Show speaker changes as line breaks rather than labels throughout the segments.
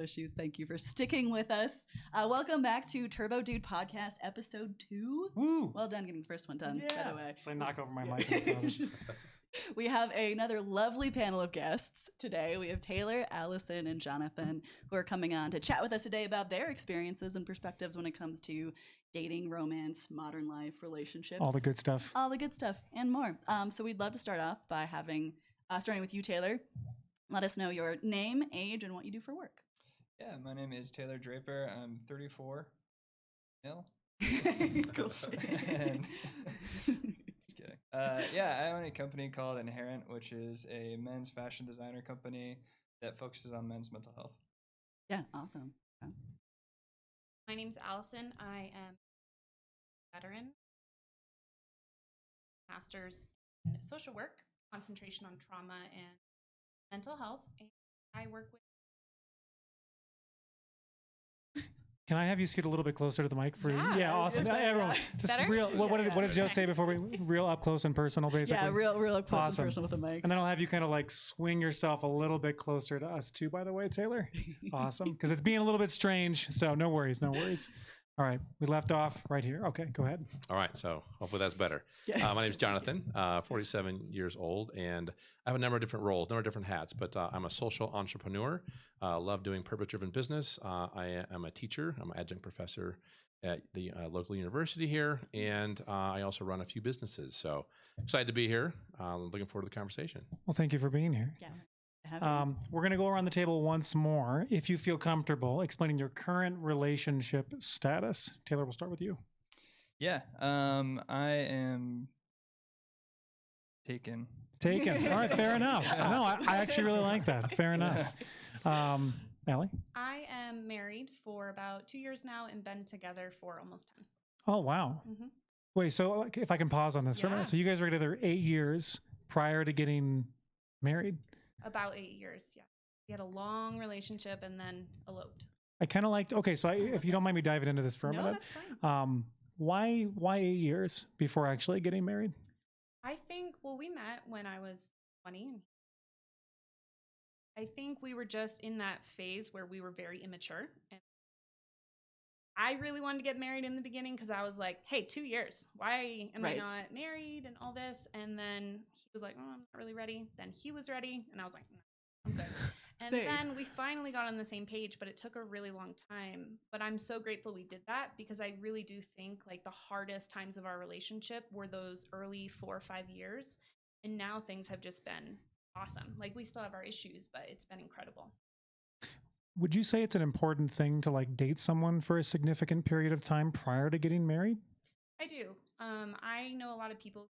issues. Thank you for sticking with us. Welcome back to Turbo Dude Podcast, episode 2.
Woo!
Well done getting the first one done, by the way.
So I knock over my mic.
We have another lovely panel of guests today. We have Taylor, Allison, and Jonathan, who are coming on to chat with us today about their experiences and perspectives when it comes to dating, romance, modern life, relationships.
All the good stuff.
All the good stuff and more. So we'd love to start off by starting with you, Taylor. Let us know your name, age, and what you do for work.
Yeah, my name is Taylor Draper. I'm 34. Male.
Cool.
And just kidding. I own a company called Inherent, which is a men's fashion designer company that focuses on men's mental health.
Yeah, awesome.
My name's Allison. I am a veteran, master's in social work, concentration on trauma and mental health, and I work with.
Can I have you scoot a little bit closer to the mic for
Yeah,
awesome. Everyone, just
Better?
real. What did Joe say before we real up close and personal, basically?
Yeah, real up close
Awesome.
and personal with the mics.
And then I'll have you kind of like swing yourself a little bit closer to us too, by the way, Taylor. Awesome. Because it's being a little bit strange. So no worries. All right. We left off right here. Okay, go ahead.
All right, so hopefully that's better.
Yeah.
My name is Jonathan, 47 years old, and I have a number of different roles, number of different hats, but I'm a social entrepreneur, love doing purpose-driven business. I am a teacher. I'm an adjunct professor at the local university here, and I also run a few businesses. So excited to be here. Looking forward to the conversation.
Well, thank you for being here.
Yeah.
We're going to go around the table once more. If you feel comfortable explaining your current relationship status. Taylor, we'll start with you.
Yeah, I am taken.
Taken. All right, fair enough. No, I actually really like that. Fair enough. Allie?
I am married for about 2 years now and been together for almost 10.
Oh, wow.
Mm-hmm.
Wait, so if I can pause on this for a minute.
Yeah.
So you guys were together 8 years prior to getting married?
About 8 years, yeah. We had a long relationship and then eloped.
I kind of liked, okay, so if you don't mind me diving into this for a
No,
minute.
that's fine.
Why 8 years before actually getting married?
I think, we met when I was 20. I think we were just in that phase where we were very immature. And I really wanted to get married in the beginning because I was like, hey, 2 years. Why am I not married and all this? And then he was like, oh, I'm not really ready. Then he was ready. And I was like, no, I'm good. And then we finally got on the same page, but it took a really long time. But I'm so grateful we did that because I really do think like the hardest times of our relationship were those early 4 or 5 years. And now things have just been awesome. Like we still have our issues, but it's been incredible.
Would you say it's an important thing to like date someone for a significant period of time prior to getting married?
I do. I know a lot of people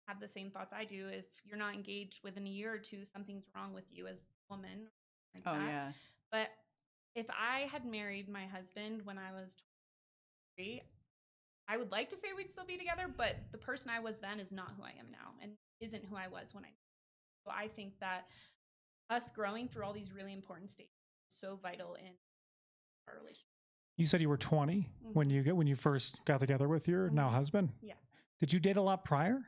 have the same thoughts I do. If you're not engaged within a year or two, something's wrong with you as a woman. Like that.
Yeah.
But if I had married my husband when I was 23, I would like to say we'd still be together, but the person I was then is not who I am now and isn't who I was when I. So I think that us growing through all these really important stages is so vital in our relationship.
You said you were 20 when you first got together with your now husband.
Yeah.
Did you date a lot prior?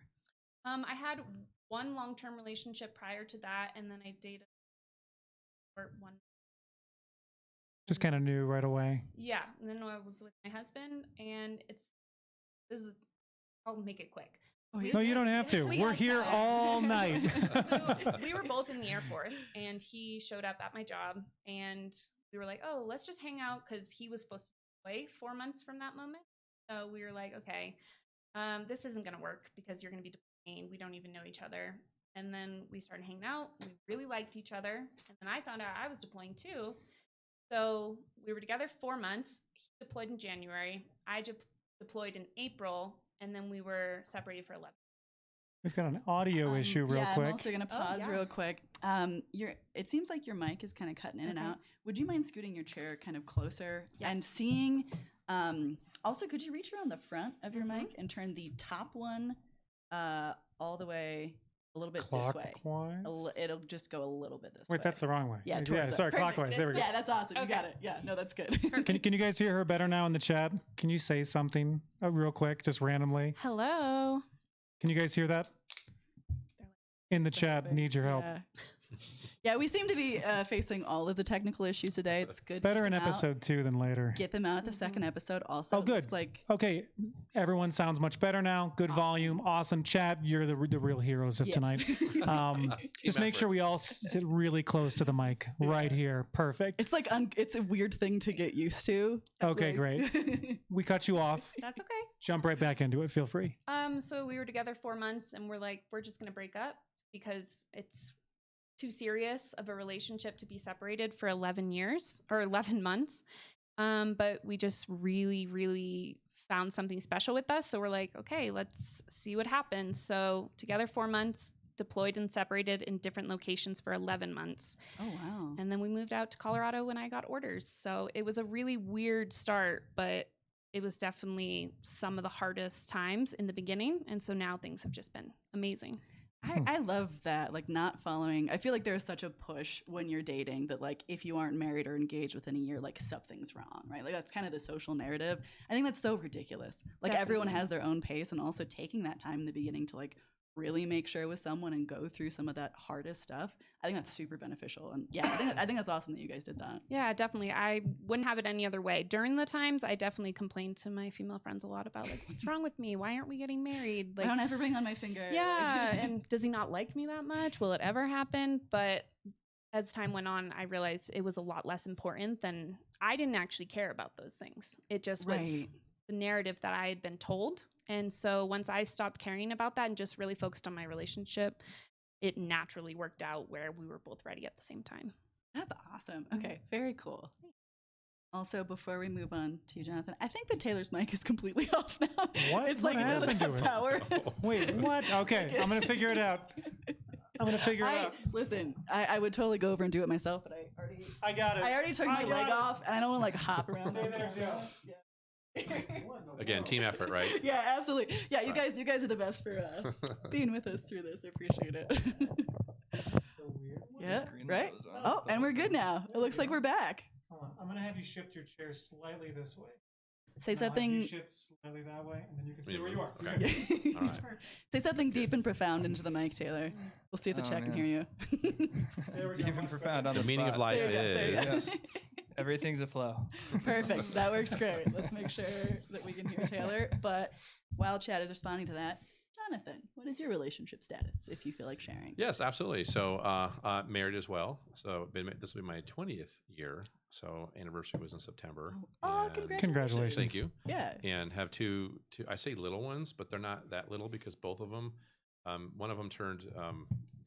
I had one long-term relationship prior to that, and then I dated for one.
Just kind of knew right away.
Yeah, and then I was with my husband, and I'll make it quick.
No, you don't have to. We're here all night.
So we were both in the Air Force, and he showed up at my job, and we were like, oh, let's just hang out, because he was supposed to be away 4 months from that moment. So we were like, okay, this isn't going to work, because you're going to be deploying. We don't even know each other. And then we started hanging out. We really liked each other. And then I found out I was deploying too. So we were together 4 months. He deployed in January. I deployed in April. And then we were separated for 11.
We've got an audio issue real quick.
I'm also going to pause real quick. It seems like your mic is kind of cutting in and out. Would you mind scooting your chair kind of closer and seeing? Also, could you reach around the front of your mic and turn the top one all the way a little bit this way? It'll just go a little bit this way.
Wait, that's the wrong way.
Yeah,
sorry, clockwise. There we go.
Yeah, that's awesome. You got it. Yeah, no, that's good.
Can you guys hear her better now in the chat? Can you say something real quick, just randomly?
Hello.
Can you guys hear that? In the chat, need your help.
Yeah, we seem to be facing all of the technical issues today. It's good. to
Better
get
in
them out.
episode 2 than later.
Get them out at the second episode. Also,
Oh,
it
good.
looks like
Okay, everyone sounds much better now. Good volume, awesome chat. You're the real heroes of
Yes.
tonight. Just make sure we all sit really close to the mic right here. Perfect.
it's like it's a weird thing to get used to.
Okay,
Like-
great. We cut you off.
That's okay.
Jump right back into it. Feel free.
So we were together 4 months, and we're like, we're just gonna break up because it's too serious of a relationship to be separated for 11 years or 11 months. But we just really, really found something special with us. So we're like, okay, let's see what happens. So together 4 months, deployed and separated in different locations for 11 months.
Oh wow.
And then we moved out to Colorado when I got orders. So it was a really weird start, but it was definitely some of the hardest times in the beginning. And so now things have just been amazing.
I love that, like not following. I feel like there's such a push when you're dating that like if you aren't married or engaged within a year, like something's wrong, right? Like that's kind of the social narrative. I think that's so ridiculous. Like everyone
Definitely.
has their own pace, and also taking that time in the beginning to like really make sure with someone and go through some of that hardest stuff. I think that's super beneficial. And yeah, I think that's awesome that you guys did that.
Yeah, definitely. I wouldn't have it any other way. During the times, I definitely complained to my female friends a lot about like, what's wrong with me? Why aren't we getting married?
I
Like,
don't have a ring on my finger.
yeah, and does he not like me that much? Will it ever happen? But as time went on, I realized it was a lot less important than I didn't actually care about those things. It just was
Right.
the narrative that I had been told. And so once I stopped caring about that and just really focused on my relationship, it naturally worked out where we were both ready at the same time.
That's awesome. Okay, very cool. Also, before we move on to you, Jonathan, I think that Taylor's mic is completely off now.
What?
It's
What
like it doesn't
happened to
have
it?
power.
Wait, what? Okay, I'm going to figure it out. I'm going to figure it out.
Listen, I would totally go over and do it myself, but
I got it.
I already took my
got
leg
it.
off, and I don't want to like hop around.
Stay there, Joe.
Again, team effort, right?
Yeah, absolutely. Yeah, you guys are the best for being with us through this. I appreciate it.
So weird.
Yeah,
Screen
right?
goes on.
Oh, and we're good now. It looks like we're back.
Hold on. I'm going to have you shift your chair slightly this way.
Say
And I'll have you
something.
shift slightly that way, and then you can see
Yeah,
where you are.
okay. All right.
Say something deep and profound into the mic, Taylor. We'll see if the
Oh,
chat can
man.
hear you.
There we
Deep
go,
and
much
profound
better.
on
The
the
meaning of
spot.
life
There you go, there you
is.
go.
Everything's a flow.
Perfect. That works great. Let's make sure that we can hear Taylor. But while Chad is responding to that, Jonathan, what is your relationship status, if you feel like sharing?
Yes, absolutely. So married as well. So this will be my 20th year. So anniversary was in September.
Oh,
And
Congratulations.
Thank you.
Yeah.
And have two, I say little ones, but they're not that little because both of them, one of them turned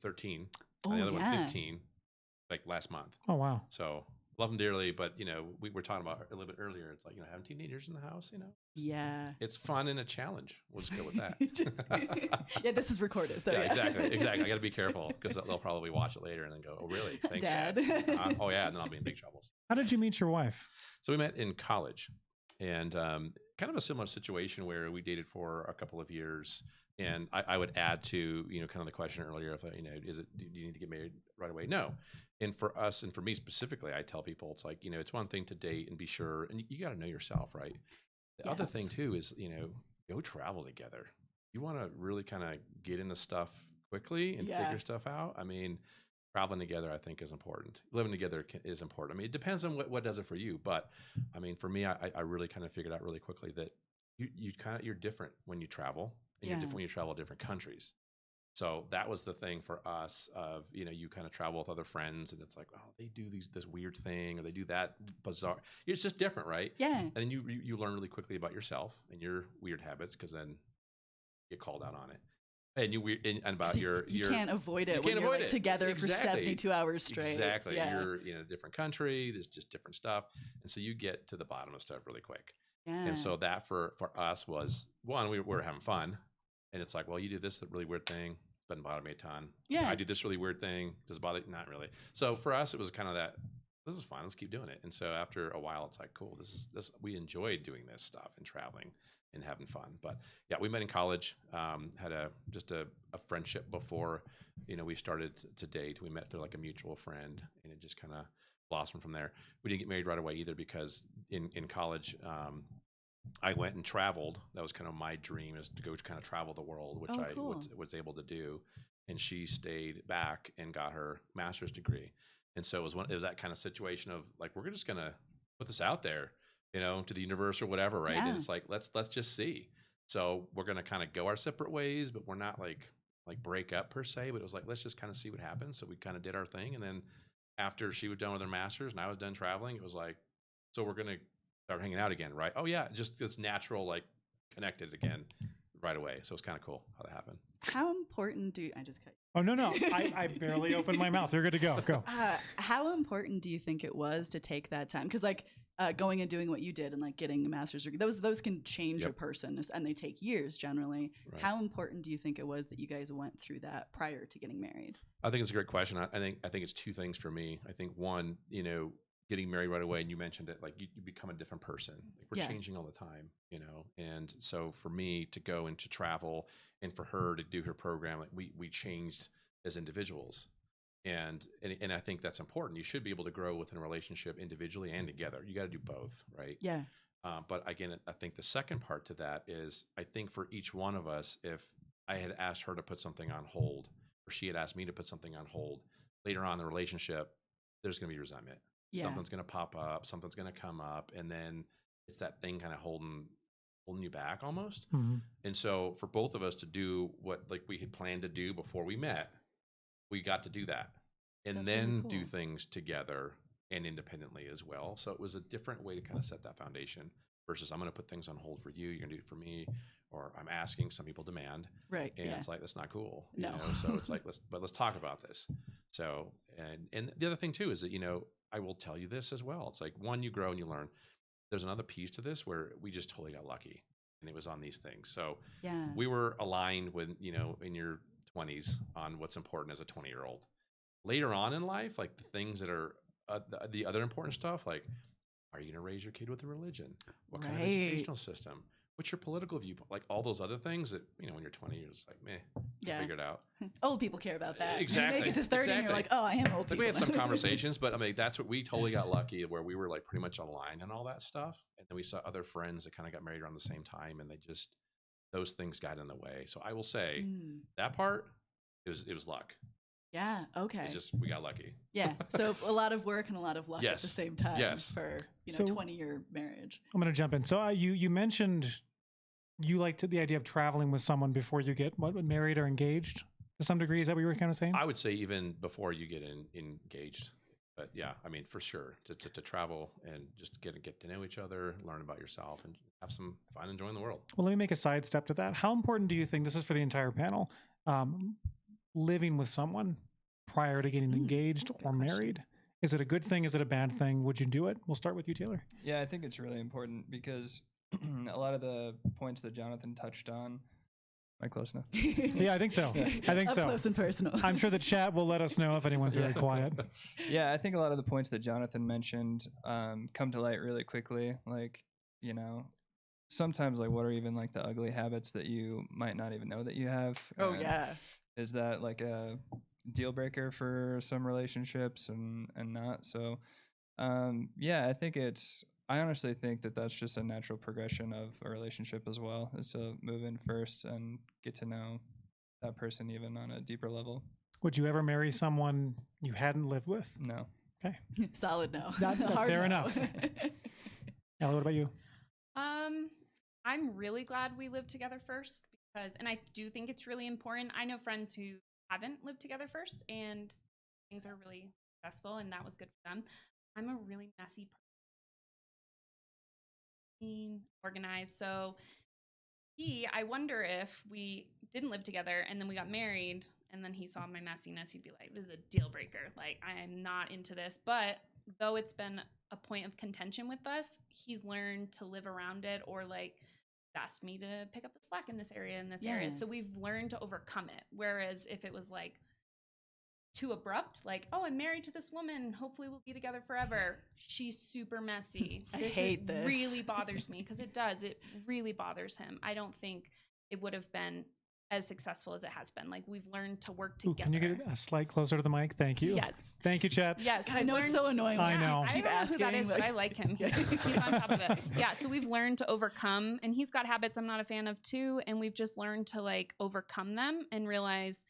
13,
Oh,
and the other one
yeah.
15, like last month.
Oh, wow.
So love them dearly, but we were talking about a little bit earlier. It's like having teenagers in the house.
Yeah.
It's fun and a challenge. We'll just go with that.
Yeah, this is recorded. So
yeah,
yeah.
exactly. I got to be careful because they'll probably watch it later and then go, "Oh, really? Thanks,
Dad."
oh, yeah," and then I'll be in big trouble.
How did you meet your wife?
So we met in college, and kind of a similar situation where we dated for a couple of years. And I would add to kind of the question earlier of do you need to get married right away? No. And for us, and for me specifically, I tell people it's like it's one thing to date and be sure, and you got to know yourself, right? The other thing
Yes.
too is go travel together. You want to really kind of get into stuff quickly and
Yeah.
figure stuff out. I mean, traveling together, I think, is important. Living together is important. I mean, it depends on what does it for you. But I mean, for me, I really kind of figured out really quickly that you're different when you travel, and you're different when you travel to different countries. So that was the thing for us of, you kind of travel with other friends and it's like, oh, they do this weird thing or they do that bizarre. It's just different, right?
Yeah.
And then you learn really quickly about yourself and your weird habits because then you get called out on it. And about
You can't avoid it
you
when
can't
you're
avoid
like
it.
together
Exactly.
for 72 hours straight.
Exactly.
Yeah.
You're in a different country. There's just different stuff. And so you get to the bottom of stuff really quick.
Yeah.
And so that for us was, one, we were having fun. And it's like, well, you do this really weird thing. Doesn't bother me a ton.
Yeah.
I do this really weird thing. Does it bother you? Not really. So for us, it was kind of that, this is fun. Let's keep doing it. And so after a while, it's like, cool. We enjoyed doing this stuff and traveling and having fun. But yeah, we met in college, had a friendship before, we started to date. We met through like a mutual friend and it just kind of blossomed from there. We didn't get married right away either because in college, I went and traveled. That was kind of my dream, is to go kind of travel the world, which I
cool.
was able to do. And she stayed back and got her master's degree. And so it was that kind of situation of like, we're just going to put this out there, to the universe or whatever. Right.
Yeah.
And it's like, let's just see. So we're going to kind of go our separate ways, but we're not like break up per se, but it was like, let's just kind of see what happens. So we kind of did our thing. And then after she was done with her master's and I was done traveling, it was like, so we're going to start hanging out again. Right. Oh yeah. Just this natural, like connected again right away. So it's kind of cool how that happened.
How important I just cut you.
Oh, no. I barely opened my mouth. You're good to go. Go.
How important do you think it was to take that time? Because like going and doing what you did and like getting a master's degree, those can change a person, and they take years generally. Right. How important do you think it was that you guys went through that prior to getting married?
I think it's a great question. I think it's two things for me. I think one, getting married right away, and you mentioned it, like you become a different person. Like we're changing all the time, and so for me to go and to travel, and for her to do her program, like we changed as individuals. And I think that's important. You should be able to grow within a relationship individually and together. You got to do both, right?
Yeah.
But again, I think the second part to that is, I think for each one of us, if I had asked her to put something on hold, or she had asked me to put something on hold, later on in the relationship, there's going to be resentment. Yeah. Something's going to pop up, something's going to come up, and then it's that thing kind of holding you back almost. Mm-hmm. And so for both of us to do what like we had planned to do before we met, we got to do that, and that's then really cool. Do things together and independently as well. So it was a different way to kind of set that foundation versus I'm going to put things on hold for you, you're going to do it for me, or I'm asking, some people demand.
Right.
And it's like, that's not cool. No. So it's like, let's talk about this. So, and the other thing too, is that, I will tell you this as well. It's like, one, you grow and you learn. There's another piece to this where we just totally got lucky, and it was on these things. So we were aligned with, in your 20s on what's important as a 20-year-old. Later on in life, like the things that are the other important stuff, like, are you going to raise your kid with a religion? What kind of educational system? What's your political viewpoint? Like all those other things that, when you're 20, you're just like, meh, figure it out.
Old people care about that.
Exactly.
You make it to 30 and you're like, oh, I am old people.
We had some conversations, but I mean, that's what we totally got lucky, where we were like pretty much aligned and all that stuff. And then we saw other friends that kind of got married around the same time, and those things got in the way. So I will say that part, it was luck.
Yeah. Okay.
We got lucky.
Yeah. So a lot of work and a lot of luck at the same time for 20-year marriage.
I'm going to jump in. So you mentioned you liked the idea of traveling with someone before you get married or engaged to some degree. Is that what you were kind of saying?
I would say even before you get engaged. But yeah, I mean, for sure, to travel and just get to know each other, learn about yourself, and have some fun enjoying the world.
Well, let me make a sidestep to that. How important do you think, this is for the entire panel, living with someone prior to getting engaged or married? Is it a good thing? Is it a bad thing? Would you do it? We'll start with you, Taylor.
Yeah, I think it's really important because a lot of the points that Jonathan touched on. Am I close enough?
Yeah, I think so. I think so.
Up close and personal.
I'm sure the chat will let us know if anyone's very quiet.
Yeah, I think a lot of the points that Jonathan mentioned come to light really quickly. Like, sometimes like what are even like the ugly habits that you might not even know that you have?
Oh, yeah.
Is that like a deal breaker for some relationships and not? So, I think I honestly think that that's just a natural progression of a relationship as well, is to move in first and get to know that person even on a deeper level.
Would you ever marry someone you hadn't lived with?
No.
Okay.
Solid no.
Fair enough. Ellie, what about you?
I'm really glad we lived together first and I do think it's really important. I know friends who haven't lived together first and things are really successful and that was good for them. I'm a really messy person, organized. So I wonder if we didn't live together and then we got married and then he saw my messiness, he'd be like, this is a deal breaker. Like, I am not into this. But though it's been a point of contention with us, he's learned to live around it, or like asked me to pick up the slack in this area, area. So we've learned to overcome it. Whereas if it was like too abrupt, like, oh, I'm married to this woman, hopefully we'll be together forever. She's super messy.
I hate this.
Really bothers me because it does. It really bothers him. I don't think it would have been as successful as it has been. Like we've learned to work
Ooh,
together.
can you get a slight closer to the mic? Thank you.
Yes.
Thank you, chat.
Yes.
I know it's so annoying.
I know.
I
Keep
don't know who that
asking,
is, but
like-
I like him. He's on top of it. Yeah. So we've learned to overcome, and he's got habits I'm not a fan of too. And we've just learned to like overcome them and realize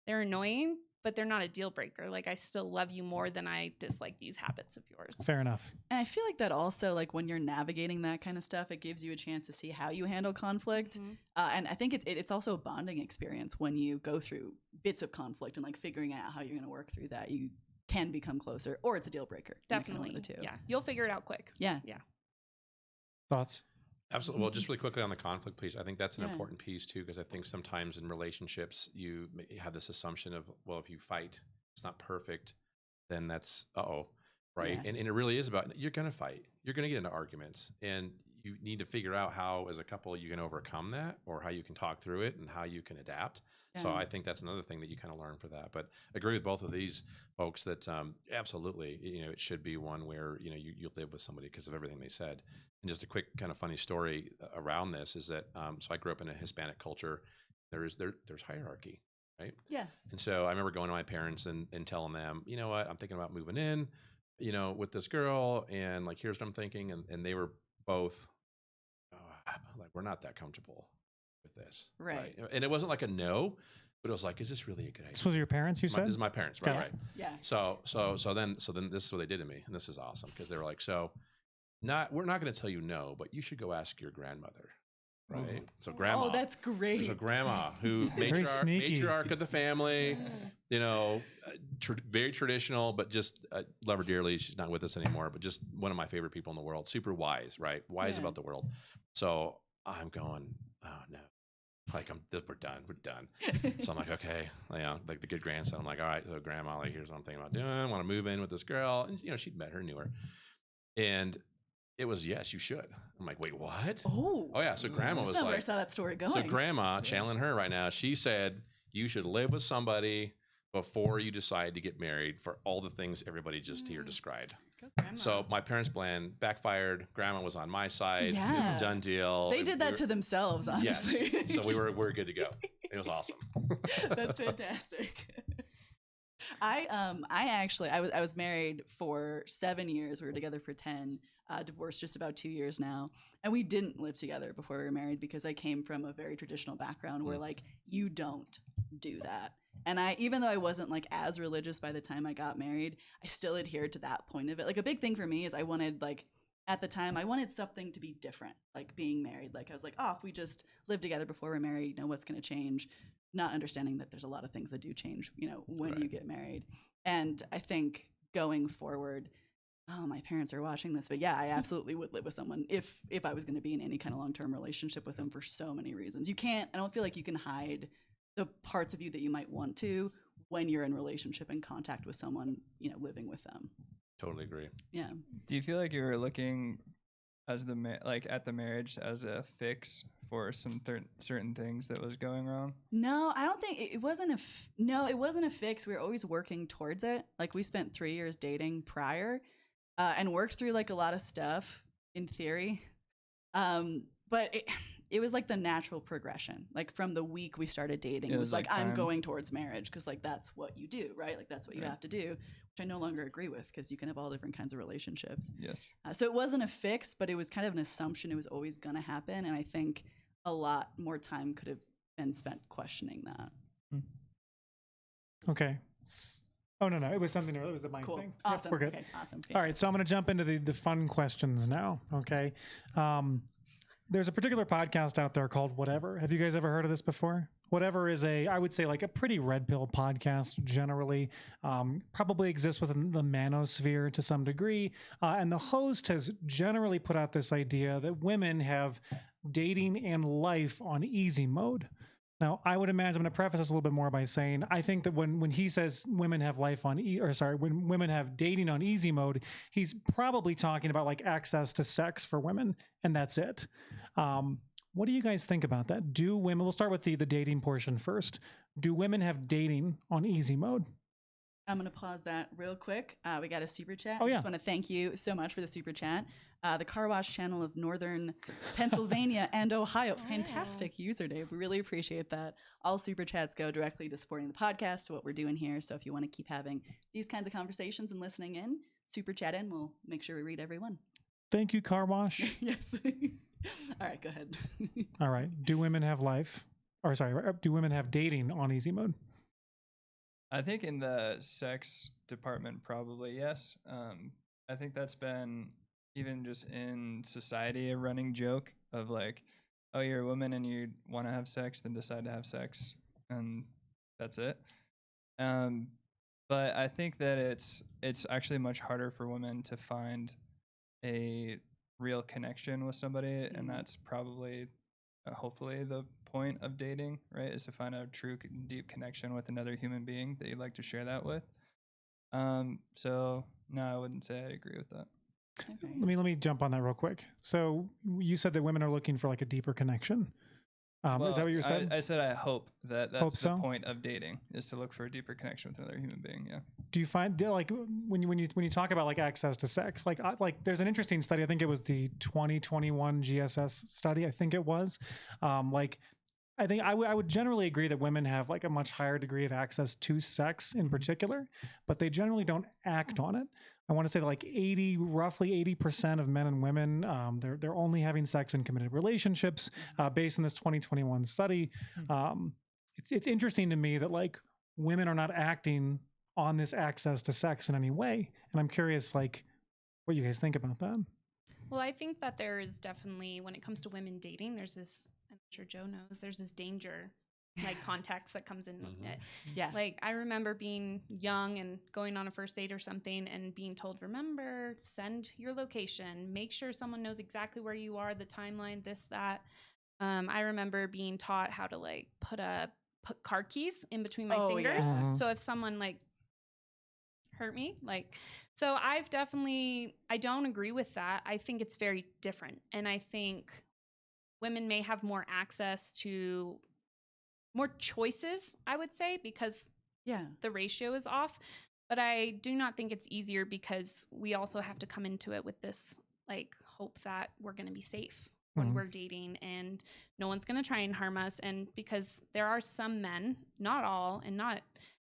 they're annoying, but they're not a deal breaker. Like I still love you more than I dislike these habits of yours.
Fair enough.
And I feel like that also, like when you're navigating that kind of stuff, it gives you a chance to see how you handle conflict.
Mhm.
And I think it's also a bonding experience when you go through bits of conflict and like figuring out how you're going to work through that. You can become closer, or it's a deal breaker.
Definitely.
One of the two.
Yeah. You'll figure it out quick.
Yeah.
Thoughts?
Absolutely. Well, just really quickly on the conflict piece, I think that's an
Yeah.
important piece too, because I think sometimes in relationships you have this assumption of, well, if you fight, it's not perfect, then that's right?
Yeah.
And it really is about, you're going to fight, you're going to get into arguments, and you need to figure out how, as a couple, you can overcome that, or how you can talk through it, and how you can adapt. So
Yeah.
I think that's another thing that you kind of learn for that. But I agree with both of these folks that absolutely, it should be one where you live with somebody because of everything they said. And just a quick kind of funny story around this is that so I grew up in a Hispanic culture. There's hierarchy, right?
Yes.
And so I remember going to my parents and telling them, you know what, I'm thinking about moving in, with this girl, and like here's what I'm thinking, and they were both like, we're not that comfortable with this,
Right.
And it wasn't like a no, but it was like, is this really a good idea?
This was your parents, you said?
This is my parents, right?
Okay.
Right.
Yeah.
So then this is what they did to me, and this is awesome because they were like, we're not going to tell you no, but you should go ask your grandmother, right?
Ooh.
So grandma,
Oh, that's great.
so grandma, who
Very sneaky.
matriarch of the family, very traditional, but just love her dearly. She's not with us anymore, but just one of my favorite people in the world. Super wise, right? Wise
Yeah.
about the world. So I'm going, oh no. Like we're done. So I'm like, okay, like the good grandson. I'm like, all right, so grandma, like here's what I'm thinking about doing. I want to move in with this girl, and she'd met her, knew her, and it was yes, you should. I'm like, wait, what?
Oh
yeah. So grandma was
That's not where I
like,
saw that story going.
so grandma channeling her right now. She said you should live with somebody before you decide to get married for all the things everybody just here described.
Go grandma.
So my parents' plan backfired. Grandma was on my side. It was
Yeah.
a done deal.
They
And
did
we
that
were-
to themselves, honestly.
Yes. So we're good to go. It was awesome.
That's fantastic. I was married for 7 years. We were together for 10. Divorced just about 2 years now, and we didn't live together before we were married because I came from a very traditional background where like you don't do that. And even though I wasn't like as religious by the time I got married, I still adhered to that point of it. Like a big thing for me is I wanted at the time, I wanted something to be different, like being married. Like I was like, if we just live together before we're married, what's going to change? Not understanding that there's a lot of things that do change, when
Right.
you get married. And I think going forward, my parents are watching this, but yeah, I absolutely would live with someone if I was going to be in any kind of long-term relationship with them for so many reasons. I don't feel like you can hide the parts of you that you might want to when you're in relationship and contact with someone, living with them.
Totally agree.
Yeah.
Do you feel like you were looking as at the marriage as a fix for some certain things that was going wrong?
No, I don't think it wasn't it wasn't a fix. We were always working towards it. Like we spent 3 years dating prior, and worked through like a lot of stuff in theory. But it was like the natural progression. Like from the week we started dating, it was like I'm
time.
going towards marriage because like that's what you do, right? Like that's what you
Right.
have to do, which I no longer agree with because you can have all different kinds of relationships.
Yes.
So it wasn't a fix, but it was kind of an assumption it was always going to happen. And I think a lot more time could have been spent questioning that.
Okay. Oh, no. It was something earlier. It was the mic
Cool.
thing. Yep,
Awesome.
we're good.
Okay, awesome.
All right, so I'm going to jump into the fun questions now, okay? There's a particular podcast out there called Whatever. Have you guys ever heard of this before? Whatever is I would say like a pretty red pill podcast generally, probably exists within the manosphere to some degree. And the host has generally put out this idea that women have dating and life on easy mode. Now, I would imagine, I'm going to preface this a little bit more by saying, I think that when he says women have when women have dating on easy mode, he's probably talking about like access to sex for women, and that's it. What do you guys think about that? Do women, we'll start with the dating portion first. Do women have dating on easy mode?
I'm going to pause that real quick. We got a super chat.
Oh,
I
yeah.
just want to thank you so much for the super chat. The Car Wash Channel of Northern Pennsylvania and Ohio. Fantastic username. We really appreciate that. All super chats go directly to supporting the podcast, to what we're doing here. So if you want to keep having these kinds of conversations and listening in, super chat in. We'll make sure we read every one.
Thank you, Car Wash.
Yes. All right, go ahead.
All right. Do women have do women have dating on easy mode?
I think in the sex department, probably yes. I think that's been even just in society a running joke of like, oh, you're a woman and you want to have sex, then decide to have sex, and that's it. But I think that it's actually much harder for women to find a real connection with somebody, and that's probably hopefully the point of dating, right, is to find a true deep connection with another human being that you'd like to share that with. So no, I wouldn't say I agree with that.
Okay.
Let me jump on that real quick. So you said that women are looking for like a deeper connection. Is that what you said?
I said I hope that's
Hope so?
the point of dating, is to look for a deeper connection with another human being. Yeah.
Do you find like when you talk about like access to sex, like there's an interesting study. I think it was the 2021 GSS study. I think it was. I think I would generally agree that women have like a much higher degree of access to sex in particular, but they generally don't act on it. I want to say that like roughly 80% of men and women, they're only having sex in committed relationships, based on this 2021 study. It's interesting to me that like women are not acting on this access to sex in any way, and I'm curious like what you guys think about that.
Well, I think that there is definitely, when it comes to women dating, there's this, I'm sure Joe knows, there's this danger, like context that comes in it.
Yeah.
Like I remember being young and going on a first date or something and being told, remember, send your location, make sure someone knows exactly where you are, the timeline, this, that. I remember being taught how to like put car keys in between my fingers.
Yeah.
So if someone like hurt me, like, so I don't agree with that. I think it's very different. And I think women may have more access to more choices, I would say, because the ratio is off. But I do not think it's easier because we also have to come into it with this like hope that we're going to be safe when we're dating and no one's going to try and harm us. And because there are some men, not all, and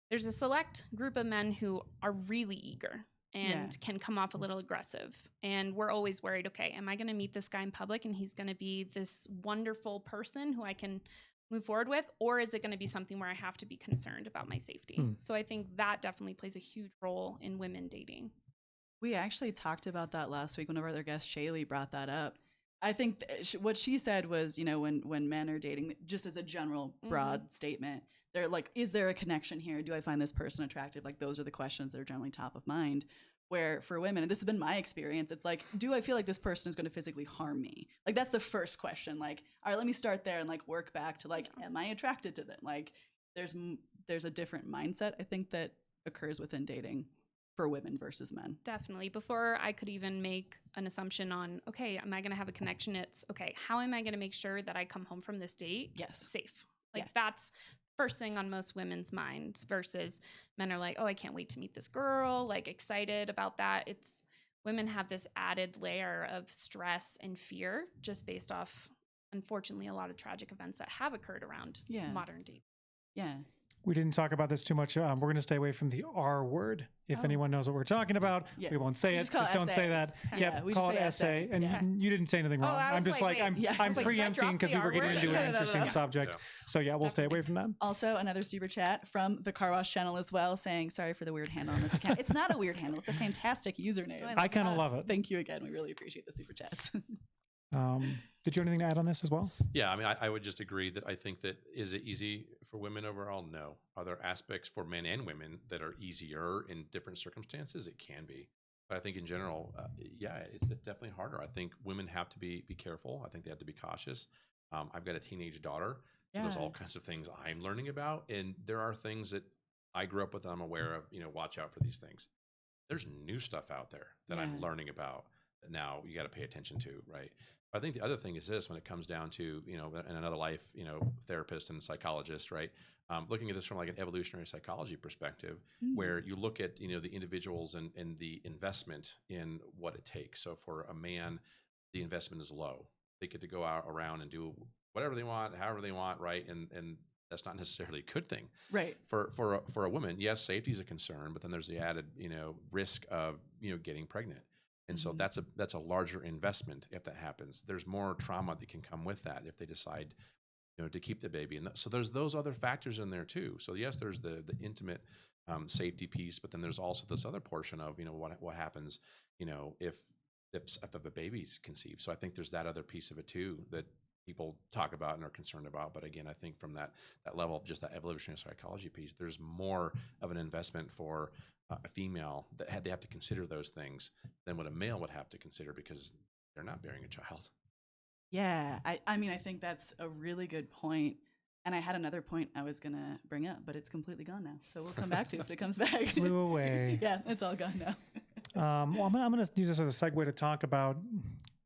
there's a select group of men who are really eager and can come off a little aggressive. And we're always worried, okay, am I going to meet this guy in public and he's going to be this wonderful person who I can move forward with, or is it going to be something where I have to be concerned about my safety? So I think that definitely plays a huge role in women dating.
We actually talked about that last week. One of our other guests, Shaylee, brought that up. I think what she said was, you know, when men are dating, just as a general broad statement, they're like, is there a connection here? Do I find this person attractive? Like those are the questions that are generally top of mind. Where for women, and this has been my experience, it's like, do I feel like this person is going to physically harm me? Like that's the first question. Like, all right, let me start there and like work back to like, am I attracted to them? Like there's a different mindset, I think, that occurs within dating for women versus men.
Definitely. Before I could even make an assumption on, okay, am I going to have a connection? It's okay, how am I going to make sure that I come home from this date safe? Like that's first thing on most women's minds, versus men are like, oh, I can't wait to meet this girl, like excited about that. It's women have this added layer of stress and fear just based off, unfortunately, a lot of tragic events that have occurred around modern dating.
Yeah.
We didn't talk about this too much. We're going to stay away from the R word. If anyone knows what we're talking about, we won't say it. Just don't say that.
We
call it
just say
essay. And you didn't say anything wrong.
I'm
just
like,
I'm
like,
preempting because we were getting into an interesting subject.
Yeah.
So we'll stay away from that.
Also, another super chat from the Car Wash channel as well, saying sorry for the weird handle on this account. It's not a weird handle. It's a fantastic username.
I kind of love it.
Thank you again. We really appreciate the super chats.
Did you have anything to add on this as well?
Yeah, I mean, I would just agree that I think that is it easy for women overall? No. Are there aspects for men and women that are easier in different circumstances? It can be. But I think in general, it's definitely harder. I think women have to be careful. I think they have to be cautious. I've got a teenage daughter. So there's all kinds of things I'm learning about. And there are things that I grew up with that I'm aware of, watch out for these things. There's new stuff out there that I'm learning about that now you got to pay attention to, right? I think the other thing is this, when it comes down to, in another life, therapist and psychologist, right? looking at this from like an evolutionary psychology perspective, where you look at, you know, the individuals and the investment in what it takes. So for a man, the investment is low. They get to go out around and do whatever they want, however they want, right? And that's not necessarily a good thing.
Right.
For a woman, yes, safety is a concern, but then there's the added, you know, risk of, you know, getting pregnant. And so that's a larger investment if that happens. There's more trauma that can come with that if they decide, you know, to keep the baby. And so there's those other factors in there too. So yes, there's the intimate safety piece, but then there's also this other portion of, you know, what happens, you know, if a baby's conceived. So I think there's that other piece of it too that people talk about and are concerned about. But again, I think from that level of just that evolutionary psychology piece, there's more of an investment for a female that they have to consider those things than what a male would have to consider because they're not bearing a child.
Yeah, I mean, I think that's a really good point. And I had another point I was going to bring up, but it's completely gone now. So we'll come back to it if it comes back.
Flew away.
Yeah, it's all gone now.
Well, I'm going to use this as a segue to talk about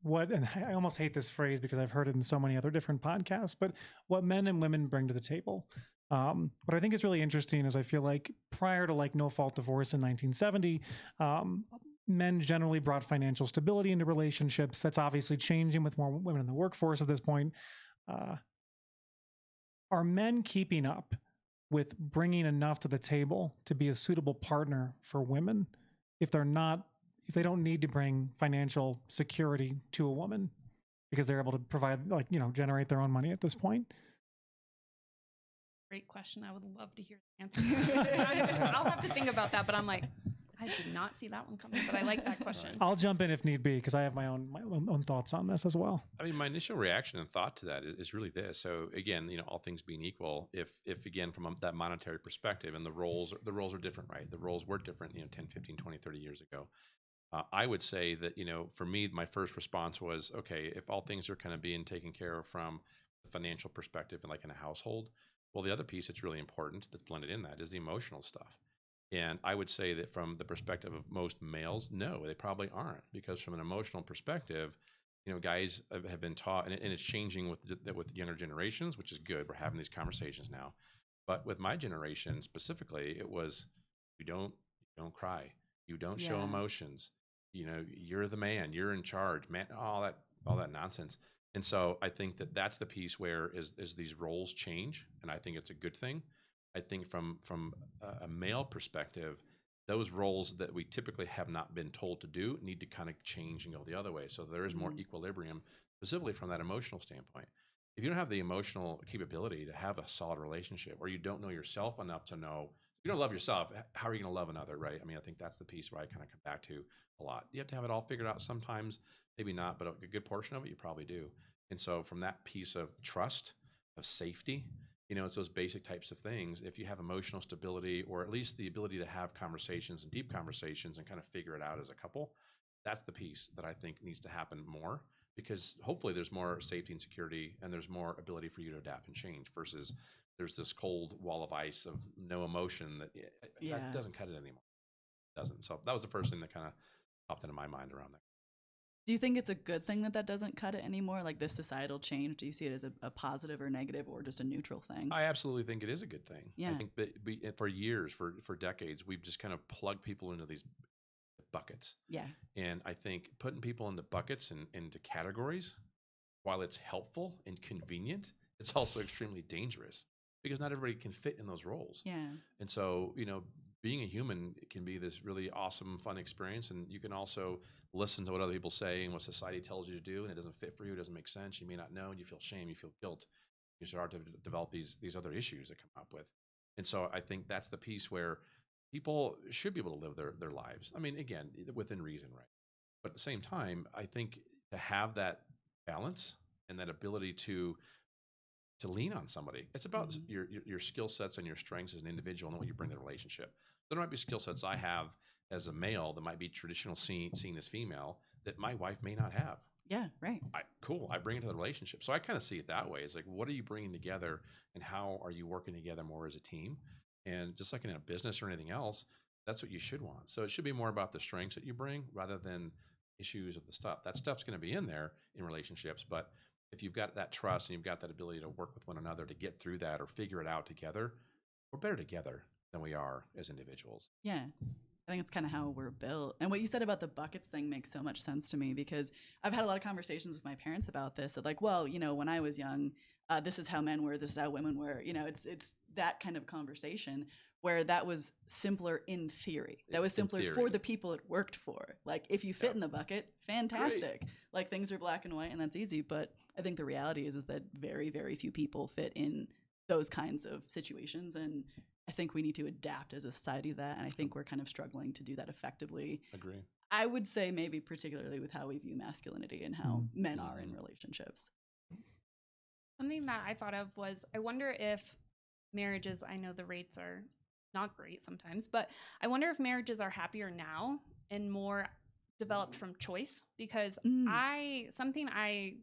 what, and I almost hate this phrase because I've heard it in so many other different podcasts, but what men and women bring to the table. What I think is really interesting is I feel like prior to like no-fault divorce in 1970, men generally brought financial stability into relationships. That's obviously changing with more women in the workforce at this point. Are men keeping up with bringing enough to the table to be a suitable partner for women if they don't need to bring financial security to a woman because they're able to provide, like, you know, generate their own money at this point?
Great question. I would love to hear the answer. I'll have to think about that, but I'm like, I did not see that one coming, but I like that question.
I'll jump in if need be because I have my own thoughts on this as well.
I mean, my initial reaction and thought to that is really this. So again, you know, all things being equal, if again, from that monetary perspective, and the roles are different, right? The roles were different, you know, 10, 15, 20, 30 years ago. I would say that, you know, for me, my first response was, okay, if all things are kind of being taken care of from the financial perspective and like in a household, well, the other piece that's really important that's blended in that is the emotional stuff. And I would say that from the perspective of most males, no, they probably aren't, because from an emotional perspective, you know, guys have been taught, and it's changing with younger generations, which is good. We're having these conversations now, but with my generation specifically, it was you don't cry, you don't show emotions, you know, you're the man, you're in charge, man, all that nonsense. And so I think that that's the piece where as these roles change, and I think it's a good thing. I think from a male perspective, those roles that we typically have not been told to do need to kind of change and go the other way. So there is more equilibrium, specifically from that emotional standpoint. If you don't have the emotional capability to have a solid relationship, or you don't know yourself enough to know, if you don't love yourself, how are you going to love another, right? I mean, I think that's the piece where I kind of come back to a lot. You have to have it all figured out sometimes, maybe not, but a good portion of it you probably do. And so from that piece of trust, of safety, you know, it's those basic types of things. If you have emotional stability, or at least the ability to have conversations and deep conversations and kind of figure it out as a couple, that's the piece that I think needs to happen more, because hopefully there's more safety and security and there's more ability for you to adapt and change versus there's this cold wall of ice of no emotion that doesn't cut it anymore. It doesn't. So that was the first thing that kind of popped into my mind around that.
Do you think it's a good thing that doesn't cut it anymore? Like this societal change, do you see it as a positive or negative or just a neutral thing?
I absolutely think it is a good thing.
Yeah.
I think that for years, for decades, we've just kind of plugged people into these buckets.
Yeah.
And I think putting people into buckets and into categories, while it's helpful and convenient, it's also extremely dangerous because not everybody can fit in those roles.
Yeah.
And so, you know, being a human can be this really awesome, fun experience. And you can also listen to what other people say and what society tells you to do, and it doesn't fit for you, it doesn't make sense. You may not know, and you feel shame, you feel guilt. You start to develop these other issues that come up with. And so I think that's the piece where people should be able to live their lives. I mean, again, within reason, right? But at the same time, I think to have that balance and that ability to lean on somebody, it's about your skill sets and your strengths as an individual and what you bring to the relationship. There might be skill sets I have as a male that might be traditional seen as female that my wife may not have.
Yeah, right.
Cool. I bring it to the relationship. So I kind of see it that way. It's like, what are you bringing together and how are you working together more as a team? And just like in a business or anything else, that's what you should want. So it should be more about the strengths that you bring rather than issues of the stuff. That stuff's going to be in there in relationships. But if you've got that trust and you've got that ability to work with one another to get through that or figure it out together, we're better together than we are as individuals.
Yeah. I think it's kind of how we're built. And what you said about the buckets thing makes so much sense to me, because I've had a lot of conversations with my parents about this. That like, well, you know, when I was young, this is how men were, this is how women were. You know, it's that kind of conversation where that was simpler in theory. That was simpler for the people it worked for. Like, if you fit in the bucket, fantastic. Great. Like, things are black and white and that's easy. But I think the reality is that very, very few people fit in those kinds of situations. And I think we need to adapt as a society to that. And I think we're kind of struggling to do that effectively.
Agree.
I would say maybe particularly with how we view masculinity and how men are in relationships.
Something that I thought of was, I wonder if marriages, I know the rates are not great sometimes, but I wonder if marriages are happier now and more developed from choice. Because something I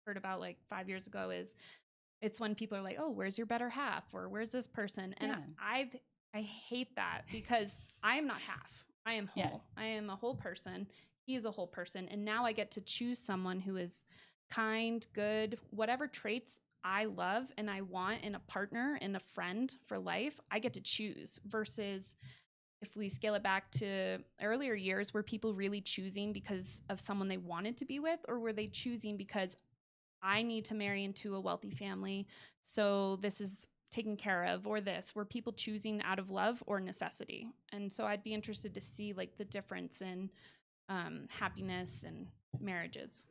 heard about like 5 years ago is, it's when people are like, oh, where's your better half? Or where's this person? And I hate that, because I am not half. I am whole. I am a whole person. He is a whole person. And now I get to choose someone who is kind, good, whatever traits I love and I want in a partner and a friend for life, I get to choose. Versus if we scale it back to earlier years, were people really choosing because of someone they wanted to be with? Or were they choosing because I need to marry into a wealthy family, so this is taken care of? Or this, were people choosing out of love or necessity? And so I'd be interested to see like the difference in happiness and marriages.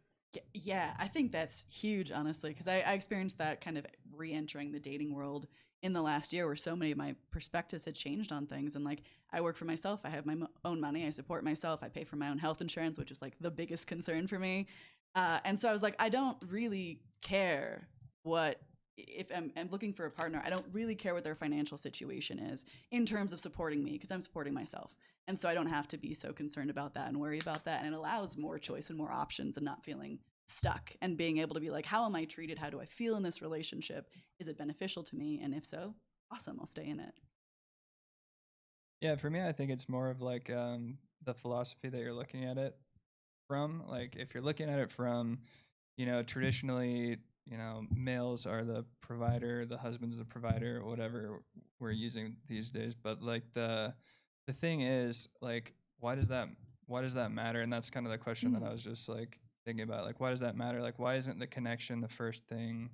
Yeah, I think that's huge, honestly, because I experienced that kind of re-entering the dating world in the last year, where so many of my perspectives had changed on things. And like, I work for myself, I have my own money, I support myself, I pay for my own health insurance, which is like the biggest concern for me. And so I was like, I don't really care if I'm looking for a partner, I don't really care what their financial situation is in terms of supporting me, because I'm supporting myself. And so I don't have to be so concerned about that and worry about that. And it allows more choice and more options and not feeling stuck and being able to be like, how am I treated? How do I feel in this relationship? Is it beneficial to me? And if so, awesome, I'll stay in it.
Yeah, for me, I think it's more of like the philosophy that you're looking at it from. Like, if you're looking at it from, you know, traditionally, you know, males are the provider, the husband's the provider, whatever we're using these days. But like the thing is, like, why does that matter? And that's kind of the question that I was just like thinking about. Like, why does that matter? Like, why isn't the connection the first thing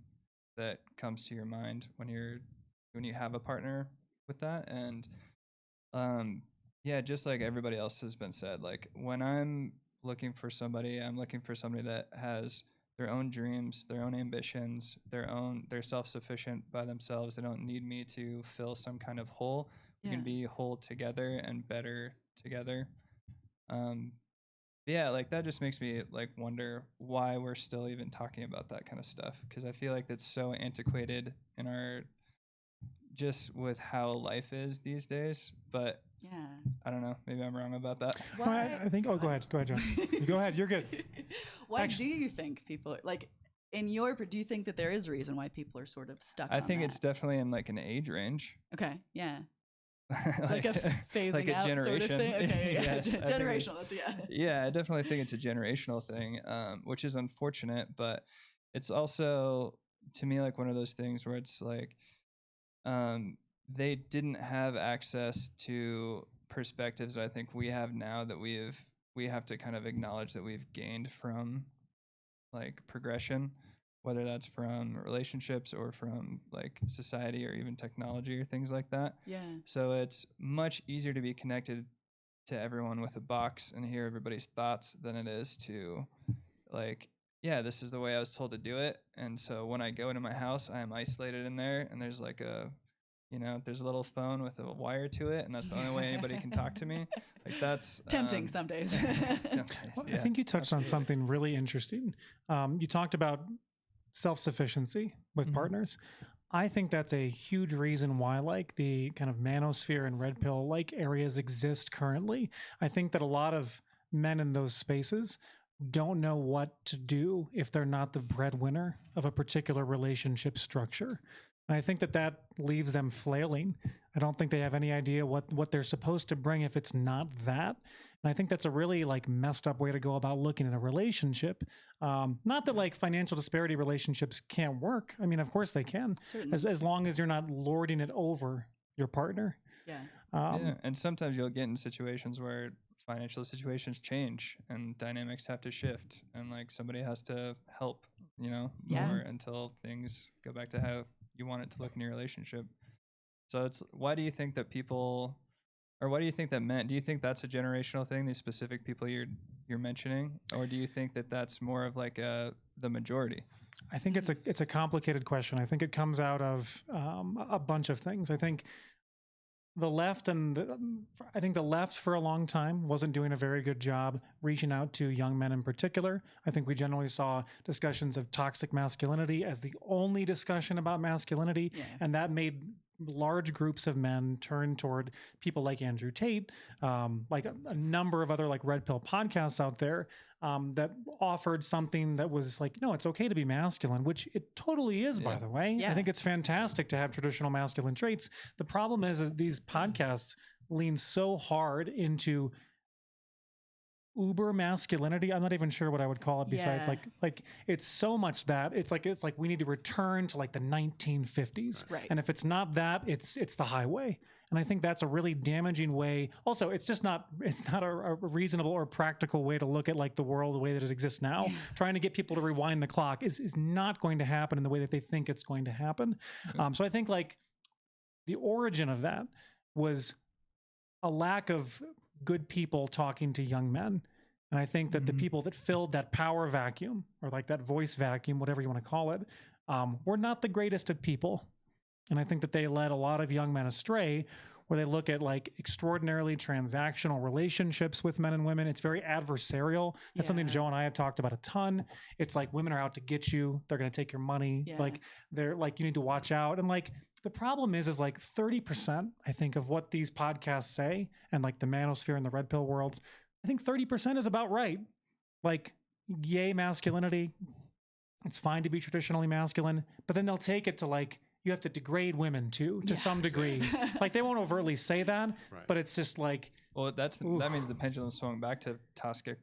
that comes to your mind when you have a partner with that? And yeah, just like everybody else has been said, like, when I'm looking for somebody, I'm looking for somebody that has their own dreams, their own ambitions, they're self-sufficient by themselves. They don't need me to fill some kind of hole. We can be whole together and better together. Yeah, like, that just makes me like wonder why we're still even talking about that kind of stuff, because I feel like that's so antiquated in our, just with how life is these days. But I don't know, maybe I'm wrong about that.
I think go ahead, John. Go ahead, you're good.
Why do you think people, like, do you think that there is a reason why people are sort of stuck
I think it's definitely in like an age range.
Okay, yeah. like a phasing
like a
out
generation.
sort of thing? Okay, yeah.
Yes,
generational,
yeah, I definitely think it's a generational thing, which is unfortunate, but it's also, to me, like one of those things where it's like, they didn't have access to perspectives that I think we have now, that we have to kind of acknowledge that we've gained from like progression, whether that's from relationships or from like society or even technology or things like that.
Yeah.
So it's much easier to be connected to everyone with a box and hear everybody's thoughts than it is to like, yeah, this is the way I was told to do it. And so when I go into my house, I am isolated in there, and there's like there's a little phone with a wire to it, and that's the only way anybody can talk to me. Like, that's
tempting some days.
Well, I think you touched on something really interesting. You talked about self-sufficiency with partners. I think that's a huge reason why like the kind of manosphere and red pill like areas exist currently. I think that a lot of men in those spaces don't know what to do if they're not the breadwinner of a particular relationship structure. And I think that leaves them flailing. I don't think they have any idea what they're supposed to bring if it's not that. And I think that's a really like messed up way to go about looking at a relationship. Not that like financial disparity relationships can't work. I mean, of course they can, as long as you're not lording it over your partner.
Yeah.
Yeah, and sometimes you'll get in situations where financial situations change and dynamics have to shift, and like somebody has to help,
Yeah.
more until things go back to how you want it to look in your relationship. So it's why do you think that people, or why do you think that men? Do you think that's a generational thing? These specific people you're mentioning, or do you think that that's more of like the majority?
I think it's a complicated question. I think it comes out of a bunch of things. I think the left I think the left for a long time wasn't doing a very good job reaching out to young men in particular. I think we generally saw discussions of toxic masculinity as the only discussion about masculinity, and that made large groups of men turn toward people like Andrew Tate, like a number of other like red pill podcasts out there that offered something that was like, no, it's okay to be masculine, which it totally is, by the way.
Yeah.
I think it's fantastic to have traditional masculine traits. The problem is these podcasts lean so hard into uber masculinity. I'm not even sure what I would call it besides like it's so much that it's like we need to return to like the 1950s.
Right.
And if it's not that, it's the highway. And I think that's a really damaging way. Also, it's not a reasonable or practical way to look at like the world the way that it exists now. Trying to get people to rewind the clock is not going to happen in the way that they think it's going to happen. So I think like the origin of that was a lack of good people talking to young men. And I think that the people that filled that power vacuum, or like that voice vacuum, whatever you want to call it, were not the greatest of people. And I think that they led a lot of young men astray, where they look at like extraordinarily transactional relationships with men and women. It's very adversarial. That's something Joe and I have talked about a ton. It's like women are out to get you. They're going to take your money. Like they're like, you need to watch out. And like, the problem is like 30%, I think, of what these podcasts say, and like the manosphere and the red pill worlds, I think 30% is about right. Like, yay, masculinity. It's fine to be traditionally masculine, but then they'll take it to like, you have to degrade women too, to some degree. Like they won't overtly say that, but it's just like,
well, that means the pendulum swung back to toxic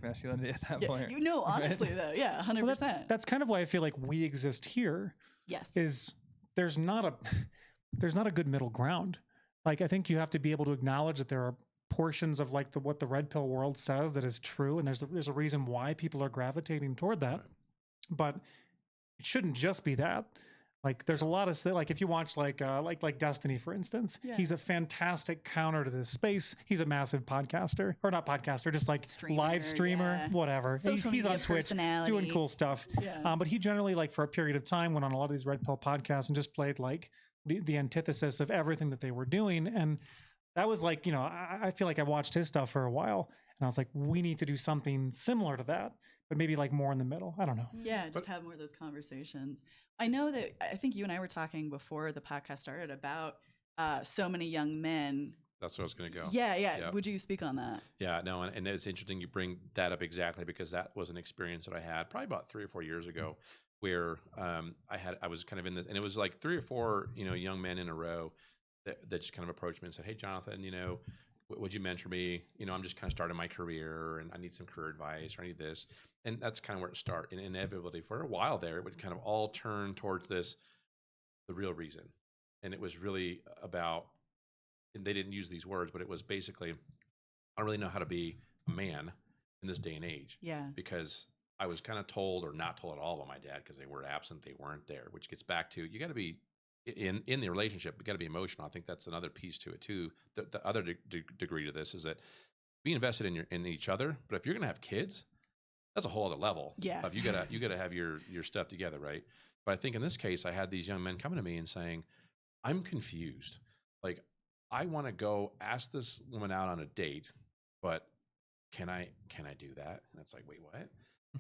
masculinity at that point.
Honestly though, 100%.
Well, that's kind of why I feel like we exist here.
Yes.
Is there's not a good middle ground. Like I think you have to be able to acknowledge that there are portions of like what the red pill world says that is true, and there's a reason why people are gravitating toward that. But it shouldn't just be that. Like there's a lot of like if you watch like Destiny, for instance, he's a fantastic counter to this space. He's a massive podcaster, or not podcaster, just like live streamer, whatever. He's on Twitch doing cool stuff. But he generally like for a period of time went on a lot of these red pill podcasts and just played like the antithesis of everything that they were doing. And that was like, I feel like I watched his stuff for a while and I was like, we need to do something similar to that, but maybe like more in the middle. I don't know.
Yeah, just have more of those conversations. I know that I think you and I were talking before the podcast started about so many young men.
That's where I was going to go.
Yeah. Would you speak on that?
Yeah, no, and it's interesting you bring that up exactly because that was an experience that I had probably about 3 or 4 years ago where I was kind of in this, and it was like 3 or 4, young men in a row that just kind of approached me and said, "Hey, Jonathan, would you mentor me? I'm just kind of starting my career and I need some career advice or I need this." And that's kind of where it started. And inevitably for a while there, it would kind of all turn towards the real reason. And it was really about, and they didn't use these words, but it was basically, I don't really know how to be a man in this day and age.
Yeah.
Because I was kind of told or not told at all by my dad because they were absent, they weren't there, which gets back to, you got to be, in the relationship, you got to be emotional. I think that's another piece to it too. The other degree to this is that be invested in each other. But if you're going to have kids, that's a whole other level.
Yeah.
Of you gotta have your stuff together, right? But I think in this case, I had these young men coming to me and saying, "I'm confused. Like, I want to go ask this woman out on a date, but can I do that?" And it's like, wait, what?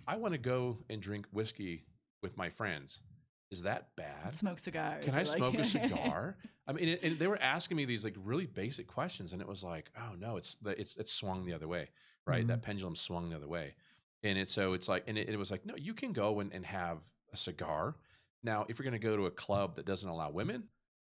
I want to go and drink whiskey with my friends. Is that bad?
Smoke cigars.
Can I smoke a cigar? I mean, and they were asking me these like really basic questions, and it was like, oh no, it's swung the other way, right?
Mm-hmm.
That pendulum swung the other way, and it was like, no, you can go and have a cigar. Now, if you're going to go to a club that doesn't allow women,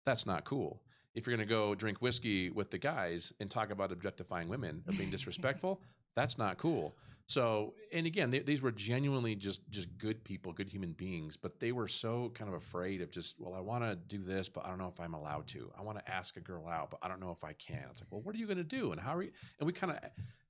that's not cool. If you're going to go drink whiskey with the guys and talk about objectifying women or being disrespectful, that's not cool. So, and again, these were genuinely just good people, good human beings, but they were so kind of afraid of just, well, I want to do this, but I don't know if I'm allowed to. I want to ask a girl out, but I don't know if I can. It's like, well, what are you going to do? And how are you? And we kind of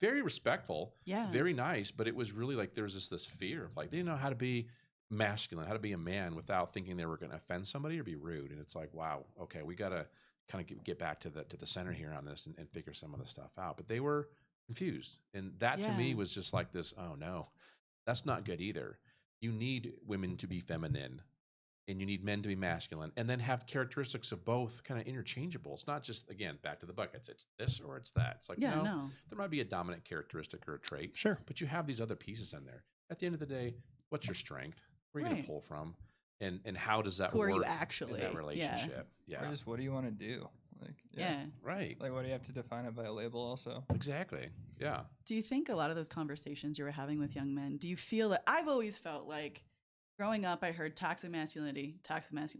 very respectful, very nice, but it was really like there was this fear of like, they didn't know how to be masculine, how to be a man without thinking they were going to offend somebody or be rude. And it's like, wow, okay, we got to kind of get back to the center here on this and figure some of the stuff out. But they were confused. And that to me was just like this, oh no, that's not good either. You need women to be feminine and you need men to be masculine and then have characteristics of both kind of interchangeable. It's not just, again, back to the buckets. It's this or it's that. It's like, no, there might be a dominant characteristic or a trait.
Sure.
But you have these other pieces in there. At the end of the day, what's your strength? Where are you going to pull from? And how does that work
you actually
in that relationship? Yeah.
Or just what do you want to do? Like,
Right.
Like, what do you have to define it by a label also?
Exactly. Yeah.
Do you think a lot of those conversations you were having with young men, do you feel that I've always felt like growing up, I heard toxic masculinity,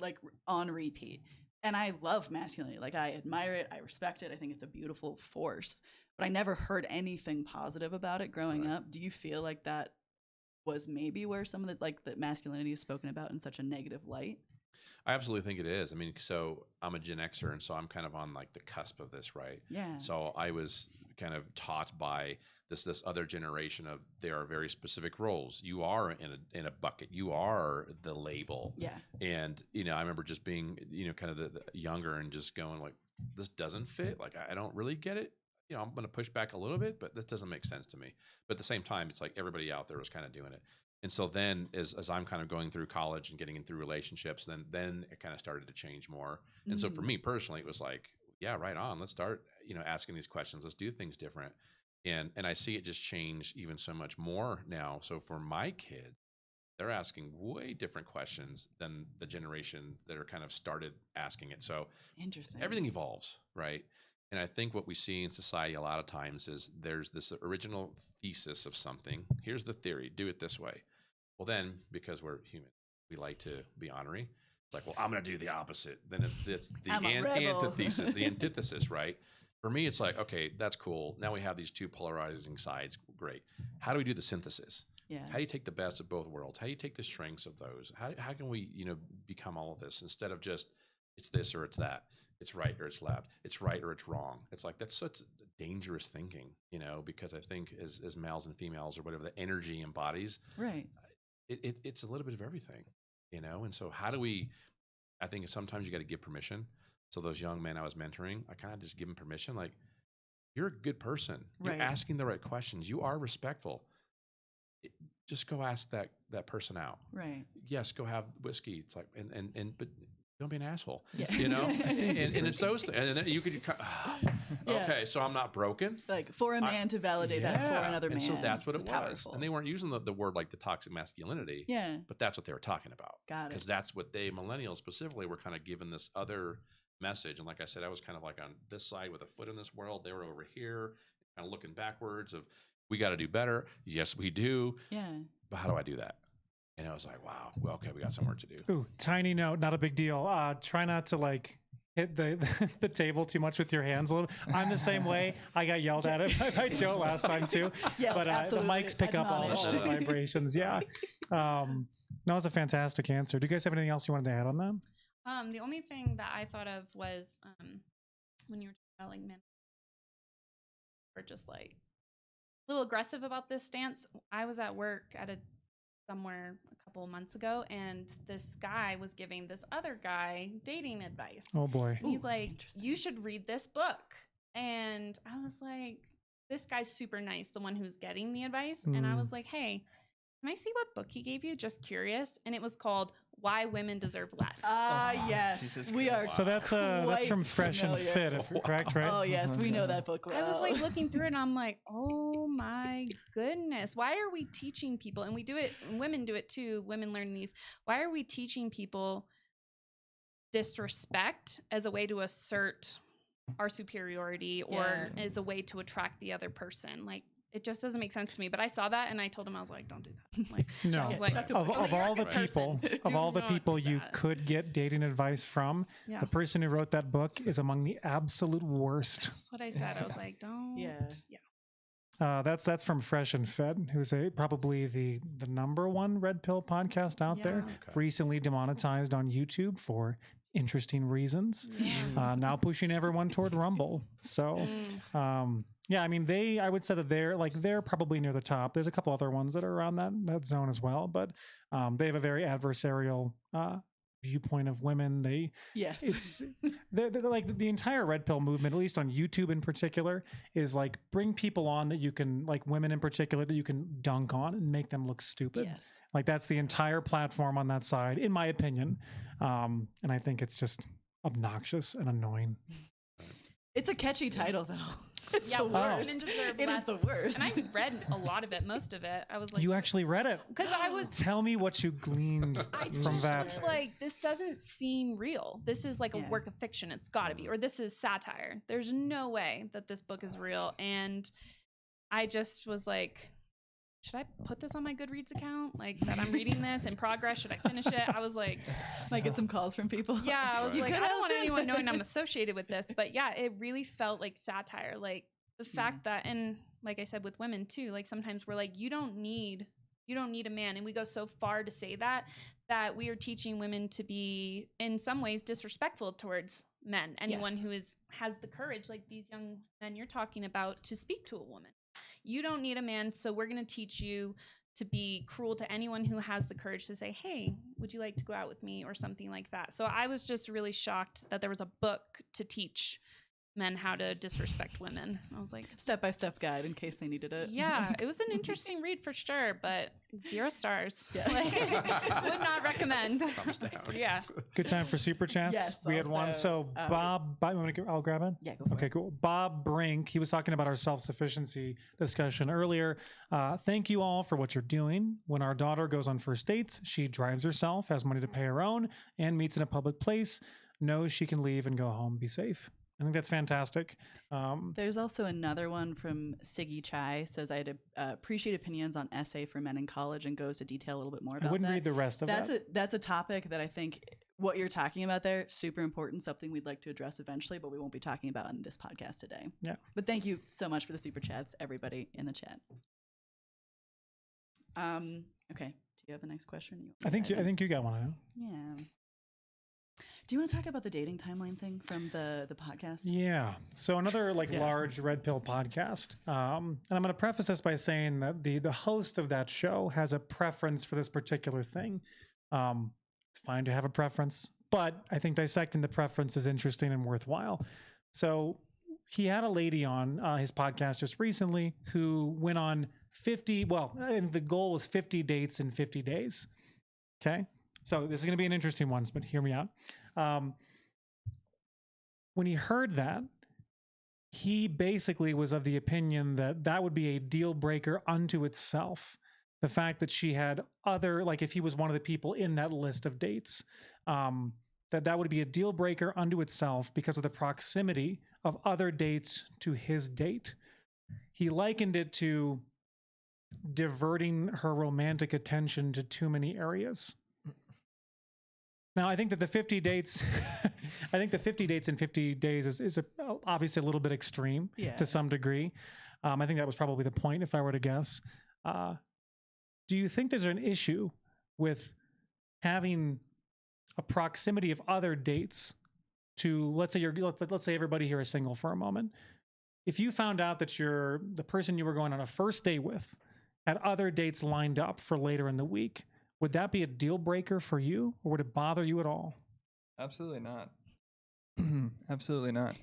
like on repeat. And I love masculinity. Like I admire it. I respect it. I think it's a beautiful force, but I never heard anything positive about it growing up. Do you feel like that was maybe where some of the masculinity is spoken about in such a negative light?
I absolutely think it is. I mean, so I'm a Gen Xer, and so I'm kind of on like the cusp of this, right?
Yeah.
So I was kind of taught by this other generation of there are very specific roles. You are in a bucket. You are the label.
Yeah.
And I remember just being kind of the younger and just going like, this doesn't fit. Like I don't really get it. I'm going to push back a little bit, but this doesn't make sense to me. But at the same time, it's like everybody out there was kind of doing it. And so then as I'm kind of going through college and getting in through relationships, then it kind of started to change more. And so for me personally, it was like, yeah, right on. Let's start, asking these questions. Let's do things different. And I see it just change even so much more now. So for my kids, they're asking way different questions than the generation that are kind of started asking it. So
interesting.
Everything evolves, right? And I think what we see in society a lot of times is there's this original thesis of something. Here's the theory. Do it this way. Well, then, because we're human, we like to be honorary. It's like, well, I'm going to do the opposite. Then it's the antithesis, the antithesis, right? For me, it's like, okay, that's cool. Now we have these two polarizing sides. Great. How do we do the synthesis?
Yeah.
How do you take the best of both worlds? How do you take the strengths of those? How can we, become all of this instead of just it's this or it's that? It's right or it's left. It's right or it's wrong. It's like that's such dangerous thinking, because I think as males and females or whatever the energy embodies,
right?
It's a little bit of everything, And so how do we? I think sometimes you got to give permission. So those young men I was mentoring, I kind of just give them permission. Like, you're a good person. You're asking the right questions. You are respectful. Just go ask that person out.
Right.
Yes, go have whiskey. It's like but don't be an asshole.
Yeah.
And it's those things. And then you could okay, so I'm not broken.
Like for a man to validate that for another man.
And so that's what it was.
Powerful.
And they weren't using the word like the toxic masculinity.
Yeah.
But that's what they were talking about.
Got it.
Because that's what millennials specifically, were kind of given this other message. And like I said, I was kind of like on this side with a foot in this world. They were over here, kind of looking backwards of, we got to do better. Yes, we do.
Yeah.
But how do I do that? And I was like, wow, well, okay, we got some work to do.
Ooh, tiny note, not a big deal. Try not to hit the table too much with your hands a little. I'm the same way. I got yelled at by Joe last time too.
Yeah,
but the mics pick up all the vibrations. Yeah. No, it's a fantastic answer. Do you guys have anything else you wanted to add on that?
The only thing that I thought of was when you were talking about men or just a little aggressive about this stance. I was at work at somewhere a couple of months ago, and this guy was giving this other guy dating advice.
Oh boy.
And he's like, you should read this book. And I was like, this guy's super nice, the one who's getting the advice. And I was like, hey, can I see what book he gave you? Just curious. And it was called Why Women Deserve Less.
Yes. We are.
So that's from Fresh and Fit, correct, right?
Oh, yes. We know that book well.
I was looking through it and I'm like, oh my goodness. Why are we teaching people? And we do it, and women do it too. Women learn these. Why are we teaching people disrespect as a way to assert our superiority or as a way to attract the other person? It just doesn't make sense to me. But I saw that and I told him, I was like, don't do that.
No.
I was like,
of all the people you could get dating advice from, the person who wrote that book is among the absolute worst.
That's what I said. I was like, don't.
Yeah.
That's from Fresh and Fed, who's probably the number one red pill podcast out there.
Okay.
Recently demonetized on YouTube for interesting reasons. Now pushing everyone toward Rumble. So, yeah, I mean, I would say that they're probably near the top. There's a couple other ones that are around that zone as well, but they have a very adversarial viewpoint of women. They're like the entire red pill movement, at least on YouTube in particular, is like bring people on that you can, like women in particular, that you can dunk on and make them look stupid.
Yes.
Like that's the entire platform on that side, in my opinion. And I think it's just obnoxious and annoying.
It's a catchy title though. It's
Yeah,
the
women
worst.
deserve
It
less.
is the worst.
And I read a lot of it, most of it. I was like,
You actually read it.
because I was
Tell me what you gleaned
I
from
just
that.
was like, this doesn't seem real. This is like a
Yeah.
work of fiction. It's got to be. Or this is satire. There's no way that this book is real. And I just was like, should I put this on my Goodreads account? Like that I'm reading this in progress? Should I finish it? I was like,
Might get some calls from people.
yeah, I was
You
like,
good,
I don't want
Allison?
anyone knowing I'm associated with this. But yeah, it really felt like satire. Like the fact that, and like I said with women too, like sometimes we're like, you don't need a man. And we go so far to say that we are teaching women to be in some ways disrespectful towards men. Anyone
Yes.
who has the courage, like these young men you're talking about, to speak to a woman. You don't need a man, so we're going to teach you to be cruel to anyone who has the courage to say, hey, would you like to go out with me, or something like that. So I was just really shocked that there was a book to teach men how to disrespect women. I was like,
Step-by-step guide in case they needed it.
yeah, it was an interesting read for sure, but 0 stars.
Yeah.
Like, would not recommend.
Thumbs down.
Yeah.
Good time for super chats.
Yes,
We had one.
also,
So I'll grab it.
Yeah, go for
Okay,
it.
cool. Bob Brink, he was talking about our self-sufficiency discussion earlier. Thank you all for what you're doing. When our daughter goes on first dates, she drives herself, has money to pay her own, and meets in a public place, knows she can leave and go home, be safe. I think that's fantastic.
There's also another one from Siggy Chai, says I had appreciate opinions on essay for men in college, and goes to detail a little bit more about
I wouldn't
that.
read the rest of that.
That's a topic that I think what you're talking about there, super important, something we'd like to address eventually, but we won't be talking about on this podcast today.
Yeah.
But thank you so much for the super chats, everybody in the chat. Okay. Do you have the next question?
I think you got one.
Yeah. Do you want to talk about the dating timeline thing from the podcast?
Yeah. So another
Yeah.
large red pill podcast. And I'm going to preface this by saying that the host of that show has a preference for this particular thing. It's fine to have a preference, but I think dissecting the preference is interesting and worthwhile. So he had a lady on his podcast just recently who went on 50, and the goal was 50 dates in 50 days. Okay. So this is going to be an interesting one, but hear me out. When he heard that, he basically was of the opinion that would be a deal breaker unto itself. The fact that she had other, like if he was one of the people in that list of dates, that would be a deal breaker unto itself because of the proximity of other dates to his date. He likened it to diverting her romantic attention to too many areas. Now, I think that the 50 dates, in 50 days is obviously a little bit extreme to some degree. I think that was probably the point, if I were to guess. Do you think there's an issue with having a proximity of other dates to, let's say everybody here is single for a moment. If you found out that the person you were going on a first date with had other dates lined up for later in the week, would that be a deal breaker for you, or would it bother you at all?
Absolutely not. Absolutely not.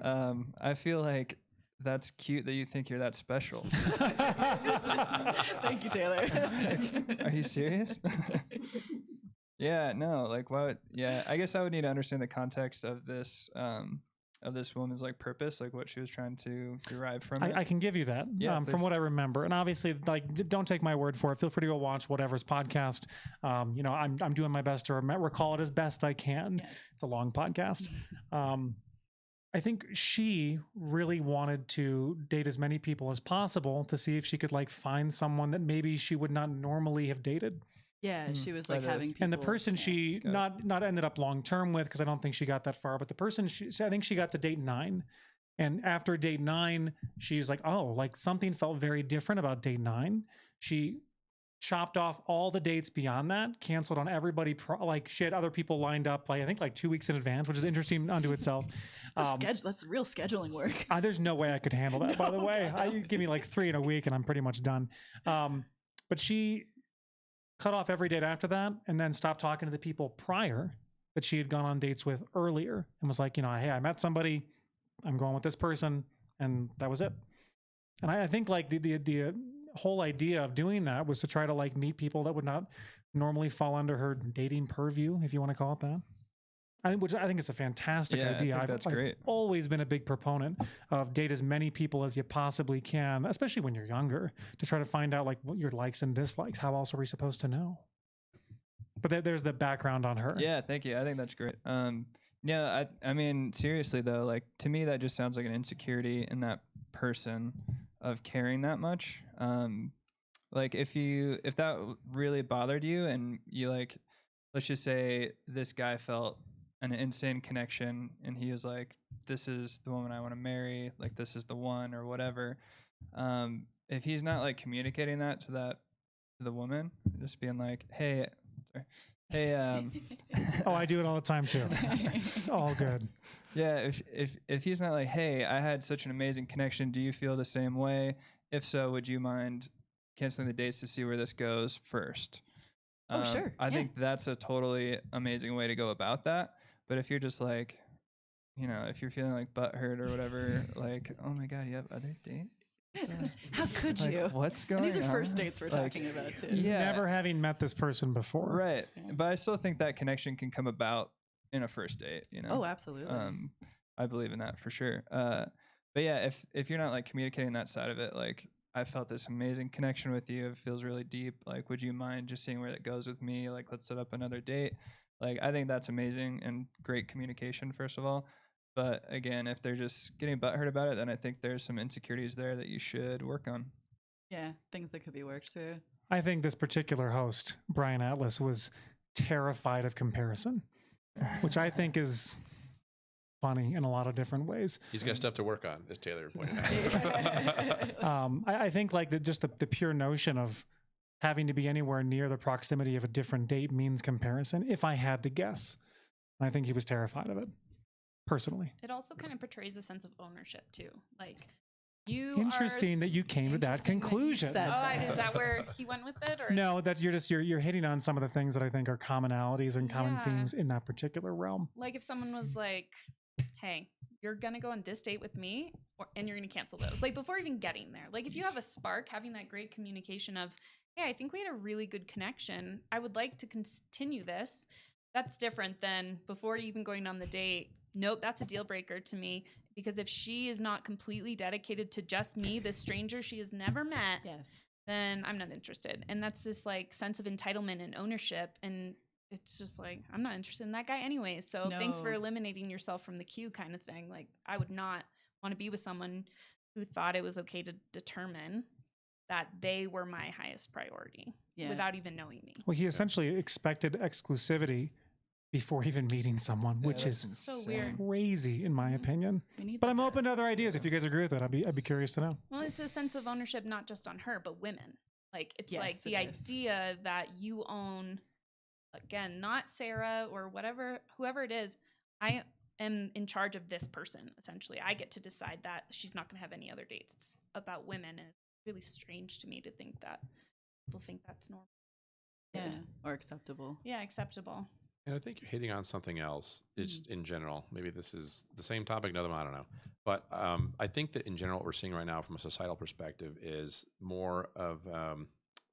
I feel like that's cute that you think you're that special.
Thank you, Taylor.
Are you serious? Yeah, no, like what? Yeah, I guess I would need to understand the context of this woman's like purpose, like what she was trying to derive from it.
I can give you that from
please.
what I remember. And obviously, like, don't take my word for it. Feel free to go watch whatever's podcast. I'm doing my best to recall it as best I can.
Yes.
It's a long podcast. I think she really wanted to date as many people as possible to see if she could like find someone that maybe she would not normally have dated.
Yeah, she was like
But,
having people.
And the person she not ended up long term with, because I don't think she got that far, but the person I think she got to date 9, And after date 9, she's like, oh, like something felt very different about date 9. She chopped off all the dates beyond that, canceled on everybody. Like she had other people lined up, like I think like 2 weeks in advance, which is interesting unto itself.
That's real scheduling work.
There's no way I could handle that, by the way. You give me like 3 in a week and I'm pretty much done. But she cut off every date after that and then stopped talking to the people prior that she had gone on dates with earlier and was like, you know, hey, I met somebody, I'm going with this person, and that was it. And I think like the whole idea of doing that was to try to like meet people that would not normally fall under her dating purview, if you want to call it that. Which I think is a fantastic idea.
That's great.
I've always been a big proponent of date as many people as you possibly can, especially when you're younger, to try to find out like what your likes and dislikes. How else are we supposed to know? But there's the background on her.
Yeah, thank you. I think that's great. Yeah, I mean, seriously though, like to me, that just sounds like an insecurity in that person of caring that much. Like if that really bothered you and you like, let's just say this guy felt an insane connection and he was like, this is the woman I want to marry, like this is the one or whatever. If he's not like communicating that to the woman, just being like, hey,
oh, I do it all the time too. It's all good.
Yeah, if he's not like, hey, I had such an amazing connection, do you feel the same way? If so, would you mind canceling the dates to see where this goes first?
Oh, sure.
I think that's a totally amazing way to go about that. But if you're just like, you know, if you're feeling like butthurt or whatever, like, oh my God, you have other dates?
How could
like,
you?
What's going on?
And these are first dates we're talking about too.
Yeah.
Never having met this person before.
Right. Yeah. But I still think that connection can come about in a first date, you know?
Oh, absolutely.
I believe in that for sure. But yeah, if you're not like communicating that side of it, like I felt this amazing connection with you. It feels really deep. Like, would you mind just seeing where that goes with me? Like, let's set up another date. Like, I think that's amazing and great communication, first of all. But again, if they're just getting butthurt about it, then I think there's some insecurities there that you should work on.
Yeah, things that could be worked through.
I think this particular host, Brian Atlas, was terrified of comparison, which I think is funny in a lot of different ways.
He's got stuff to work on, as Taylor pointed out.
I think like just the pure notion of having to be anywhere near the proximity of a different date means comparison, if I had to guess. And I think he was terrified of it, personally.
It also kind of portrays a sense of ownership too. Like you
Interesting that you came to that conclusion.
Is that where he went with it? Or?
No, that you're hitting on some of the things that I think are commonalities and common themes in that particular realm.
Like if someone was like, hey, you're going to go on this date with me and you're going to cancel those. Like before even getting there. Like if you have a spark, having that great communication of, hey, I think we had a really good connection. I would like to continue this. That's different than before even going on the date. Nope, that's a deal breaker to me. Because if she is not completely dedicated to just me, this stranger she has never met, then I'm not interested. And that's this like sense of entitlement and ownership. And it's just like, I'm not interested in that guy anyways. So thanks for eliminating yourself from the queue kind of thing. Like I would not want to be with someone who thought it was okay to determine that they were my highest priority without even knowing me.
Well, he essentially expected exclusivity before even meeting someone, which is
so weird,
crazy in my opinion. But I'm open to other ideas. If you guys agree with it, I'd be curious to know.
Well, it's a sense of ownership, not just on her, but women. Like it's like the idea that you own, again, not Sarah or whoever it is. I am in charge of this person. Essentially, I get to decide that she's not going to have any other dates. It's about women, and it's really strange to me to think that people think that's normal.
Or acceptable.
Yeah, acceptable.
And I think you're hitting on something else, just in general. Maybe this is the same topic, another one, I don't know. But I think that in general, what we're seeing right now from a societal perspective is more of,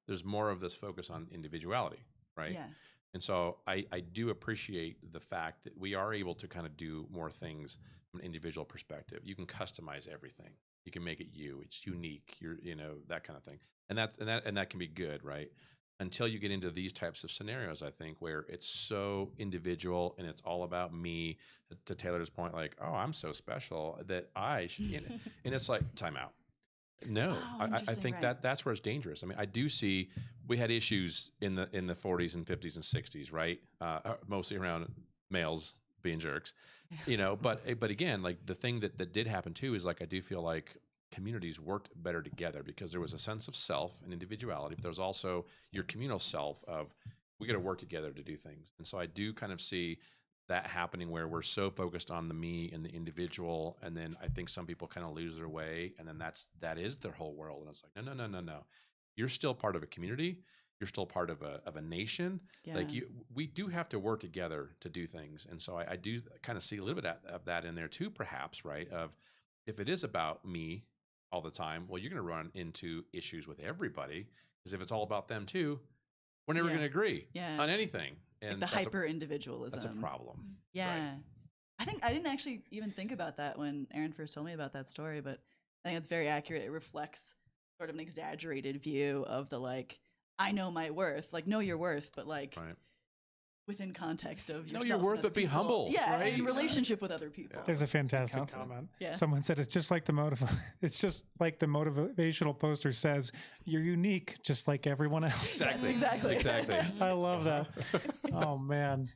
there's more of this focus on individuality, right?
Yes.
And so I do appreciate the fact that we are able to kind of do more things from an individual perspective. You can customize everything. You can make it you. It's unique. That kind of thing. And that can be good, right? Until you get into these types of scenarios, I think, where it's so individual and it's all about me, to Taylor's point, like, oh, I'm so special that I should, and it's like, time out. No, I think that's where it's dangerous. I mean, I do see we had issues in the 40s and 50s and 60s, right? Mostly around males being jerks, but again, like the thing that did happen too is like I do feel like communities worked better together because there was a sense of self and individuality, but there's also your communal self of we got to work together to do things. And so I do kind of see that happening where we're so focused on the me and the individual, and then I think some people kind of lose their way, and then that is their whole world. And it's like no, you're still part of a community, you're still part of a nation. Like we do have to work together to do things. And so I do kind of see a little bit of that in there too, perhaps, right? Of if it is about me all the time, well, you're going to run into issues with everybody, because if it's all about them too, we're never going to agree on anything. And
like the hyper individualism.
That's a problem.
Yeah.
Right.
I think I didn't actually even think about that when Aaron first told me about that story, but I think it's very accurate. It reflects sort of an exaggerated view of the like, I know my worth, like know your worth, but like within context of yourself.
Know your worth, but be humble.
Yeah,
right?
in relationship with other people.
There's a fantastic comment.
Yeah.
Someone said it's just like the motivational poster says, you're unique just like everyone else.
Exactly.
I love that. Oh man.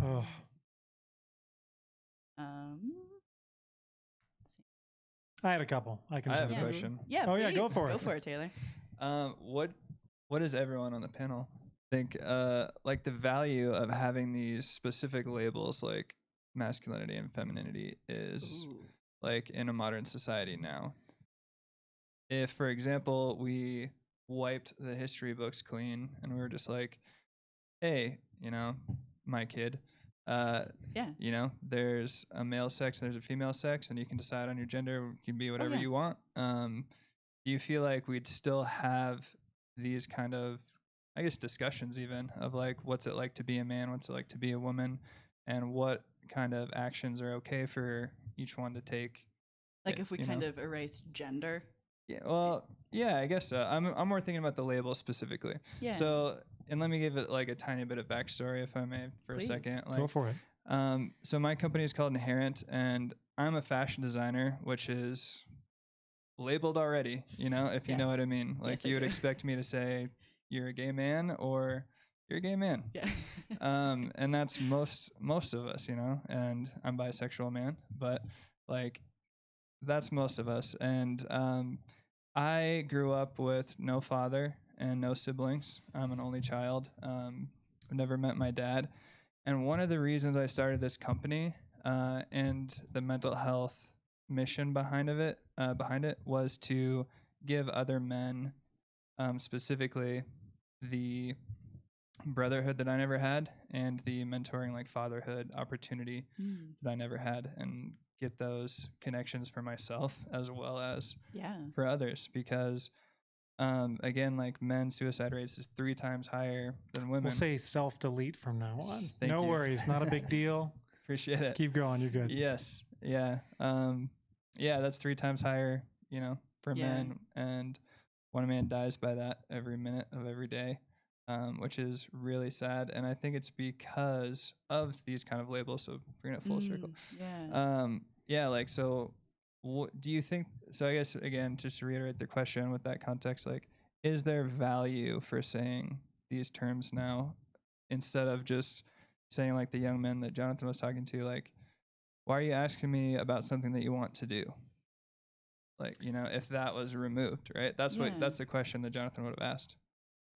Oh.
Let's see.
I had a couple. I
have a question.
Yeah.
Oh yeah, go for it.
Go for it, Taylor.
What does everyone on the panel think like the value of having these specific labels like masculinity and femininity is like in a modern society now? If, for example, we wiped the history books clean and we were just like, hey, my kid, there's a male sex and there's a female sex, and you can decide on your gender, you can be whatever you want. Do you feel like we'd still have these kind of, I guess, discussions even of like, what's it like to be a man, what's it like to be a woman, and what kind of actions are okay for each one to take?
Like if we kind of erase gender.
Yeah, well, yeah, I guess so. I'm more thinking about the label specifically. Yeah. So, and let me give it like a tiny bit of backstory, if I may, for a second. Like,
go for it.
So my company is called Inherent, and I'm a fashion designer, which is labeled already, if you know what I mean. Like
yes,
you would expect me to say you're a gay man or you're a gay man.
Yeah.
And that's most of us, and I'm bisexual man, but like that's most of us. And I grew up with no father and no siblings. I'm an only child. I've never met my dad. And one of the reasons I started this company and the mental health mission behind it was to give other men, specifically the brotherhood that I never had and the mentoring, like fatherhood opportunity that I never had, and get those connections for myself as well as for others, because again, like men's suicide rates is 3 times higher than women.
We'll say self-delete from now on.
Thank you.
Worries, not a big deal.
Appreciate it.
Keep going, you're good.
Yes. Yeah. That's 3 times higher, for men, and one man dies by that every minute of every day, which is really sad. And I think it's because of these kind of labels. So bringing it full circle. Like, so what do you think? So I guess, again, just to reiterate the question with that context, like, is there value for saying these terms now instead of just saying like the young men that Jonathan was talking to, like, why are you asking me about something that you want to do? Like, if that was removed, right? That's the question that Jonathan would have asked,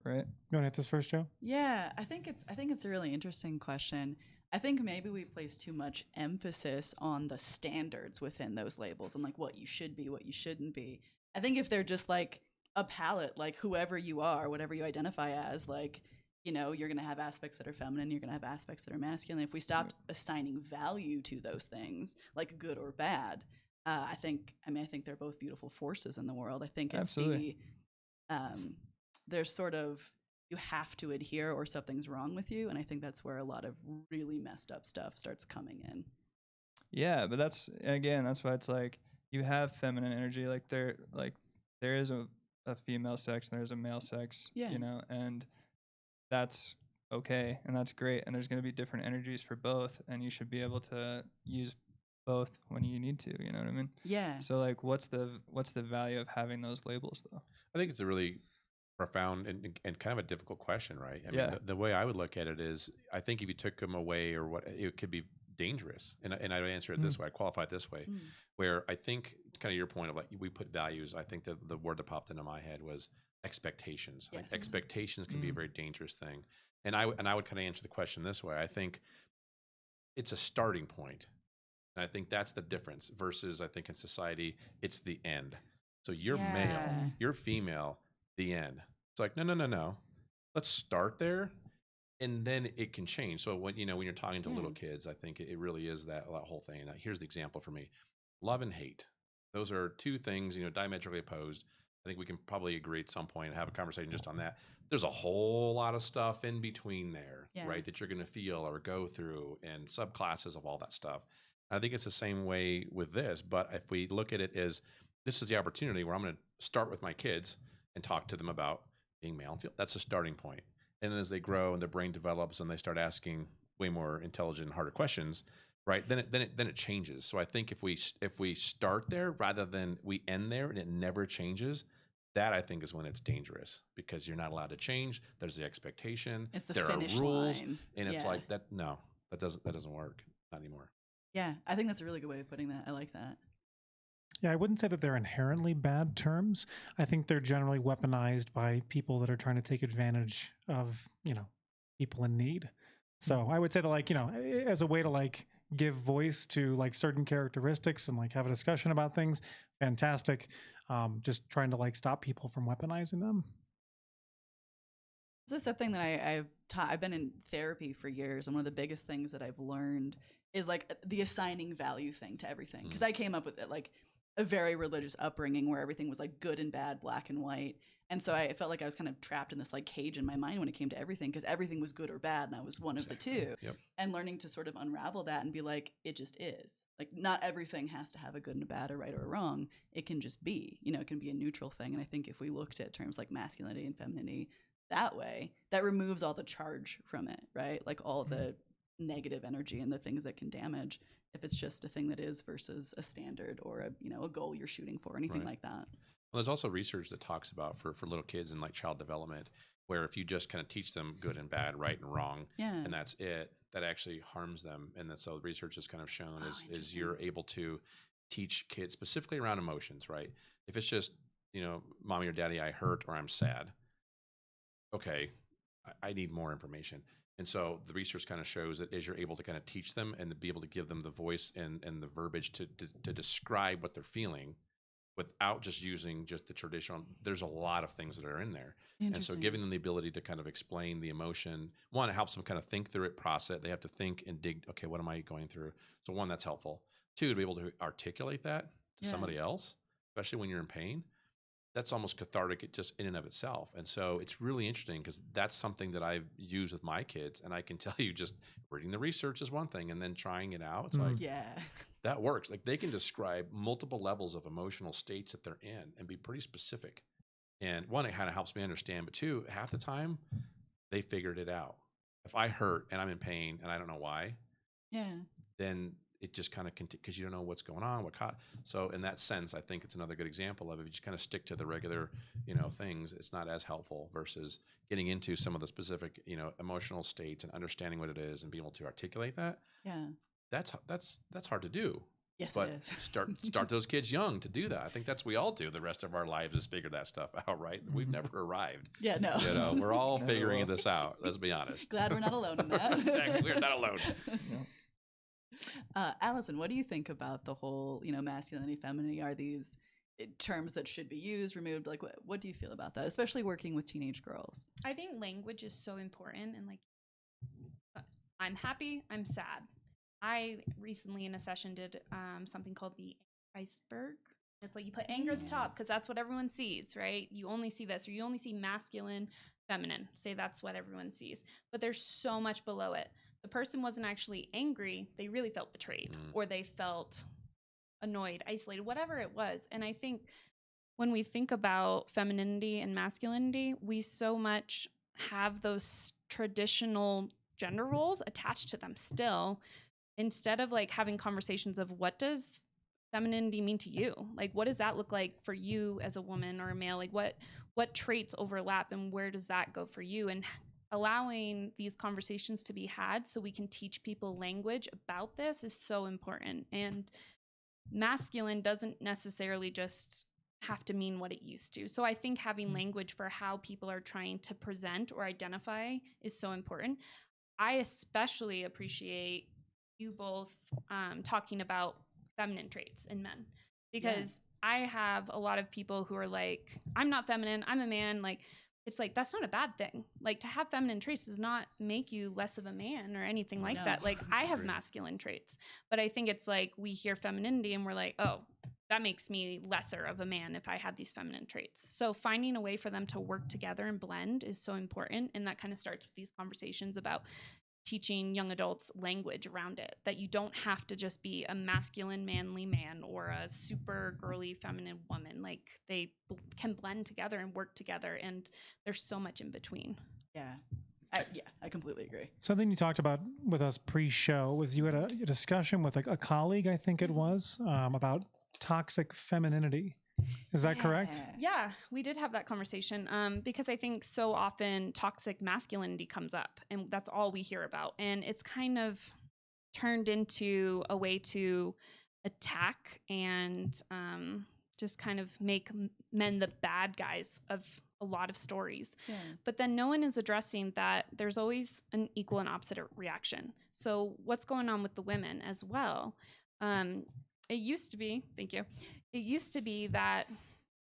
right?
You want to hit this first, Joe?
Yeah, I think it's a really interesting question. I think maybe we place too much emphasis on the standards within those labels and like what you should be, what you shouldn't be. I think if they're just like a palette, like whoever you are, whatever you identify as, like, you're going to have aspects that are feminine, you're going to have aspects that are masculine. If we stopped assigning value to those things, like good or bad, I think they're both beautiful forces in the world. I think it's there's sort of, you have to adhere or something's wrong with you. And I think that's where a lot of really messed up stuff starts coming in.
Yeah, but that's why it's like you have feminine energy. Like there is a female sex and there's a male sex, and that's okay. And that's great. And there's going to be different energies for both. And you should be able to use both when you need to, you know what I mean?
Yeah.
So like, what's the value of having those labels though?
I think it's a really profound and kind of a difficult question, right? I
Yeah.
mean, the way I would look at it is, I think if you took them away or what, it could be dangerous. And I would answer it this way. I qualify it this way, where I think kind of your point of like, we put values. I think that the word that popped into my head was expectations.
Yes.
Like, expectations can be a very dangerous thing. And I would kind of answer the question this way. I think it's a starting point. And I think that's the difference versus, I think in society, it's the end. So you're male, you're female, the end. It's like, no. Let's start there. And then it can change. So when you're talking to little kids, I think it really is that whole thing. And here's the example for me: love and hate. Those are two things, diametrically opposed. I think we can probably agree at some point and have a conversation just on that. There's a whole lot of stuff in between there, right? That you're going to feel or go through, and subclasses of all that stuff. And I think it's the same way with this. But if we look at it as, this is the opportunity where I'm going to start with my kids and talk to them about being male and female. That's a starting point. And then as they grow and their brain develops and they start asking way more intelligent, harder questions, right? Then it changes. So I think if we start there rather than we end there and it never changes, that I think is when it's dangerous, because you're not allowed to change. There's the expectation.
It's the
there
finish
are rules,
line.
and it's like that. No, that doesn't work. Not anymore.
Yeah, I think that's a really good way of putting that. I like that.
Yeah, I wouldn't say that they're inherently bad terms. I think they're generally weaponized by people that are trying to take advantage of, people in need. So I would say that, as a way to give voice to certain characteristics and have a discussion about things, fantastic. Just trying to stop people from weaponizing them.
This is something that I've been in therapy for years, and one of the biggest things that I've learned is the assigning value thing to everything. Because I came up with it a very religious upbringing where everything was good and bad, black and white. And so I felt like I was kind of trapped in this cage in my mind when it came to everything, because everything was good or bad, and I was one of the two.
Yep.
And learning to sort of unravel that and be it just is. Not everything has to have a good and a bad, or right or a wrong. It can just be, it can be a neutral thing. And I think if we looked at terms like masculinity and femininity that way, that removes all the charge from it, right? All the negative energy and the things that can damage, if it's just a thing that is versus a standard or a goal you're shooting for, anything like that.
Well, there's also research that talks about for little kids and child development, where if you just kind of teach them good and bad, right and wrong, and that's it, that actually harms them. And so the research has kind of shown is you're able to teach kids specifically around emotions, right? If it's just, mommy or daddy, I hurt or I'm sad. Okay, I need more information. And so the research kind of shows that as you're able to kind of teach them and to be able to give them the voice and the verbiage to describe what they're feeling without just using just the traditional, there's a lot of things that are in there. And so giving them the ability to kind of explain the emotion, one, it helps them kind of think through it, process it. They have to think and dig, okay, what am I going through? So one, that's helpful. Two, to be able to articulate that to somebody else, especially when you're in pain. That's almost cathartic just in and of itself. And so it's really interesting, because that's something that I've used with my kids. And I can tell you, just reading the research is one thing, and then trying it out, it's that works. They can describe multiple levels of emotional states that they're in and be pretty specific. And one, it kind of helps me understand, but two, half the time they figured it out. If I hurt and I'm in pain and I don't know why, then it just kind of because you don't know what's going on, so in that sense, I think it's another good example of if you just kind of stick to the regular, things, it's not as helpful versus getting into some of the specific, emotional states and understanding what it is and being able to articulate that.
Yeah,
that's hard to do.
Yes,
but
it is.
start those kids young to do that. I think that's we all do. The rest of our lives is figure that stuff out, right? We've never arrived.
Yeah, no.
We're all figuring this out. Let's be honest.
Glad we're not alone in that.
Exactly, we're not alone.
Allison, what do you think about the whole, masculinity, femininity? Are these terms that should be used, removed? What do you feel about that, especially working with teenage girls?
I think language is so important, and I'm happy, I'm sad. I recently in a session did something called the iceberg. It's you put anger at the top because that's what everyone sees, right? You only see this, or you only see masculine, feminine. Say that's what everyone sees. But there's so much below it. The person wasn't actually angry. They really felt betrayed, or they felt annoyed, isolated, whatever it was. And I think when we think about femininity and masculinity, we so much have those traditional gender roles attached to them still, instead of having conversations of what does femininity mean to you? What does that look like for you as a woman or a male? what traits overlap and where does that go for you, and allowing these conversations to be had so we can teach people language about this is so important. And masculine doesn't necessarily just have to mean what it used to. So I think having language for how people are trying to present or identify is so important. I especially appreciate you both talking about feminine traits in men, because I have a lot of people who are like, I'm not feminine, I'm a man. Like, it's like, that's not a bad thing. Like, to have feminine traits does not make you less of a man or anything like that. Like, I have masculine traits, but I think it's like we hear femininity and we're like, oh, that makes me lesser of a man if I have these feminine traits. So finding a way for them to work together and blend is so important. And that kind of starts with these conversations about teaching young adults language around it, that you don't have to just be a masculine, manly man or a super girly, feminine woman. Like, they can blend together and work together, and there's so much in between.
Yeah. I completely agree.
Something you talked about with us pre-show was you had a discussion with a colleague, I think it was, about toxic femininity. Is that correct?
Yeah, we did have that conversation because I think so often toxic masculinity comes up, and that's all we hear about. And it's kind of turned into a way to attack and just kind of make men the bad guys of a lot of stories.
Yeah.
But then no one is addressing that there's always an equal and opposite reaction. So what's going on with the women as well? It used to be, thank you. It used to be that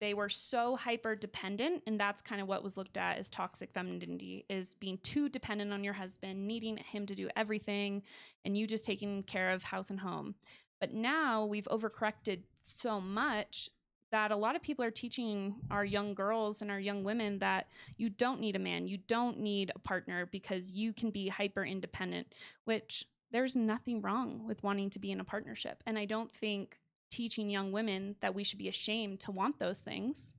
they were so hyper dependent, and that's kind of what was looked at as toxic femininity, is being too dependent on your husband, needing him to do everything, and you just taking care of house and home. But now we've overcorrected so much that a lot of people are teaching our young girls and our young women that you don't need a man, you don't need a partner, because you can be hyper independent, which there's nothing wrong with wanting to be in a partnership. And I don't think teaching young women that we should be ashamed to want those things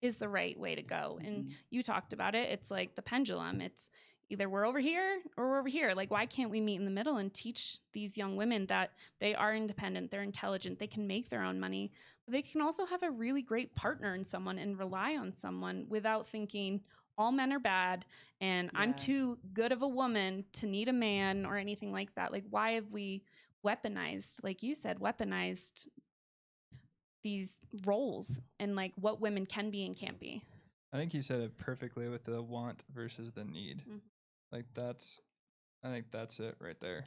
is the right way to go. And you talked about it. It's like the pendulum. It's either we're over here or we're over here. Like, why can't we meet in the middle and teach these young women that they are independent, they're intelligent, they can make their own money, but they can also have a really great partner in someone and rely on someone without thinking all men are bad and I'm too good of a woman to need a man or anything like that. Like, why have we weaponized, like you said, weaponized these roles and like what women can be and can't be?
I think you said it perfectly with the want versus the need. Like, I think that's it right there.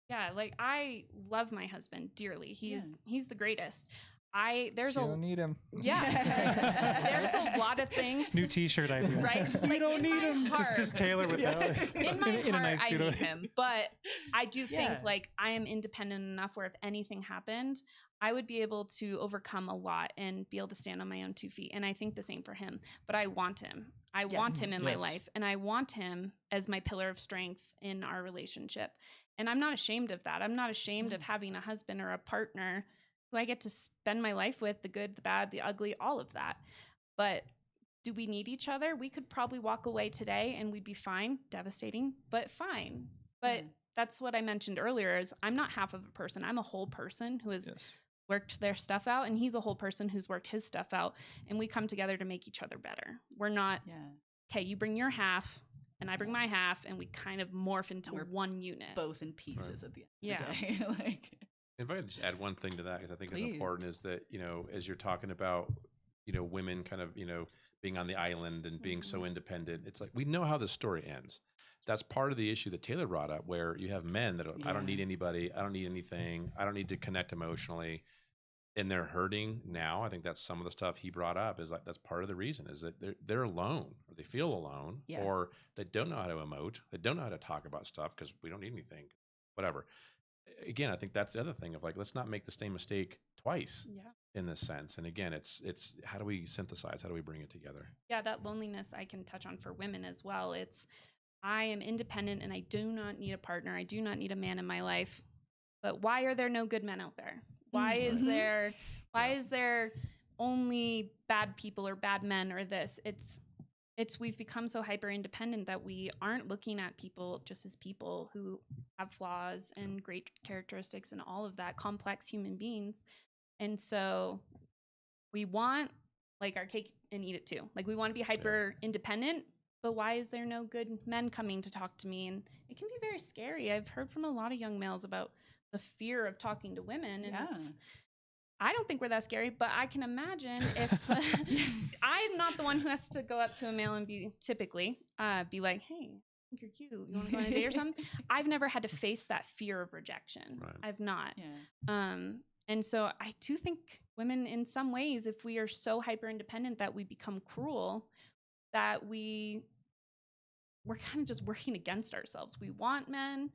Yeah, like, I love my husband dearly. He's the greatest.
You don't need him.
Yeah. There's a lot of things.
New T-shirt idea.
Right?
You
Like,
don't
in
need
my
him.
heart-
Just Taylor with that.
In my
in
heart,
a nice
I
suit.
need him. But I do think like I am independent enough where if anything happened, I would be able to overcome a lot and be able to stand on my own 2 feet. And I think the same for him. But I want him. I want him in my life. And I want him as my pillar of strength in our relationship. And I'm not ashamed of that. I'm not ashamed of having a husband or a partner who I get to spend my life with, the good, the bad, the ugly, all of that. But do we need each other? We could probably walk away today and we'd be fine. Devastating, but fine. But that's what I mentioned earlier, is I'm not half of a person. I'm a whole person who has worked their stuff out, and he's a whole person who's worked his stuff out, and we come together to make each other better. We're not, okay, you bring your half and I bring my half, and we kind of morph into one unit.
Both in pieces at the end of the day. Like,
if I could just add one thing to that, because I think it's important, is that, you know, as you're talking about, you know, women kind of, you know, being on the island and being so independent, it's like, we know how this story ends. That's part of the issue that Taylor brought up, where you have men that are, I don't need anybody, I don't need anything, I don't need to connect emotionally, and they're hurting now. I think that's some of the stuff he brought up, is like, that's part of the reason, is that they're alone, or they feel alone, or they don't know how to emote, they don't know how to talk about stuff because we don't need anything, whatever. Again, I think that's the other thing of like, let's not make the same mistake twice in this sense. And again, it's how do we synthesize? How do we bring it together?
Yeah, that loneliness I can touch on for women as well. It's, I am independent and I do not need a partner. I do not need a man in my life. But why are there no good men out there? Why is there only bad people or bad men or this? It's we've become so hyper independent that we aren't looking at people just as people who have flaws and great characteristics and all of that, complex human beings. And so we want like our cake and eat it too. Like we want to be hyper independent, but why is there no good men coming to talk to me? And it can be very scary. I've heard from a lot of young males about the fear of talking to women, and I don't think we're that scary, but I can imagine if I'm not the one who has to go up to a male and be like, hey, I think you're cute. You want to go on a date or something? I've never had to face that fear of rejection.
Right.
I've not. And so I do think women, in some ways, if we are so hyper independent that we become cruel, that we're kind of just working against ourselves. We want men,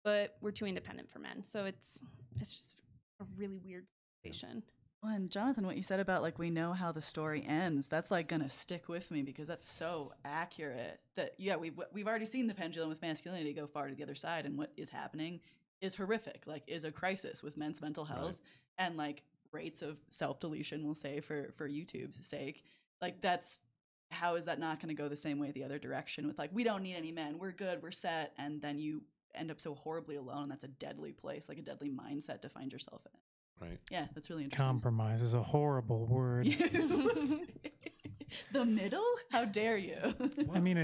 but we're too independent for men. So it's just a really weird situation.
Well, and Jonathan, what you said about like we know how the story ends, that's like gonna stick with me because that's so accurate. That we've already seen the pendulum with masculinity go far to the other side, and what is happening is horrific. Like, is a crisis with men's mental health and like rates of self deletion. We'll say for YouTube's sake, like that's. How is that not going to go the same way the other direction with like, we don't need any men, we're good, we're set, and then you end up so horribly alone, and that's a deadly place, like a deadly mindset to find yourself in.
Right.
Yeah, that's really interesting.
Compromise is a horrible word.
The middle? How dare you?
I mean, I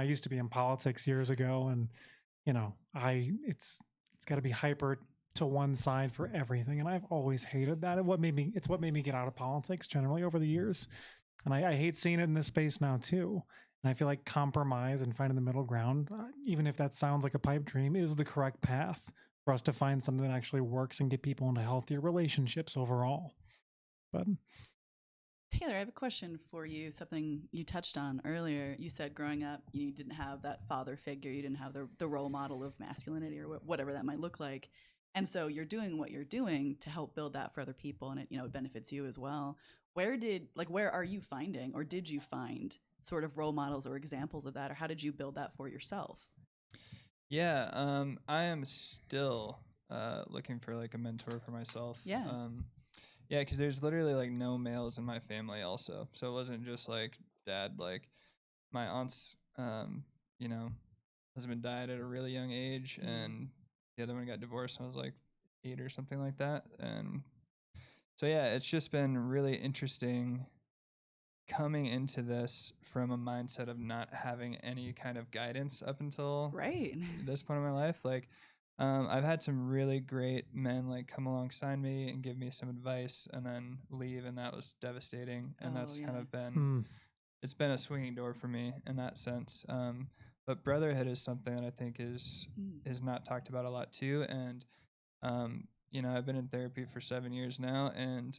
used to be in politics years ago, and it's got to be hyper to one side for everything, and I've always hated that. It's what made me get out of politics generally over the years. And I hate seeing it in this space now too. And I feel like compromise and finding the middle ground, even if that sounds like a pipe dream, is the correct path for us to find something that actually works and get people into healthier relationships overall. But
Taylor, I have a question for you. Something you touched on earlier. You said growing up, you didn't have that father figure. You didn't have the role model of masculinity or whatever that might look like. And so you're doing what you're doing to help build that for other people, and it benefits you as well. Where are you finding, or did you find sort of role models or examples of that, or how did you build that for yourself?
Yeah, I am still looking for like a mentor for myself.
Yeah.
Because there's literally like no males in my family also. So it wasn't just like dad, like my aunt's, husband died at a really young age, and the other one got divorced when I was like 8 or something like that. And so, yeah, it's just been really interesting coming into this from a mindset of not having any kind of guidance up until this point in my life. Like, I've had some really great men like come alongside me and give me some advice and then leave, and that was devastating. And that's kind of been, it's been a swinging door for me in that sense. But brotherhood is something that I think is not talked about a lot too. And, I've been in therapy for 7 years now, and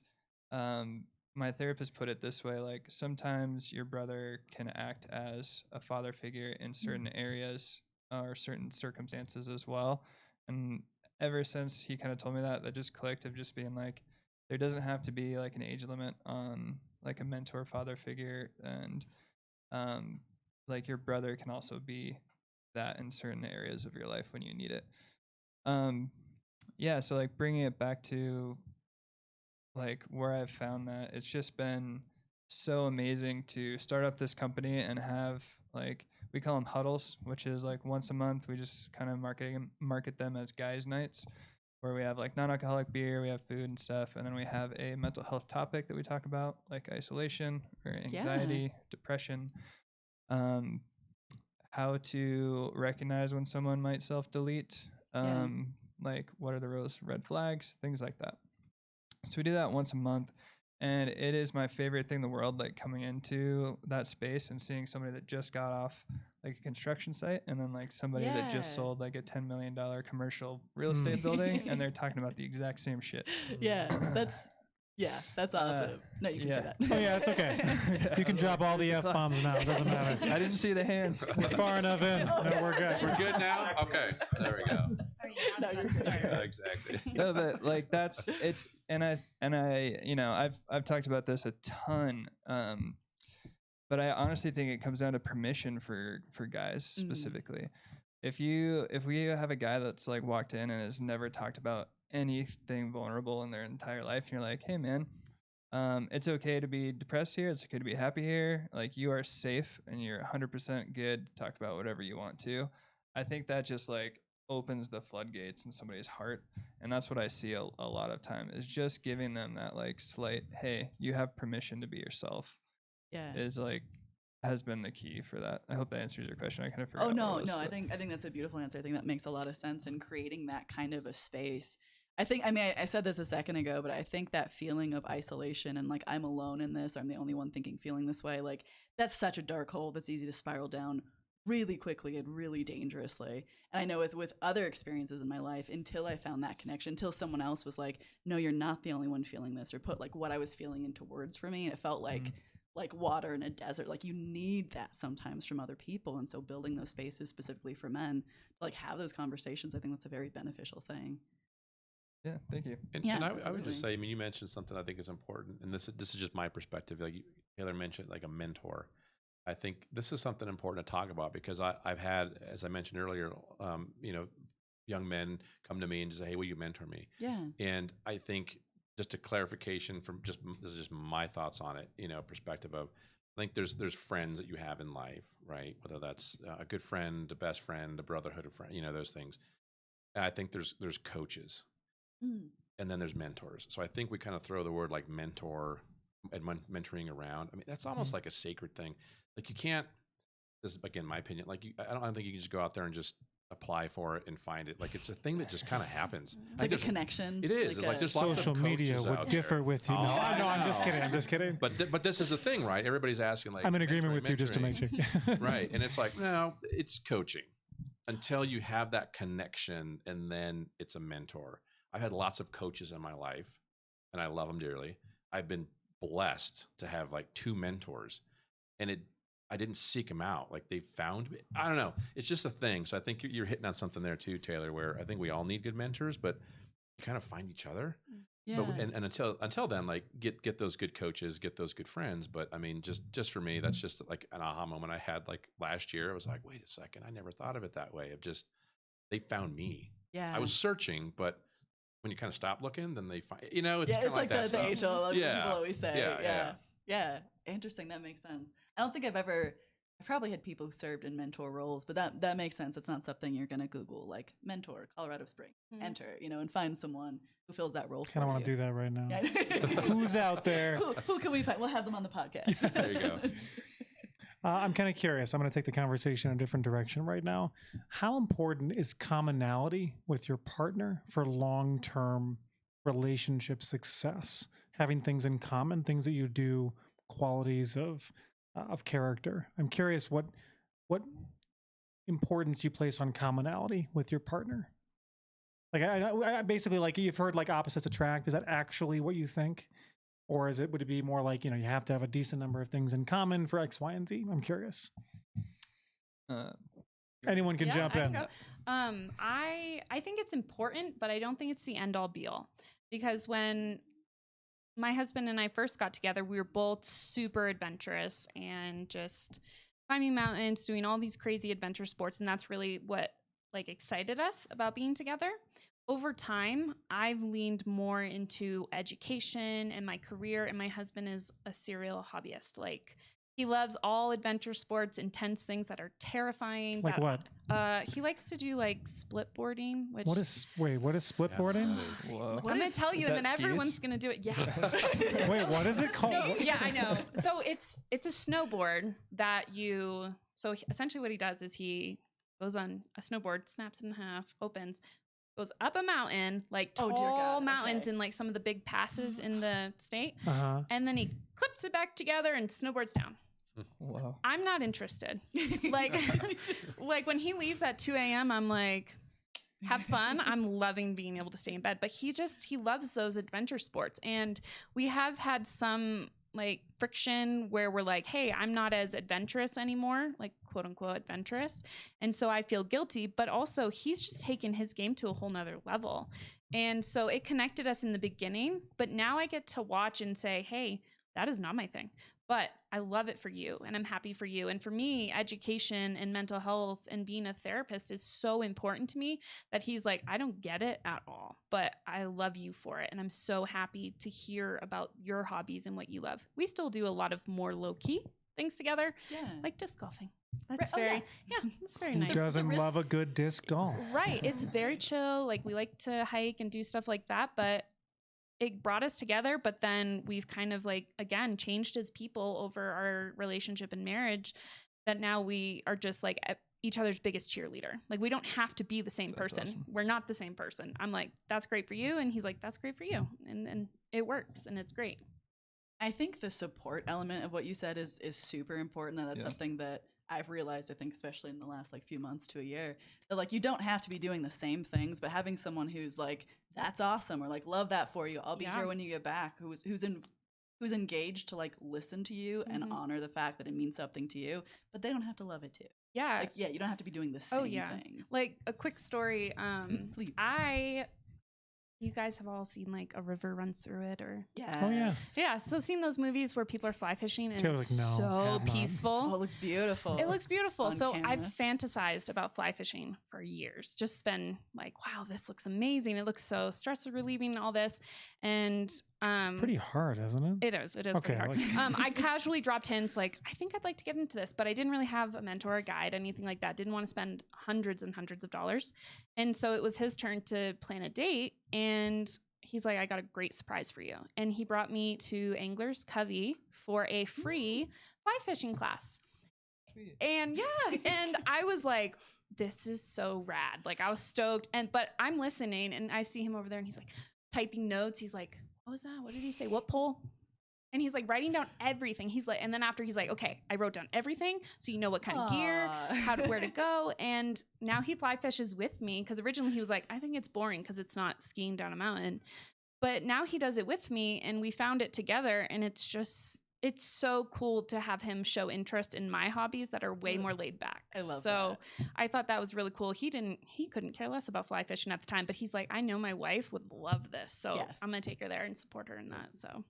my therapist put it this way, like sometimes your brother can act as a father figure in certain areas or certain circumstances as well. And ever since he kind of told me that just clicked, of just being like, there doesn't have to be like an age limit on like a mentor father figure, and like your brother can also be that in certain areas of your life when you need it. So like bringing it back to like where I've found that, it's just been so amazing to start up this company and have like, we call them huddles, which is like once a month we just kind of market them as guys nights, where we have like non-alcoholic beer, we have food and stuff, and then we have a mental health topic that we talk about, like isolation or anxiety, depression, how to recognize when someone might self-delete, like what are the red flags, things like that. So we do that once a month, and it is my favorite thing in the world, like coming into that space and seeing somebody that just got off like a construction site, and then like somebody that just sold like a $10 million commercial real estate building, and they're talking about the exact same shit.
That's awesome. No, you can say that.
Oh yeah, it's okay. You can drop all the F-bombs now. It doesn't matter.
I didn't see the hands.
We're far enough in. No, we're good.
We're good now? Okay. There we go. Exactly.
No, but like it's and I've talked about this a ton, but I honestly think it comes down to permission for guys specifically. If we have a guy that's like walked in and has never talked about anything vulnerable in their entire life, and you're like, hey man, it's okay to be depressed here, it's okay to be happy here, like you are safe and you're 100% good to talk about whatever you want to. I think that just like opens the floodgates in somebody's heart. And that's what I see a lot of time, is just giving them that like slight, hey, you have permission to be yourself,
Yeah.
is like, has been the key for that. I hope that answers your question. I kind of forgot.
Oh no,
what it was,
no, I
but-
think that's a beautiful answer. I think that makes a lot of sense in creating that kind of a space. I said this a second ago, but I think that feeling of isolation and like I'm alone in this, or I'm the only one feeling this way, like that's such a dark hole that's easy to spiral down really quickly and really dangerously. And I know with other experiences in my life, until I found that connection, until someone else was like, no, you're not the only one feeling this, or put like what I was feeling into words for me, and it felt like water in a desert. Like you need that sometimes from other people. And so building those spaces specifically for men to like have those conversations, I think that's a very beneficial thing.
Yeah, thank you.
And,
Yeah,
and I would
absolutely.
just say, I mean, you mentioned something I think is important, and this is just my perspective. Like Taylor mentioned, like a mentor. I think this is something important to talk about, because I've had, as I mentioned earlier, young men come to me and just say, hey, will you mentor me?
Yeah.
And I think, just a clarification from this is just my thoughts on it, perspective of, I think there's friends that you have in life, right? Whether that's a good friend, a best friend, a brotherhood of friends, those things. And I think there's coaches. And then there's mentors. So I think we kind of throw the word like mentor and mentoring around. I mean, that's almost like a sacred thing. Like you can't, this is again my opinion, like I don't think you can just go out there and just apply for it and find it. Like it's a thing that just kind of happens.
It's like a connection.
It is. It's like there's lots of
Social media
coaches
would
out
differ
there.
with you.
Oh,
No,
I
no, I'm just
know.
kidding. I'm just kidding.
But this is the thing, right? Everybody's asking like,
I'm in agreement
mentoring,
with you, just to make
mentoring.
sure.
Right. And it's like, no, it's coaching until you have that connection, and then it's a mentor. I've had lots of coaches in my life, and I love them dearly. I've been blessed to have like 2 mentors, and I didn't seek them out. Like they found me. I don't know. It's just a thing. So I think you're hitting on something there too, Taylor, where I think we all need good mentors, but you kind of find each other.
Yeah.
But, and until then, like get those good coaches, get those good friends. But I mean, just for me, that's just like an aha moment I had like last year. I was like, wait a second, I never thought of it that way. They found me.
Yeah.
I was searching, but when you kind of stop looking, then they find, it's kind
it's
of
like
that
the
stuff.
age-old, like
Yeah.
people always say.
Yeah.
Yeah. Interesting. That makes sense. I don't think I've probably had people who served in mentor roles, but that makes sense. It's not something you're going to Google, like mentor, Colorado Springs, enter, and find someone who fills that role.
Kind of want to do that right now.
Yeah.
Who's out there?
Who can we find? We'll have them on the podcast.
There you go.
I'm kind of curious. I'm going to take the conversation in a different direction right now. How important is commonality with your partner for long-term relationship success? Having things in common, things that you do, qualities of character. I'm curious what importance you place on commonality with your partner. Like I basically, like, you've heard like opposites attract. Is that actually what you think? Or would it be more like, you have to have a decent number of things in common for X, Y, and Z? I'm curious. Anyone can jump
I
in.
can go. I think it's important, but I don't think it's the end all be all. Because when my husband and I first got together, we were both super adventurous and just climbing mountains, doing all these crazy adventure sports. And that's really what like excited us about being together. Over time, I've leaned more into education and my career, and my husband is a serial hobbyist. Like, he loves all adventure sports, intense things that are terrifying.
Like what?
He likes to do like split boarding, which
What is split boarding?
Whoa.
I'm gonna tell you,
is
and then
that skis?
everyone's gonna do it. Yeah.
Wait, what is it called?
Yeah, I know. So it's a snowboard that essentially what he does is he goes on a snowboard, snaps it in half, opens, goes up a mountain, like
Oh, dear
tall
God.
mountains
Okay.
in like some of the big passes in the state.
Uh-huh.
And then he clips it back together and snowboards down.
Wow.
I'm not interested. Like, like when he leaves at 2 a.m., I'm like, have fun. I'm loving being able to stay in bed. But he loves those adventure sports. And we have had some like friction where we're like, hey, I'm not as adventurous anymore, like quote unquote adventurous. And so I feel guilty, but also he's just taken his game to a whole nother level. And so it connected us in the beginning, but now I get to watch and say, hey, that is not my thing, but I love it for you and I'm happy for you. And for me, education and mental health and being a therapist is so important to me that he's like, I don't get it at all, but I love you for it. And I'm so happy to hear about your hobbies and what you love. We still do a lot of more low-key things together,
Yeah.
like disc golfing. That's
Right. Oh,
very, yeah, that's very
Who
nice.
doesn't
risk-
love a good disc golf?
Right. It's very chill. Like we like to hike and do stuff like that, but it brought us together. But then we've kind of like, again, changed as people over our relationship and marriage that now we are just like each other's biggest cheerleader. Like we don't have to be the same
That's
person.
awesome.
We're not the same person. I'm like, that's great for you. And he's like, that's great for you. And it works and it's great.
I think the support element of what you said is super important, and that's
Yeah.
something that I've realized, I think, especially in the last like few months to a year, that like you don't have to be doing the same things, but having someone who's like, that's awesome, or like, love that for you, I'll be
Yeah.
here when you get back, who's engaged to like listen to you and
Mhm.
honor the fact that it means something to you, but they don't have to love it too.
Yeah.
Like, yeah, you don't have to be doing the same
Oh, yeah.
things.
Like a quick story.
Please.
You guys have all seen like a river runs through it, or
Yes.
Oh, yes.
yeah. So seen those movies where people are fly fishing and
Taylor's
it's
like, "No,
so
have not."
peaceful.
Oh, it looks beautiful.
It looks beautiful.
On
So
camera.
I've fantasized about fly fishing for years. Just been like, wow, this looks amazing. It looks so stress relieving and all this. And
It's pretty hard, isn't it?
it is. It is
Okay,
pretty hard.
like-
I casually dropped hints like, I think I'd like to get into this, but I didn't really have a mentor, a guide, anything like that. Didn't want to spend hundreds and hundreds of dollars. And so it was his turn to plan a date. And he's like, I got a great surprise for you. And he brought me to Anglers Covey for a free fly fishing class.
Sweet.
And yeah, and I was like, this is so rad. Like I was stoked. But I'm listening and I see him over there and he's like typing notes. He's like, what was that? What did he say? What pole? And he's like writing down everything. He's like, and then after he's like, okay, I wrote down everything. So you know what kind of gear, where to go. And now he fly fishes with me. Cause originally he was like, I think it's boring because it's not skiing down a mountain. But now he does it with me and we found it together. And it's so cool to have him show interest in my hobbies that are way more laid back.
I love
so I thought that was really cool. He couldn't care less about fly fishing at the time, but he's like, I know my wife would love this. So
Yes.
I'm going to take her there and support her in that. So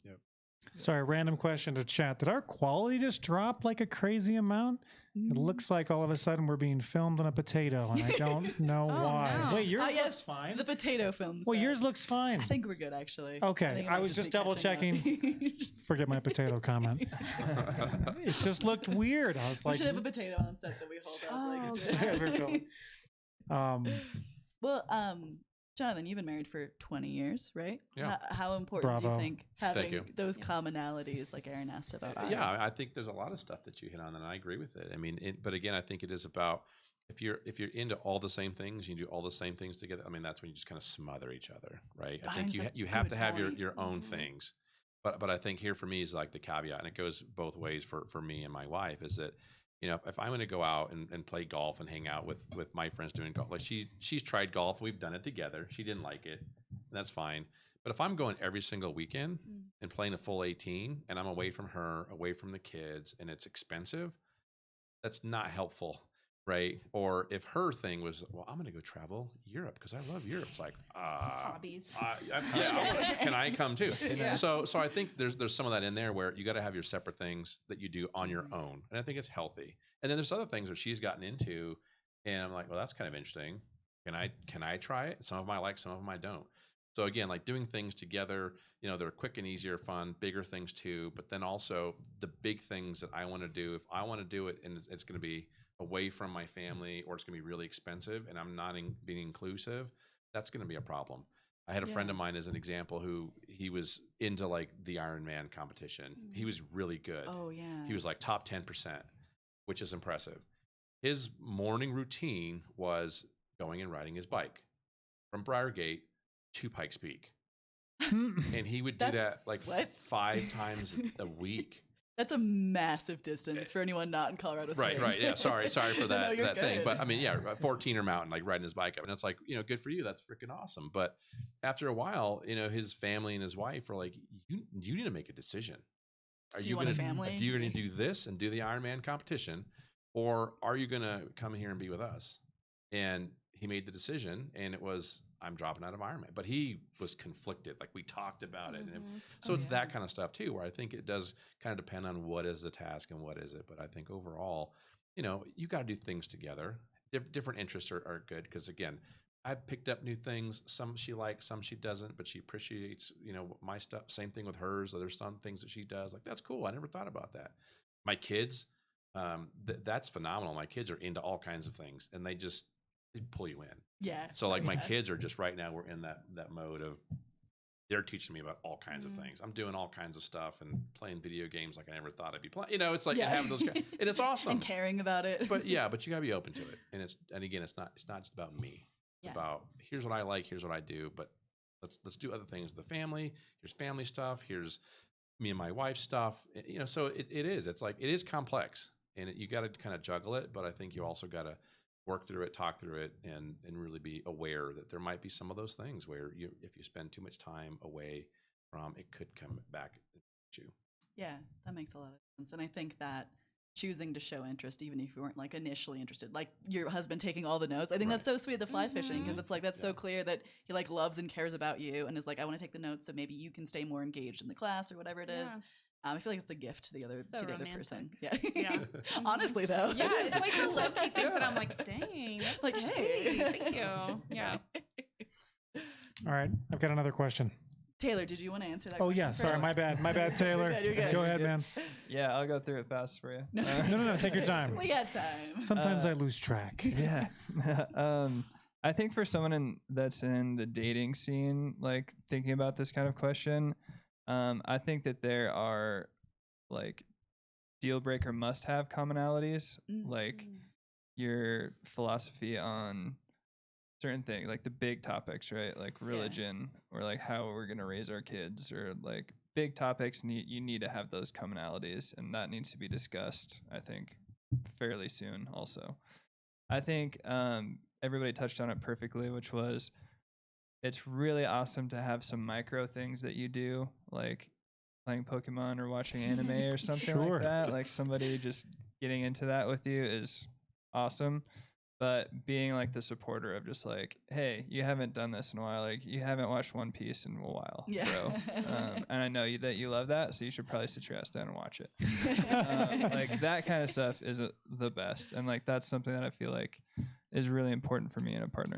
Sorry, random question to chat. Did our quality just drop like a crazy amount? It looks like all of a sudden we're being filmed on a potato, and I don't know
Oh,
why.
no.
Wait, yours
Oh,
looks
yes,
fine.
the potato film.
Well,
set.
yours looks fine.
I think we're good, actually.
Okay,
think it
I
might
was
be
just double
catching up.
Forget my potato comment. It just looked weird. I was
We
like,
should have a potato on set that we hold up.
Oh,
Like,
sorry, Virgil.
Well, Jonathan, you've been married for 20 years, right?
Yeah.
How important do you
Bravo.
think having
you.
those commonalities, like Aaron asked about?
Yeah,
are?
I think there's a lot of stuff that you hit on, and I agree with it. I mean, but again, I think it is about if you're into all the same things, you do all the same things together. I mean, that's when you just kind of smother each other, right? I think
Mine's a
you have
good
to have
point.
your own
Mhm.
things. But I think here for me is like the caveat, and it goes both ways for me and my wife, is that, you know, if I'm going to go out and play golf and hang out with my friends doing golf, like she's tried golf, we've done it together. She didn't like it, and that's fine. But if I'm going every single weekend and playing a full 18 and I'm away from her, away from the kids, and it's expensive, that's not helpful, right? Or if her thing was, well, I'm going to go travel Europe because I love Europe. It's like,
hobbies.
can I come too?
Yeah.
So I think there's some of that in there where you got to have your separate things that you do on your own, and I think it's healthy. And then there's other things that she's gotten into, and I'm like, well, that's kind of interesting. Can I try it? Some of them I like, some of them I don't. So again, like doing things together, you know, they're quick and easier, fun, bigger things too. But then also the big things that I want to do, if I want to do it and it's going to be away from my family or it's going to be really expensive and I'm not being inclusive, that's going to be a problem. I had a friend of mine as an example who he was into like the Ironman competition. He was really good.
Oh, yeah.
He was like top 10%, which is impressive. His morning routine was going and riding his bike from Briargate to Pikes Peak. And he would do that like
what?
5 times a week.
That's a massive distance for anyone not in Colorado Springs.
Right. Yeah. Sorry for
No,
that
you're
thing.
good.
But I mean, yeah, 14er mountain, like riding his bike up. And it's like, you know, good for you. That's freaking awesome. But after a while, you know, his family and his wife were like, you need to make a decision. Are
Do you want a family?
Do you going to do this and do the Ironman competition? Or are you going to come here and be with us? And he made the decision, and it was, I'm dropping out of Ironman. But he was conflicted. Like we talked about it. And so it's that kind of stuff too, where I think it does kind of depend on what is the task and what is it. But I think overall, you know, you got to do things together. Different interests are good because, again, I've picked up new things. Some she likes, some she doesn't, but she appreciates, you know, my stuff. Same thing with hers. There's some things that she does. Like, that's cool. I never thought about that. My kids, That's phenomenal. My kids are into all kinds of things, and they pull you in.
Yeah.
So like my
Yeah.
kids are just right now, we're in that mode of they're teaching me about all kinds of things. I'm doing all kinds of stuff and playing video games like I never thought I'd be playing. It's like having those, and it's awesome.
And caring about it.
But you gotta be open to it. And again, it's not just about me. It's about here's what I like, here's what I do, but let's do other things with the family. Here's family stuff. Here's me and my wife's stuff. So it is complex, and you got to kind of juggle it. But I think you also got to work through it, talk through it, and really be aware that there might be some of those things where if you spend too much time away from, it could come back at you.
Yeah, that makes a lot of sense. And I think that choosing to show interest, even if you weren't like initially interested, like your husband taking all the notes, I think that's so sweet, the fly fishing, because it's like, that's so clear that he like loves and cares about you and is like, I want to take the notes so maybe you can stay more engaged in the class or whatever it is. I feel like it's a gift to the other person. Yeah. Honestly, though.
Yeah, it's like the low-key things that I'm like, dang, that's
like,
so
hey.
sweet. Thank you. Yeah.
All right, I've got another question.
Taylor, did you want to answer that
Oh
question
yeah, sorry,
first?
my bad, Taylor.
You're good.
Go ahead, man.
Yeah, I'll go through it fast for you.
No, take your time.
We got time.
Sometimes I lose track.
Yeah. I think for someone that's in the dating scene, like thinking about this kind of question, I think that there are like deal breaker must have commonalities, like your philosophy on certain things, like the big topics, right? Like religion or like how we're going to raise our kids, or like big topics. You need to have those commonalities, and that needs to be discussed, I think, fairly soon also. I think everybody touched on it perfectly, which was it's really awesome to have some micro things that you do, like playing Pokemon or watching anime or something like that. Like somebody just getting into that with you is awesome. But being like the supporter of just like, hey, you haven't done this in a while. Like you haven't watched One Piece in a while, bro. And I know that you love that, so you should probably sit your ass down and watch it. Like that kind of stuff is the best. And like that's something that I feel like is really important for me and a partner.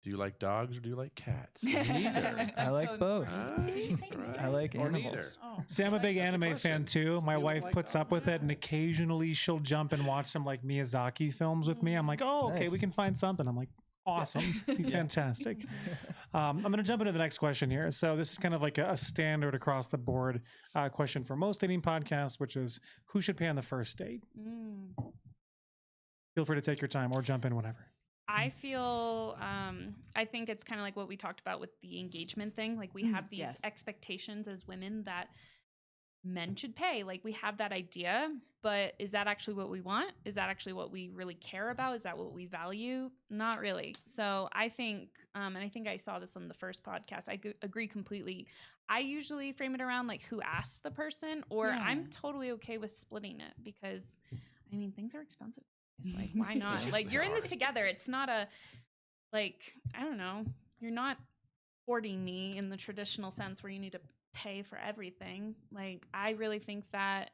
Do you like dogs or do you like cats? Neither.
I like
so
both.
Did you say neither?
I like
Or
animals.
neither.
Oh.
See, I'm a big anime fan too. My
You
wife
like
puts up
dogs?
with it, and occasionally she'll jump and watch some like Miyazaki films with me. I'm like, oh, okay, we
Nice.
can find something. I'm like, awesome, be fantastic. I'm going to jump into the next question here. So this is kind of like a standard across the board question for most dating podcasts, which is who should pay on the first date? Feel free to take your time or jump in whenever.
I feel, I think it's kind of like what we talked about with the engagement thing. Like we have these expectations as women that men should pay. Like we have that idea, but is that actually what we want? Is that actually what we really care about? Is that what we value? Not really. So I think, and I think I saw this on the first podcast, I agree completely. I usually frame it around like who asked the person, or I'm totally okay with splitting it because, I mean, things are expensive. It's like, why not? Like, you're in this together. It's not a, like, I don't know. You're not courting me in the traditional sense where you need to pay for everything. Like, I really think that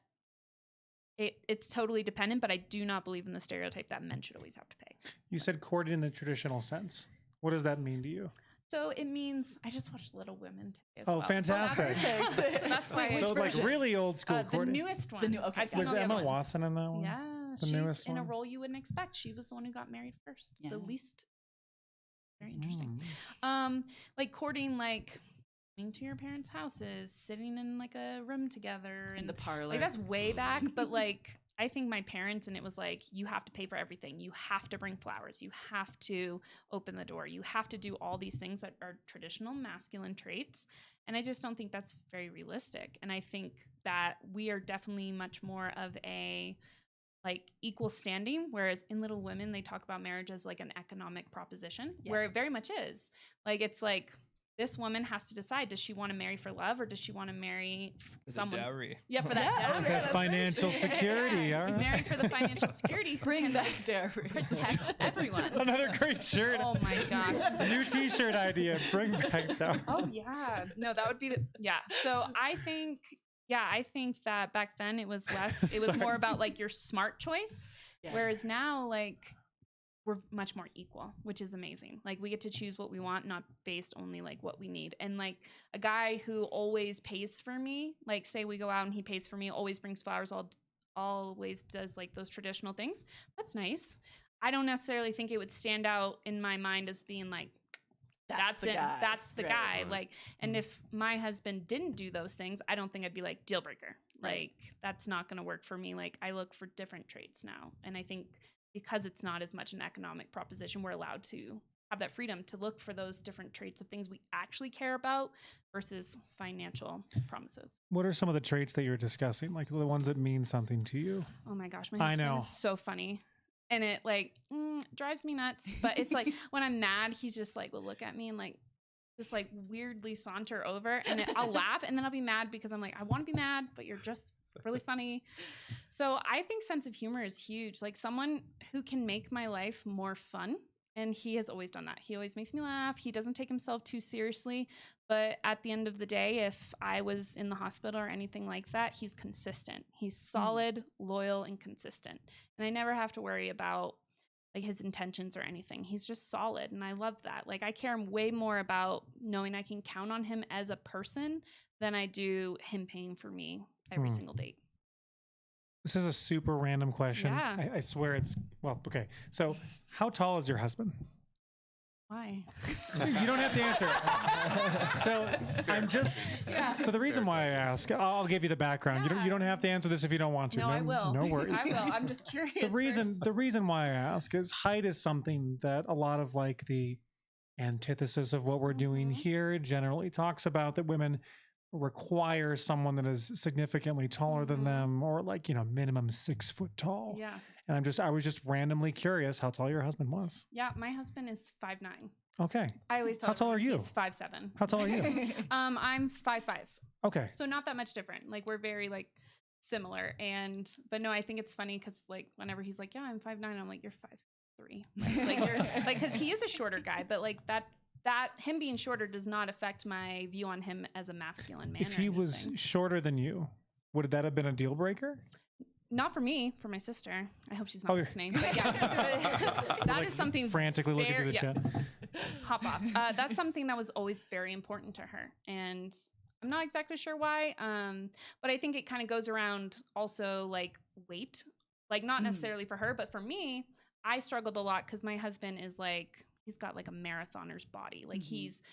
it's totally dependent, but I do not believe in the stereotype that men should always have to pay.
You said courted in the traditional sense. What does that mean to you?
So it means I just watched Little Women today as
Oh,
well.
fantastic.
So that's why.
So like really old school
the
courting.
newest one.
Okay.
I've seen
Was
all the
Emma
other ones.
Watson in that one?
Yeah,
The
she's
newest
in a
one?
role you wouldn't expect. She was the one who got married first.
Yeah.
The least. Very interesting.
Mm.
Like courting, like going to your parents' houses, sitting in like a room together,
In
and
the parlor.
like that's way back. But like I think my parents, and it was like you have to pay for everything. You have to bring flowers. You have to open the door. You have to do all these things that are traditional masculine traits. And I just don't think that's very realistic. And I think that we are definitely much more of a like equal standing, whereas in Little Women, they talk about marriage as like an economic proposition, where it very much is. Like, it's like this woman has to decide, does she want to marry for love or does she want to marry someone?
Dowry.
Yeah, for that dowry.
That financial security. All right.
Marry for the financial security.
Bring back dowry.
Protect everyone.
Another great shirt.
Oh my gosh.
New t-shirt idea. Bring back down.
Oh yeah. No, that would be So I think that back then it was more about like your smart choice.
Yeah.
Whereas now, like, we're much more equal, which is amazing. Like, we get to choose what we want, not based only like what we need. And like a guy who always pays for me, like say we go out and he pays for me, always brings flowers always does like those traditional things. That's nice. I don't necessarily think it would stand out in my mind as being like, that's it.
guy.
That's the
Right.
guy.
Right.
Like, and if my husband didn't do those things, I don't think I'd be like deal breaker.
Right.
Like, that's not going to work for me. Like, I look for different traits now. And I think because it's not as much an economic proposition, we're allowed to have that freedom to look for those different traits of things we actually care about versus financial promises.
What are some of the traits that you're discussing? Like the ones that mean something to you?
Oh my gosh, my
I
husband
know.
is so funny. And it like drives me nuts. But it's like when I'm mad, he's just like will look at me and like just like weirdly saunter over, and I'll laugh, and then I'll be mad because I'm like, I want to be mad, but you're just really funny. So I think sense of humor is huge. Like someone who can make my life more fun. And he has always done that. He always makes me laugh. He doesn't take himself too seriously. But at the end of the day, if I was in the hospital or anything like that, he's consistent. He's solid, loyal, and consistent. And I never have to worry about like his intentions or anything. He's just solid. And I love that. Like I care way more about knowing I can count on him as a person than I do him paying for me every single date.
This is a super random question.
Yeah.
I swear it's, well, okay. So how tall is your husband?
Why?
You don't have to answer it. So I'm just, so the reason why I ask, I'll give you the background.
Yeah.
You don't have to answer this if you don't want to.
No, I will.
No worries.
I will. I'm just curious.
The reason why I ask is height is something that a lot of like the antithesis of what we're doing here generally talks about, that women require someone that is significantly taller than them, or like, you know, minimum 6 foot tall.
Yeah.
And I was just randomly curious how tall your husband was.
Yeah, my husband is 5'9".
Okay.
I always tell
How tall
everyone
are you?
He's 5'7".
How tall are you?
I'm 5'5".
Okay.
So not that much different. Like we're very like similar. But no, I think it's funny because like whenever he's like, yeah, I'm 5'9", I'm like, you're 5'3". Like you're like, because he is a shorter guy, but like that him being shorter does not affect my view on him as a masculine man.
If he was shorter than you, would that have been a deal breaker?
Not for me, for my sister. I hope she's not
Okay.
listening. But yeah, that
Like
is something
frantically looking through the
yeah.
chat.
Hop off. That's something that was always very important to her. And I'm not exactly sure why. But I think it kind of goes around also like weight, like not necessarily for her, but for me, I struggled a lot because my husband is like, he's got like a marathoner's body. Like he's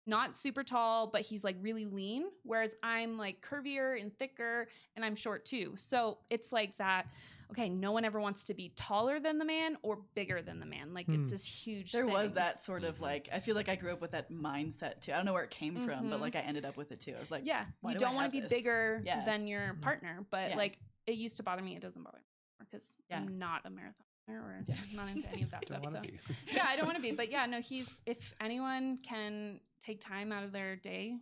not super tall, but he's like really lean. Whereas I'm like curvier and thicker and I'm short too. So it's like that. Okay, no one ever wants to be taller than the man or bigger than the man. Like it's this huge
There
thing.
was that sort of like, I feel like I grew up with that mindset too. I don't know where it came from, but like I ended up with it too. I was like,
Yeah,
why
you
do I
don't want
have
to be
this?
bigger
Yeah.
than your partner. But
Yeah.
like it used to bother me. It doesn't bother me because I'm not a marathoner or not into any of that stuff. So yeah, I don't want to be. But yeah, no, if anyone can take time out of their day, you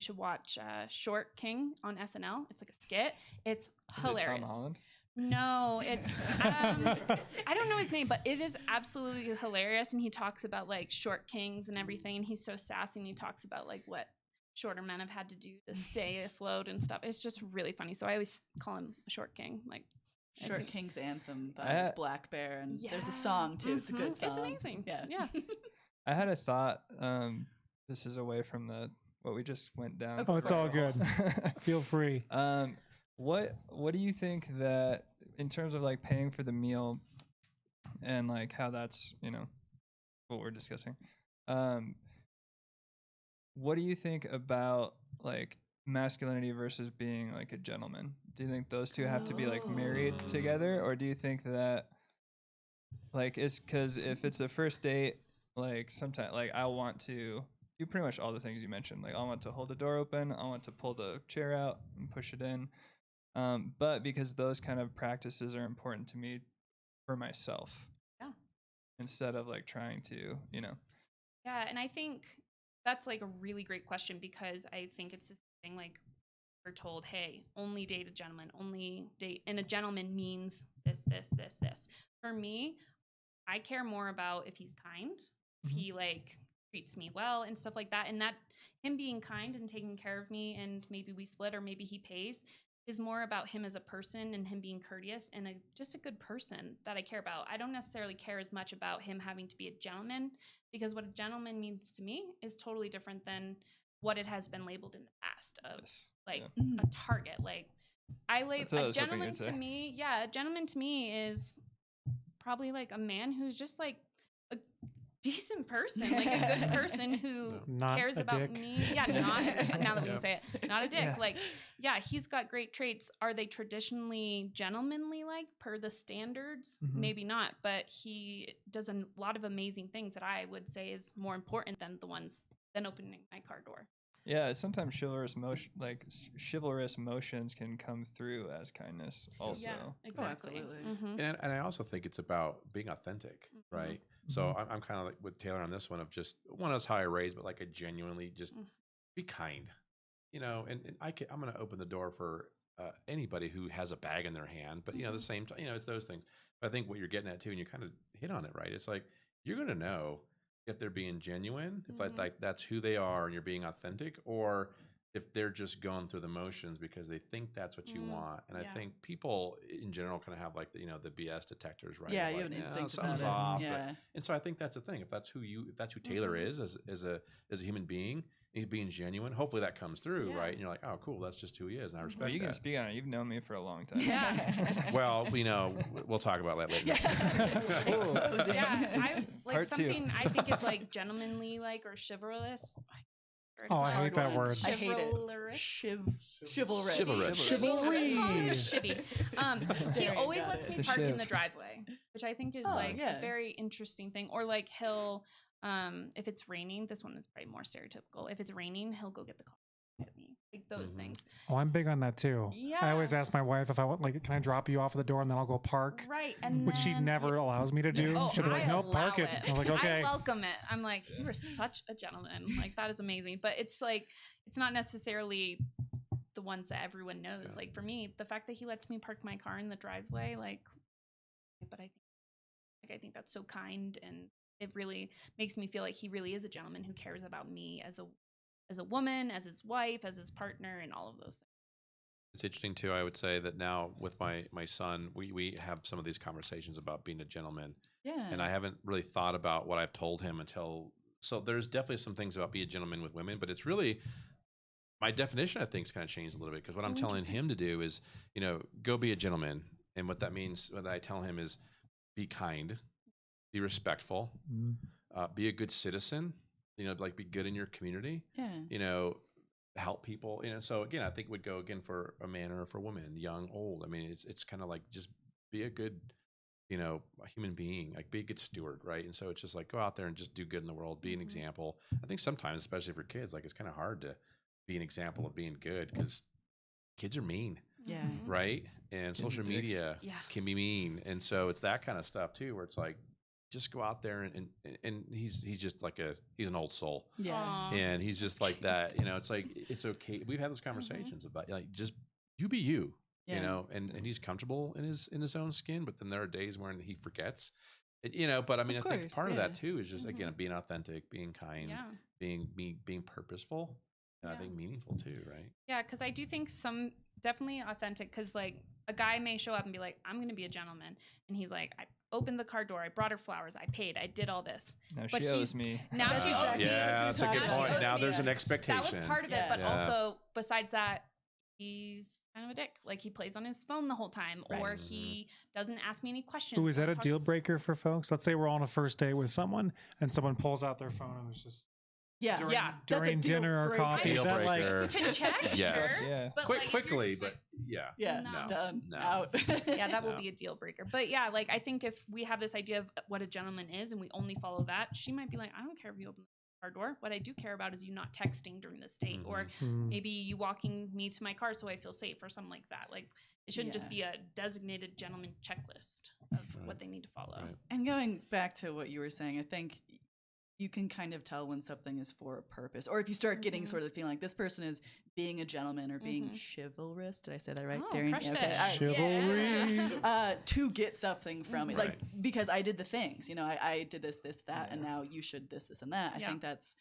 should watch Short King on SNL. It's like a skit. It's hilarious.
Is it Tom Holland?
No, it's I don't know his name, but it is absolutely hilarious. And he talks about like short kings and everything. And he's so sassy, and he talks about like what shorter men have had to do to stay afloat and stuff. It's just really funny. So I always call him a short king. Like
Short King's Anthem by Black Bear, and there's a song too. It's a good song.
It's amazing.
Yeah.
I had a thought. This is away from what we just went down.
Oh, it's all good. Feel free.
What do you think that in terms of like paying for the meal and like how that's, you know, what we're discussing? What do you think about like masculinity versus being like a gentleman? Do you think those two have to be like married together, or do you think that like it's because if it's the first date, like sometimes like I want to do pretty much all the things you mentioned. Like I want to hold the door open, I want to pull the chair out and push it in. But because those kind of practices are important to me for myself.
Yeah.
Instead of like trying to, you know.
Yeah, and I think that's like a really great question because I think it's this thing like we're told, hey, only date a gentleman, only date, and a gentleman means this. For me, I care more about if he's kind, if he like treats me well and stuff like that, and that him being kind and taking care of me, and maybe we split or maybe he pays, is more about him as a person and him being courteous and just a good person that I care about. I don't necessarily care as much about him having to be a gentleman, because what a gentleman means to me is totally different than what it has been labeled in the past of like a target. Like
That's what I
a
was hoping
gentleman
you'd
to
say.
me. Yeah, a gentleman to me is probably like a man who's just like a decent person, like a good person who
Not
cares
a
about
dick.
me. Yeah, not now that we
Yeah.
can say it, not a dick.
Yeah.
Like, yeah, he's got great traits. Are they traditionally gentlemanly like per the standards?
Mhm.
Maybe not, but he does a lot of amazing things that I would say is more important than opening my car door.
Yeah, sometimes chivalrous motions can come through as kindness also.
Yeah,
Oh,
exactly.
absolutely.
Mhm.
And I also think it's about being authentic, right? So I'm kind of like with Taylor on this one of just one is how I raised, but like I genuinely just be kind, you know. And I'm going to open the door for anybody who has a bag in their hand, but you know, the same time, you know, it's those things. But I think what you're getting at too, and you kind of hit on it, right? It's like you're going to know if they're being genuine, if like that's who they are, and you're being authentic, or if they're just going through the motions because they think that's what you want. And I think people in general kind of have like the, you know, the BS detectors, right?
Yeah,
Of
you
like,
have an instinct
something's
about it.
off.
Yeah.
And so I think that's the thing. If that's who Taylor is as a human being, he's being genuine. Hopefully that comes through, right? And you're like, oh, cool, that's just who he is, and I respect
Well, you
that.
can speak on it. You've known me for a long time.
Yeah.
Well, you know, we'll talk about that later.
Exposing.
Yeah, I like
Part two.
something I think is like gentlemanly, like or chivalrous.
Oh, I hate that word.
I hate it.
Chivalrous.
Chivalrous.
Chivalrous.
Chivalry.
Shivvy. He
Darian
always
got
lets
it.
me
The
park in
shiv.
the driveway, which I think is
Oh,
like
yeah.
a very interesting thing. Or like he'll, if it's raining, this one is probably more stereotypical. If it's raining, he'll go get the car and get me. Like those things.
Oh, I'm big on that too. I always
Yeah.
ask my wife if I want, like, can I drop you off at the door and then I'll go park?
Right. And
Which she
then
never allows me to do.
Oh,
She'll be like,
I
nope, park
allow
it. I'm like, okay.
I welcome it. I'm like, you are such a gentleman. Like, that is amazing. But it's like, it's not necessarily the ones that everyone knows.
Yeah.
Like for me, the fact that he lets me park my car in the driveway, like, but I think that's so kind, and it really makes me feel like he really is a gentleman who cares about me as a woman, as his wife, as his partner, and all of those things.
It's interesting too. I would say that now with my son, we have some of these conversations about being a gentleman,
Yeah.
and I haven't really thought about what I've told him until. So there's definitely some things about be a gentleman with women, but it's really my definition. I think has kind of changed a little bit because what I'm telling him to do is, you know, go be a gentleman, and what that means, what I tell him is, be kind, be respectful, be a good citizen. You know, like be good in your community.
Yeah.
You know, help people. You know, so again, I think it would go again for a man or for a woman, young, old. I mean, it's kind of like just be a good, you know, a human being, like be a good steward, right? And so it's just like go out there and just do good in the world, be an example. I think sometimes, especially for kids, like it's kind of hard to be an example of being good because kids are mean,
Yeah.
right? And social
dicks.
media
Yeah.
can be mean, and so it's that kind of stuff too, where it's like just go out there and he's just like he's an old soul.
Yeah.
Aw.
And he's just like that, you know, it's like, it's okay. We've had those conversations about like, just you be you,
Yeah.
you know, and he's comfortable in his own skin, but then there are days when he forgets it, you know, but I mean,
Of
I think
course,
part of
yeah.
that too is just, again, being authentic, being kind,
Yeah.
being purposeful, and I
Yeah.
think meaningful too, right?
Yeah, because I do think some definitely authentic. Because like a guy may show up and be like, "I'm going to be a gentleman," and he's like, "I opened the car door, I brought her flowers, I paid, I did all this."
Now
But
she
he's-
owes me.
Now
That's
she owes
exactly
me.
Yeah, that's a good
Now she
point.
owes
Now
me
there's
a-
an expectation.
That was part of it,
Yeah.
but
Yeah.
also besides that, he's kind of a dick. Like he plays on his phone the whole time,
Right.
or he doesn't ask me any questions.
Ooh, is
or
that a
talks-
deal breaker for folks? Let's say we're on a first date with someone and someone pulls out their phone and it's just
Yeah.
during,
Yeah.
That's a
during
deal
dinner or
breaker.
coffee. Is
Deal
that like
breaker.
To check,
Yes.
sure.
Yeah.
But like, if you're
Quickly,
just
but
like-
yeah.
Yeah.
No.
Done.
No.
Out.
yeah, that will
No.
be a deal breaker. But yeah, like I think if we have this idea of what a gentleman is and we only follow that, she might be like, I don't care if you open the car door. What I do care about is you not texting during this date, or maybe you walking me to my car so I feel safe, or something like that. Like it shouldn't just
Yeah.
be a designated gentleman checklist of
Right.
what they need to follow.
Right.
And going back to what you were saying, I think you can kind of tell when something is for a purpose, or if you start getting sort of the feeling like this person is being a gentleman or being chivalrous. Did I say that right,
Oh,
Darian?
crushed
Okay.
it.
All right.
Chivalry.
To get something from it, like
Right.
because I did the things, you know, I did this, that, and now you should this, and that. I
Yeah.
think that's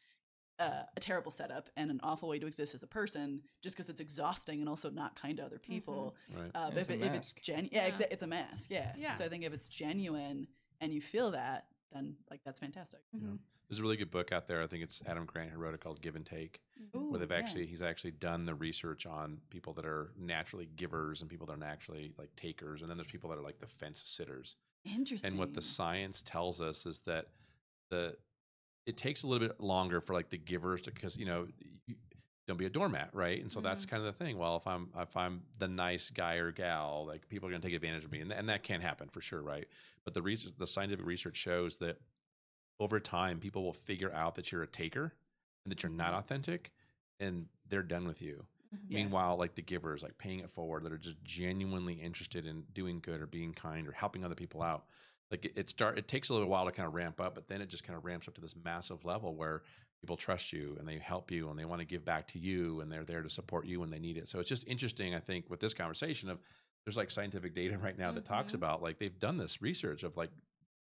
a terrible setup and an awful way to exist as a person, just because it's exhausting and also not kind to other people.
Right.
But
It's a
if it's
mask.
genuine,
Yeah.
it's a mask, yeah.
Yeah.
So I think if it's genuine and you feel that, then like that's fantastic.
Mm-hmm.
There's a really good book out there. I think it's Adam Grant who wrote it, called Give and Take,
Ooh,
where
yeah.
he's actually done the research on people that are naturally givers and people that are naturally like takers, and then there's people that are like the fence sitters.
Interesting.
And what the science tells us is that it takes a little bit longer for like the givers to, because don't be a doormat, right? And so that's kind of the thing. Well, if I'm the nice guy or gal, like people are going to take advantage of me, and that can happen for sure, right? But the scientific research shows that over time, people will figure out that you're a taker and that you're not authentic, and they're done with you.
Yeah.
Meanwhile, like the givers, like paying it forward, that are just genuinely interested in doing good or being kind or helping other people out. Like it takes a little while to kind of ramp up, but then it just kind of ramps up to this massive level where people trust you and they help you and they want to give back to you and they're there to support you when they need it. So it's just interesting, I think, with this conversation of there's like scientific data right now that talks about like they've done this research of like,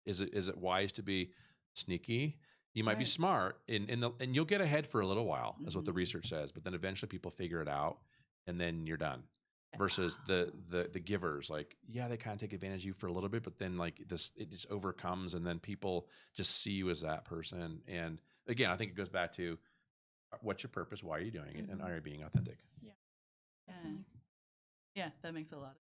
is it wise to be sneaky? You might be smart and you'll get ahead for a little while, is what the research says, but then eventually people figure it out and then you're done. Versus the givers, like, yeah, they kind of take advantage of you for a little bit, but then like it just overcomes, and then people just see you as that person. And again, I think it goes back to what's your purpose, why are you doing it, and are you being authentic?
Yeah, that makes a lot of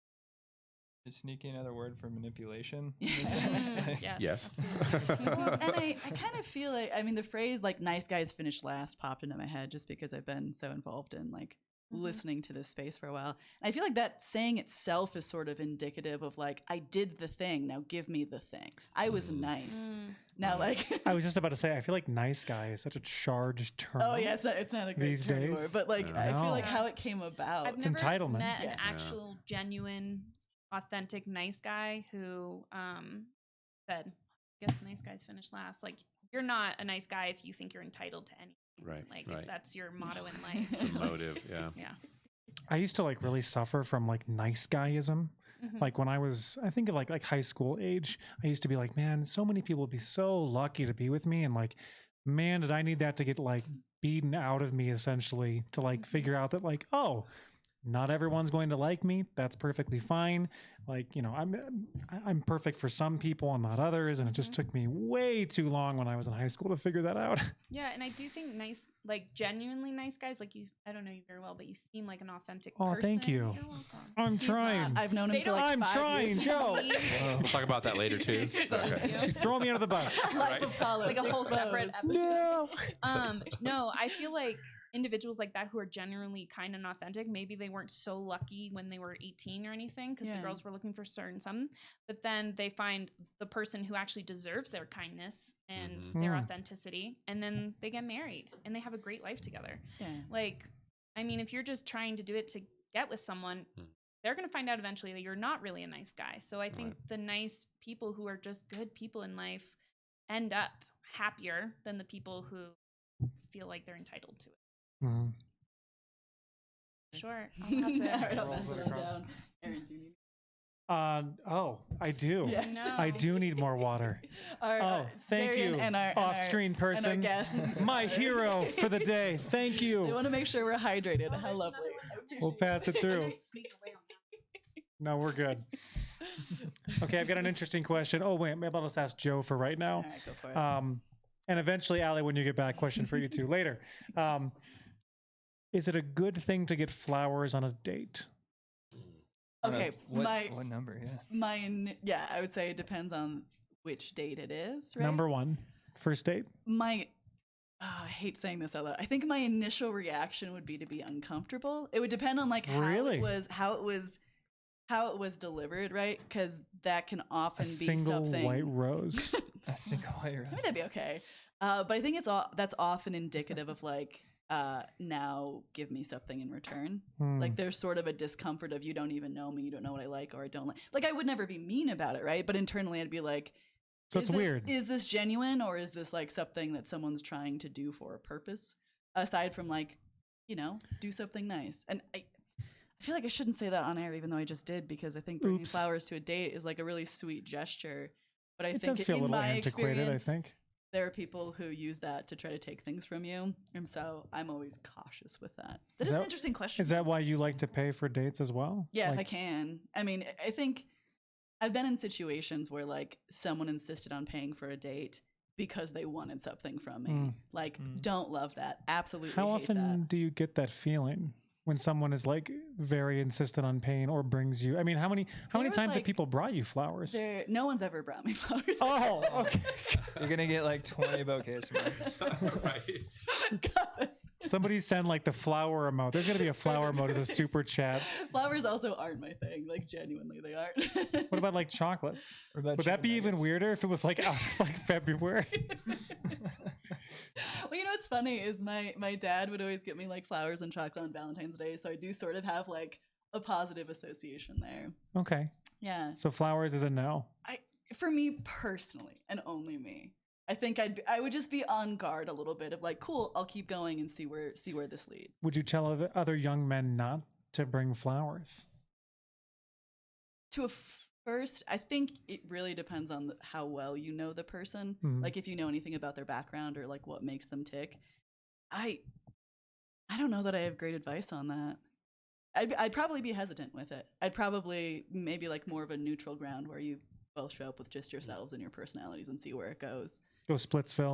Is sneaky another word for manipulation?
Yes.
Absolutely.
well, and I kind of feel like, I mean, the phrase like nice guys finish last popped into my head just because I've been so involved in like listening to this space for a while. And I feel like that saying itself is sort of indicative of like, I did the thing, now give me the thing. I was nice. Now like
I was just about to say, I feel like nice guy is such a charged term.
oh yeah, it's not a great
these
term
days.
anymore, but like I feel like how it came about.
I've never
entitlement.
met an
Yeah.
actual, genuine, authentic, nice guy who said, I guess nice guys finish last. Like, you're not a nice guy if you think you're entitled to anything.
Right.
Like,
right.
if that's your motto in life.
It's a motive. Yeah.
Yeah.
I used to like really suffer from like nice guyism. Like when I was, I think of like high school age, I used to be like, man, so many people would be so lucky to be with me. And like, man, did I need that to get like beaten out of me essentially to like figure out that like, oh, not everyone's going to like me. That's perfectly fine. Like, I'm perfect for some people and not others. And it just took me way too long when I was in high school to figure that out.
Yeah, and I do think nice, like genuinely nice guys, like you, I don't know you very well, but you seem like an authentic person.
Thank you.
You're welcome.
I'm trying.
I've known him
They
for like
I'm
5
trying,
years.
Joe.
We'll talk about that later too. Okay.
She's throwing me under the bus.
Life of Palos,
Like a whole separate
exposed.
episode.
No.
No, I feel like individuals like that who are genuinely kind and authentic, maybe they weren't so lucky when they were 18 or anything because the girls were looking for certain something, but then they find the person who actually deserves their kindness and their authenticity, and then they get married and they have a great life together.
Yeah.
Like, I mean, if you're just trying to do it to get with someone, they're going to find out eventually that you're not really a nice guy. So I think the nice people who are just good people in life end up happier than the people who feel like they're entitled to it.
Mhm.
Sure. I'll have to.
All right, I'll
roll
pass
it
it
across.
down. Aaron, do you need
Oh, I do.
Yeah.
No.
I do need more water.
our,
Oh, thank
Darian
you,
and our
off-screen
and our
person.
guests.
My hero for the day. Thank
They
you.
want to make sure we're hydrated. How lovely.
We'll pass it through. No, we're good. Okay, I've got an interesting question. Oh, wait, maybe I'll just ask Joe for right now.
All right, go for it.
And eventually, Allie, when you get back, question for you two later. Is it a good thing to get flowers on a date?
Okay,
What number? Yeah.
I would say it depends on which date it is, right?
Number one, first date.
I hate saying this out loud. I think my initial reaction would be to be uncomfortable. It would depend on like how it was delivered, right? Because that can often
A
be
single
something.
white rose.
A single white rose.
I mean, that'd be okay. But I think that's often indicative of like, now give me something in return. Like there's sort of a discomfort of you don't even know me, you don't know what I like or I don't like. Like I would never be mean about it, right? But internally I'd be like,
So it's weird.
Is this genuine or is this like something that someone's trying to do for a purpose? Aside from like, do something nice. And I feel like I shouldn't say that on air, even though I just did, because I think bringing flowers to a date is like a really sweet gesture. But I
It
think
does feel a
in
little
my
antiquated, I
experience,
think.
there are people who use that to try to take things from you. And so I'm always cautious with that. That is an interesting question.
Is that why you like to pay for dates as well?
Yeah,
Like,
if I can. I mean, I think I've been in situations where like someone insisted on paying for a date because they wanted something from me. Like, don't love that. Absolutely
How
hate
often
that.
do you get that feeling when someone is like very insistent on paying or brings you? I mean, how many
was,
times have
like,
people brought you flowers?
No one's ever brought me flowers.
Oh, okay.
You're gonna get like 20 bouquets tomorrow.
Right.
God, that's-
Somebody send like the flower emote. There's gonna be a flower emote as a super chat.
Flowers also aren't my thing. Like, genuinely, they aren't.
What about like chocolates?
What about
Would that be
chicken
even
nuggets?
weirder if it was like out of, like February?
Well, you know what's funny is my dad would always get me like flowers and chocolate on Valentine's Day, so I do sort of have like a positive association there.
Okay,
Yeah,
so flowers is a no.
for me personally, and only me. I think I would just be on guard a little bit of like, cool, I'll keep going and see where this leads.
Would you tell other young men not to bring flowers?
To a first, I think it really depends on how well you know the person. Like if you know anything about their background or like what makes them tick. I don't know that I have great advice on that. I'd probably be hesitant with it. I'd probably maybe like more of a neutral ground where you both show up with just yourselves and your personalities and see where it goes.
Go Splitsville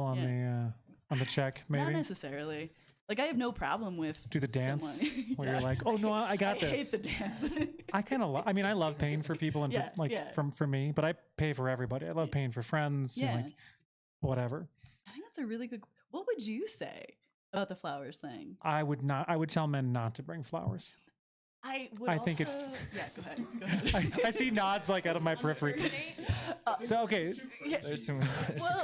on the check, maybe.
Not necessarily. Like I have no problem with
Do the dance
someone-
where
Yeah.
you're like, oh no, I got
I
this.
hate the dance.
I kind of, I mean, I love paying for people and for me, but I pay for everybody. I love paying for friends, and
Yeah.
like whatever.
I think that's a really good. What would you say about the flowers thing?
I would tell men not to bring flowers.
I would.
I think
also, yeah. Go ahead. Go ahead.
I see nods like out of my
On the
periphery.
first date?
So okay,
There's some
Well,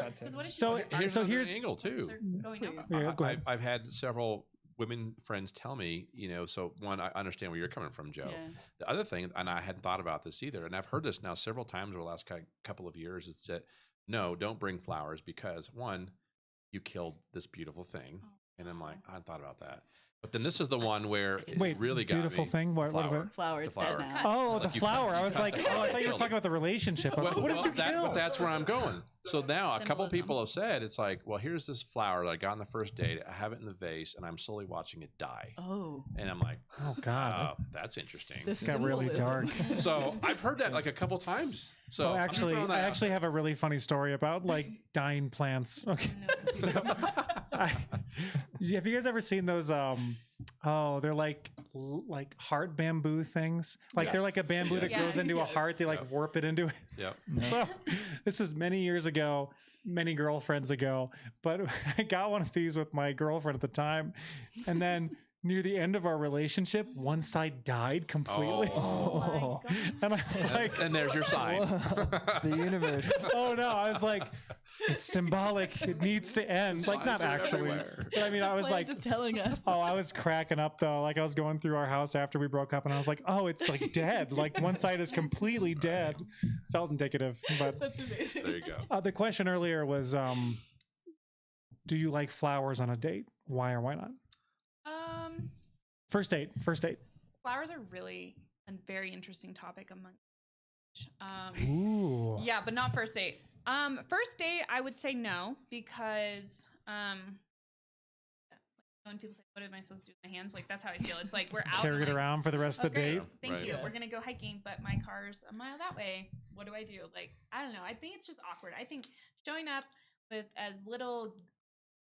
content.
'Cause what is she
So-
doing?
so
another
here's-
angle too.
They're going out.
Please.
yeah, go ahead.
I've had several women friends tell me, so one, I understand where you're coming from, Joe.
Yeah.
The other thing, and I hadn't thought about this either, and I've heard this now several times over the last couple of years, is that no, don't bring flowers because one, you killed this beautiful thing, and I'm like, I hadn't thought about that. But then this is the one where it
Wait,
really got
beautiful
me.
thing. What
Flower.
about?
Flower.
The
It's
flower.
dead now.
Oh,
Like
the
you
flower.
cut-
I was
cut
like,
that.
oh, I thought you were
Killed
talking
it.
about the relationship. I was like, what did you kill?
But that's where I'm going. So now a couple
Symbolism.
people have said, it's like, well, here's this flower that I got on the first date. I have it in the vase, and I'm slowly watching it die.
Oh.
And I'm like,
Oh God,
that's interesting.
This
it got really dark.
symbolism.
So I've heard that like a couple times. So
Oh,
I'm
actually,
throwing that
I
out
actually have a really funny story about like dying plants. Okay, so have you guys ever seen those? They're like heart bamboo things. Like they're like a bamboo that
Yes.
grows into a
Yes.
heart. They like
Yep.
warp it into it.
Yep.
So this is many years ago, many girlfriends ago, but I got one of these with my girlfriend at the time, and then near the end of our relationship, one side died completely.
Oh.
And I was like,
And there's your sign.
The universe.
oh no, I was like, it's symbolic. It needs to end. Like, not
Signs are
actually.
everywhere.
But I mean, I was
Plant
like,
just telling us.
oh, I was cracking up though. Like, I was going through our house after we broke up, and I was like, oh, it's like dead. Like, one side is completely dead. Felt indicative. But
That's amazing.
There you go.
the question earlier was, do you like flowers on a date? Why or why not? First date.
Flowers are really a very interesting topic among.
Ooh.
Yeah, but not first date. First date, I would say no because when people say, "What am I supposed to do with my hands?" Like that's how I feel. It's like we're out.
Carry
and,
it
like,
around for the rest
"Oh,
of the
great,
date.
thank
Right.
you.
Yeah.
We're gonna go hiking, but my car's a mile that way. What do I do? Like I don't know. I think it's just awkward. I think showing up with as little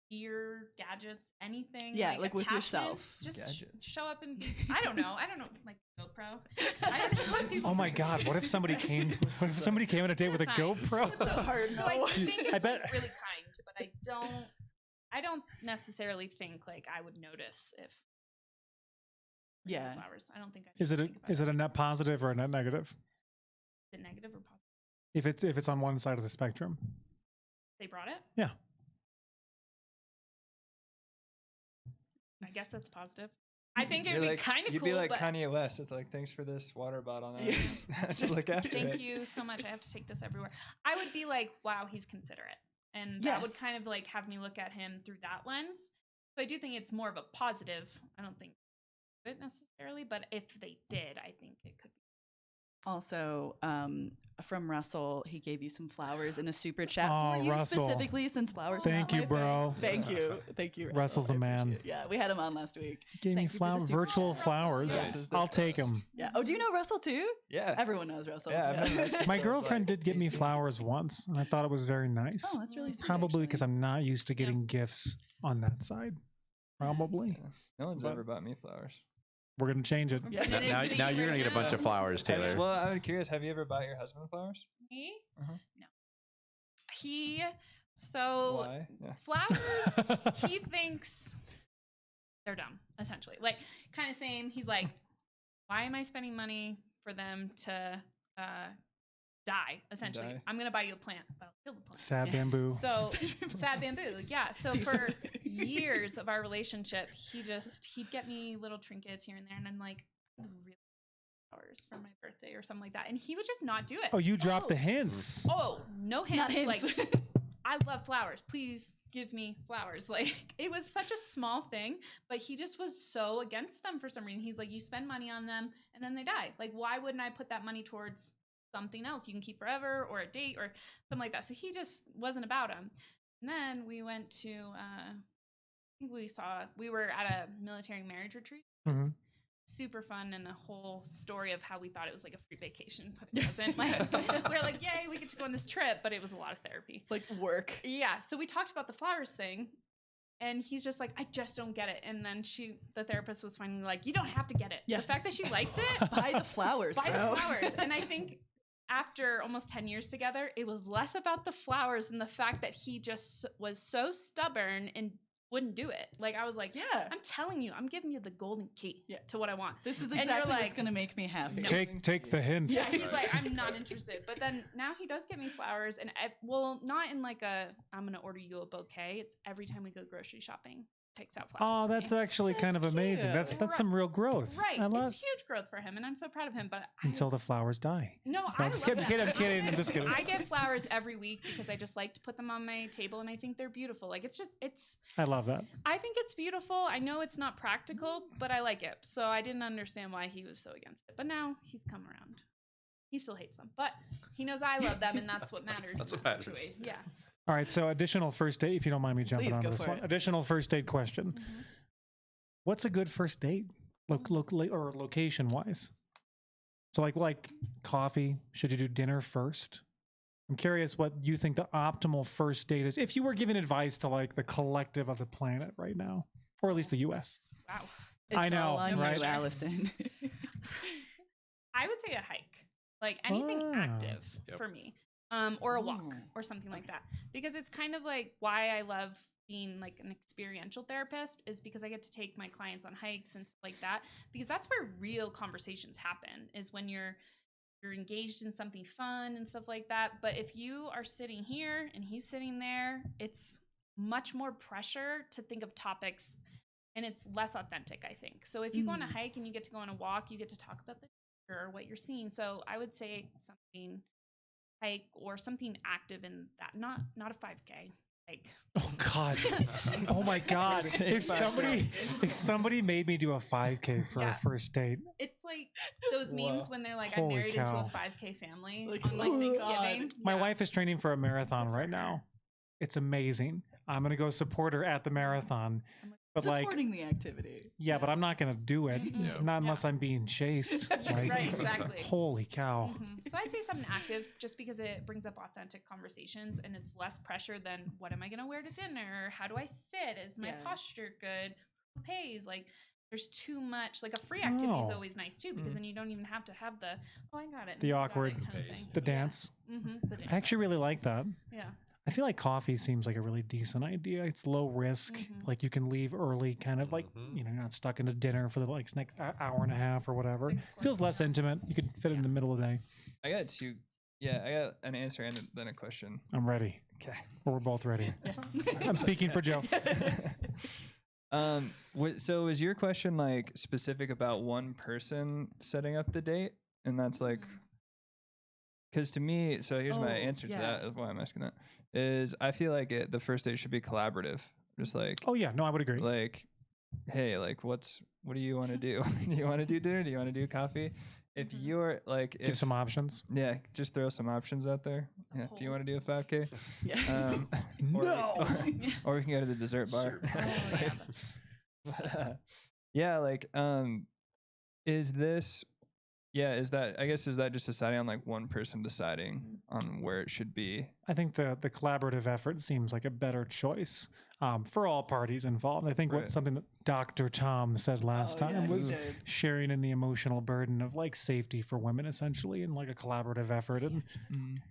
gear, gadgets, anything.
Yeah, like with
attachments,
yourself.
Just
Gadgets.
show up and be. I don't know. Like GoPro. I don't know what people
Oh my God! What if somebody came? What if somebody came on a date with a
That's fine.
GoPro?
It's so hard.
So I
no.
think it's
I bet-
like, really kind, but I don't necessarily think like I would notice if
Yeah.
flowers. I don't think I
Is it a net positive or a net negative?
Is it negative or positive?
If it's on one side of the spectrum.
They brought it?
Yeah.
I guess that's positive. I think it
You're
would be
like-
kind of
You'd
cool,
be like
but
Kanye West. It's like, thanks for this water bottle. Now
Yeah.
just look after
thank
it.
you so much. I have to take this everywhere. I would be like, wow, he's considerate. And that would
Yes.
kind of like have me look at him through that lens. So I do think it's more of a positive. I don't think it necessarily, but if they did, I think it could be.
Also, from Russell, he gave you some flowers in a super chat
Oh,
for you
Russell.
specifically, since flowers. are
Thank
not
you,
my
bro.
thing. Thank you. Russell.
Russell's the
I
man.
appreciate it. Yeah, we had him on last week.
Gave me
Thank you for the super
virtual
chat.
flowers.
This is the
I'll take
best.
them.
Yeah. Oh, do you know Russell too?
Yeah.
Everyone knows Russell.
Yeah, I've known Russell since I
My
was,
girlfriend
like,
did get me
18.
flowers once, and I thought it was very nice.
Oh, that's really sweet.
Probably
actually.
because I'm not used to getting gifts on that side. Probably.
Yeah. No one's
But-
ever bought me flowers.
We're going to change it.
Yeah.
Putting it
Now,
into the
now you're gonna get a
universe
bunch of
now.
flowers, Taylor.
Well, I'm curious. Have you ever bought your husband flowers?
Me?
Uh-huh.
No. He so
Why? Yeah.
flowers. He thinks they're dumb, essentially. Like, kind of saying, he's like, why am I spending money for them to die? Essentially,
Die.
I'm gonna buy you a plant, but I'll kill the plant.
Sad bamboo.
So sad bamboo, yeah. So
Dude.
for years of our relationship, he'd get me little trinkets here and there, and I'm like, I really flowers for my birthday or something like that, and he would just not do it.
Oh, you dropped the hints.
Oh, no
Not
hints.
hints.
Like, I love flowers. Please give me flowers. Like, it was such a small thing, but he just was so against them for some reason. He's like, you spend money on them and then they die. Like, why wouldn't I put that money towards something else you can keep forever, or a date or something like that? So he just wasn't about them. And then we went to, I think we were at a military marriage retreat. It was
Mhm.
super fun, and a whole story of how we thought it was like a free vacation, but it wasn't. Like, we were like, yay, we get to go on this trip, but it was a lot of therapy.
It's like work.
Yeah, so we talked about the flowers thing, and he's just like, I just don't get it. And then the therapist was finally like, you don't have to get it.
Yeah.
The fact that she likes it,
Buy the flowers,
buy
bro.
the flowers. And I think after almost 10 years together, it was less about the flowers and the fact that he just was so stubborn and wouldn't do it. Like, I was like,
Yeah.
I'm telling you, I'm giving you the golden key
Yeah.
to what I want.
This is
And you're
exactly
like,
what's gonna make me happy.
No.
Take the hint.
Yeah, he's like, I'm not interested. But then now he does get me flowers, and well, not in like I'm gonna order you a bouquet. It's every time we go grocery shopping, takes out flowers.
Oh,
for
that's
me.
actually kind of
That's
amazing.
cute.
That's some real growth.
Right.
I love
It's huge growth for him, and I'm so proud of him. But
until the flowers die.
no,
No,
I
I'm just
love
kidding,
them.
I'm kidding, I'm just kidding.
I get flowers every week because I just like to put them on my table, and I think they're beautiful. Like,
I love that.
I think it's beautiful. I know it's not practical, but I like it. So I didn't understand why he was so against it. But now he's come around. He still hates them, but he knows I love them, and that's what matters.
That's
in
what
that
matters.
situation. Yeah.
All right, so additional first date, if you don't mind me jumping
Please
on
go
this
for
one.
it.
Additional first date question.
Mhm.
What's a good first date? Or location wise? So like coffee, should you do dinner first? I'm curious what you think the optimal first date is if you were giving advice to like the collective of the planet right now, or at least the US.
Wow.
It's
I know,
all on
right?
you, Allison.
I would say a hike, like anything
Ah.
active
Yep.
for me, or a walk
Ooh.
or something like that, because it's kind of like why I love being like an experiential therapist is because I get to take my clients on hikes and stuff like that, because that's where real conversations happen, is when you're engaged in something fun and stuff like that. But if you are sitting here and he's sitting there, it's much more pressure to think of topics, and it's less authentic, I think. So if you go on a hike and you get to go on a walk, you get to talk about the or what you're seeing. So I would say something hike or something active in that, not a 5K. Like,
Oh God. Oh my God. If somebody made me do a 5K for
Yeah.
a first date,
it's like those memes
Wow.
when they're like,
Holy
I'm married into
cow.
a 5K family
Like,
on like
oh God.
Thanksgiving.
my
Yeah.
wife is training for a marathon right now. It's amazing. I'm gonna go support her at the marathon. But like,
Supporting the activity.
yeah, but I'm not gonna do it.
Mhm.
Yeah.
Not unless I'm being chased.
Yeah,
Like,
right, exactly.
holy cow.
Mhm. So I'd say something active, just because it brings up authentic conversations, and it's less pressure than what am I going to wear to dinner? How do I sit? Is my
Yeah.
posture good? Who pays? Like, there's too much. Like, a free activity is
Oh.
always nice too, because then you don't even have to have the, oh, I got it.
The
no, I got
awkward-
it kind of
Pace.
thing.
The dance.
The dance.
I actually really like that.
Yeah.
I feel like coffee seems like a really decent idea. It's low risk.
Mhm.
Like you can leave early, kind of like,
Mhm.
you're not stuck into dinner for the like next hour and a half or whatever.
6 course
Feels less
meal.
intimate. You could fit it in the middle of the day.
I got two. Yeah, I got an answer and then a question.
I'm ready.
Okay.
Or we're both ready. I'm speaking for Joe.
So is your question like specific about one person setting up the date? And that's like, because to me, so here's my
Oh,
answer to
yeah.
that, of why I'm asking that, is I feel like the first date should be collaborative. Just like,
Oh yeah, no, I would agree.
like, hey, like what do you want to do? Do you want to do dinner? Do you want to do coffee? if you're like,
Give some options.
yeah, just throw some options out there. Yeah. Do you want to do a 5K?
Yeah.
Or,
No.
or we can go to the dessert bar.
Oh,
But, yeah, like, is this, yeah, is that, I guess, is that just deciding on like one person deciding on where it should be?
I think the collaborative effort seems like a better choice for all parties involved. I think
Right.
something that Dr. Tom said last
Oh, yeah,
time
he
was
did.
sharing in the emotional burden of like safety for women, essentially, and like a collaborative effort. And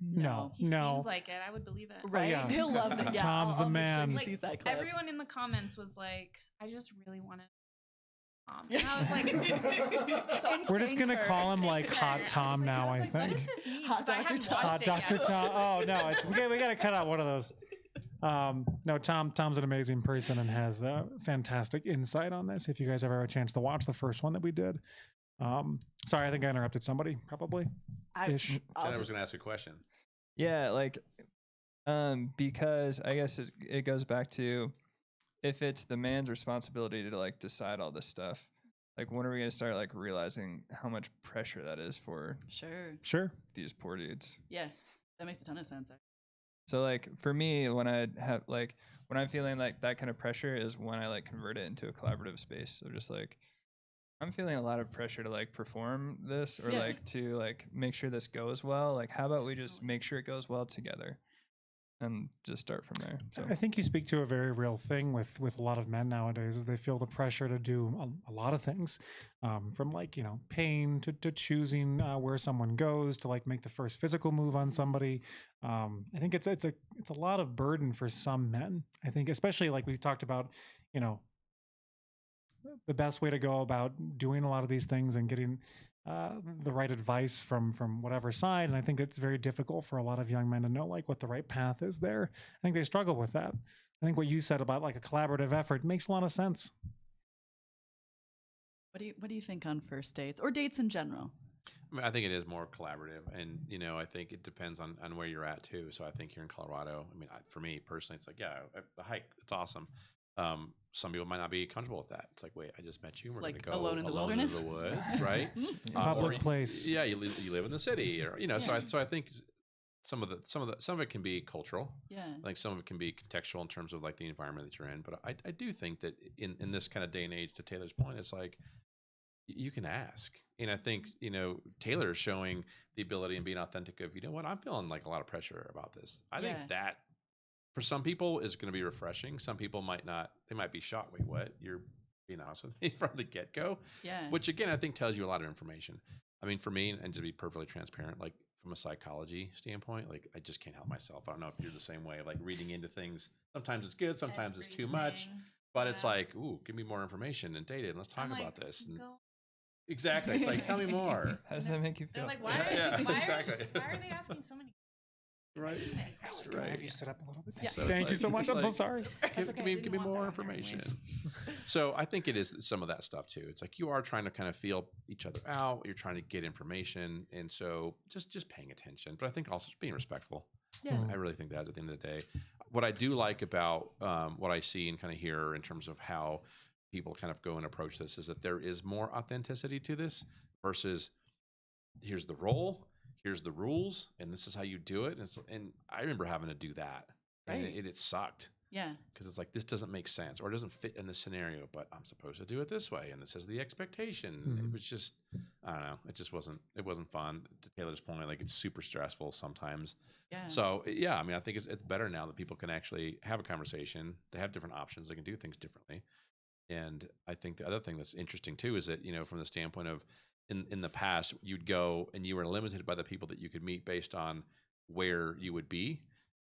no,
He
no,
seems like it. I would believe it.
Right?
yeah.
He'll love that. Yeah,
Tom's the
I'll make sure
man.
he
Like,
sees that clip.
Everyone in the comments was like, I just really want to.
Yeah.
And I was like, so
we're just gonna
Thank
call him
her.
like
Thank
Hot
her.
Tom now. I
like, what
think
does this mean?
Hot
'Cause I
Dr.
hadn't
Tom.
watched
Hot
it
Dr.
yet.
Tom. Oh no, we gotta cut out one of those. No, Tom's an amazing person and has fantastic insight on this. If you guys ever have a chance to watch the first one that we did. Sorry, I think I interrupted somebody. Probably. Ish.
I'll
Jenna was
just-
going to ask a question.
Yeah, like, because I guess it goes back to, if it's the man's responsibility to like decide all this stuff, like when are we gonna start like realizing how much pressure that is for
Sure.
these poor dudes?
Yeah, that makes a ton of sense.
So like for me, when I have like when I'm feeling like that kind of pressure is when I like convert it into a collaborative space. So just like I'm feeling a lot of pressure to like perform this or
Yeah.
like to like make sure this goes well. Like how about we just make sure it goes well together and just start from there. So
I think you speak to a very real thing with a lot of men nowadays, is they feel the pressure to do a lot of things, from like, you know, pain to choosing where someone goes, to like make the first physical move on somebody. I think it's a lot of burden for some men. I think, especially like we've talked about, you know, the best way to go about doing a lot of these things and getting the right advice from whatever side. And I think it's very difficult for a lot of young men to know like what the right path is there. I think they struggle with that. I think what you said about like a collaborative effort makes a lot of sense.
What do you think on first dates or dates in general?
I mean, I think it is more collaborative, and you know, I think it depends on where you're at too. So I think here in Colorado, I mean, for me personally, it's like, yeah, the hike, it's awesome. Some people might not be comfortable with that. It's like, wait, I just met you. We're
Like
going to go
alone in the wilderness?
into the woods, right?
Public place.
Yeah, you live in the city, or you know.
Yeah.
So I think some of it can be cultural.
Yeah.
Like some of it can be contextual in terms of like the environment that you're in. But I do think that in this kind of day and age, to Taylor's point, it's like you can ask. And I think, you know, Taylor is showing the ability and being authentic of, you know what, I'm feeling like a lot of pressure about this. I think that for some people is going to be refreshing. Some people might not. They might be shocked. Wait, what? You're being honest with me from the get-go?
Yeah.
Which again, I think tells you a lot of information. I mean, for me, and to be perfectly transparent, like from a psychology standpoint, like I just can't help myself. I don't know if you're the same way, like reading into things. Sometimes it's good, sometimes it's too much. But it's like, ooh, give me more information and data, and let's talk about this. And exactly. It's like, tell me more.
how does that make you feel?
They're like, why
Yeah,
why
exactly.
why are they asking so many?
Right.
Too many questions.
Can I have
Right.
you sit up a little bit?
Yeah.
So
Thank
it's
you so
like-
much.
it's
I'm so
like-
sorry.
That's okay. I
Give
didn't
me
want
more
that
information.
anyways.
So I think it is some of that stuff too. It's like you are trying to kind of feel each other out. You're trying to get information, and so just paying attention. But I think also being respectful.
Yeah.
I really think that at the end of the day, what I do like about what I see and kind of hear in terms of how people kind of go and approach this is that there is more authenticity to this versus here's the role, here's the rules, and this is how you do it. And I remember having to do that, and
Right.
it sucked.
Yeah.
Because it's like, this doesn't make sense or it doesn't fit in this scenario, but I'm supposed to do it this way. And this is the expectation.
Mhm.
It was just, I don't know. It wasn't fun. To Taylor's point, like it's super stressful sometimes.
Yeah.
So yeah, I mean, I think it's better now that people can actually have a conversation. They have different options. They can do things differently. And I think the other thing that's interesting too, is that, you know, from the standpoint of in the past, you'd go and you were limited by the people that you could meet based on where you would be.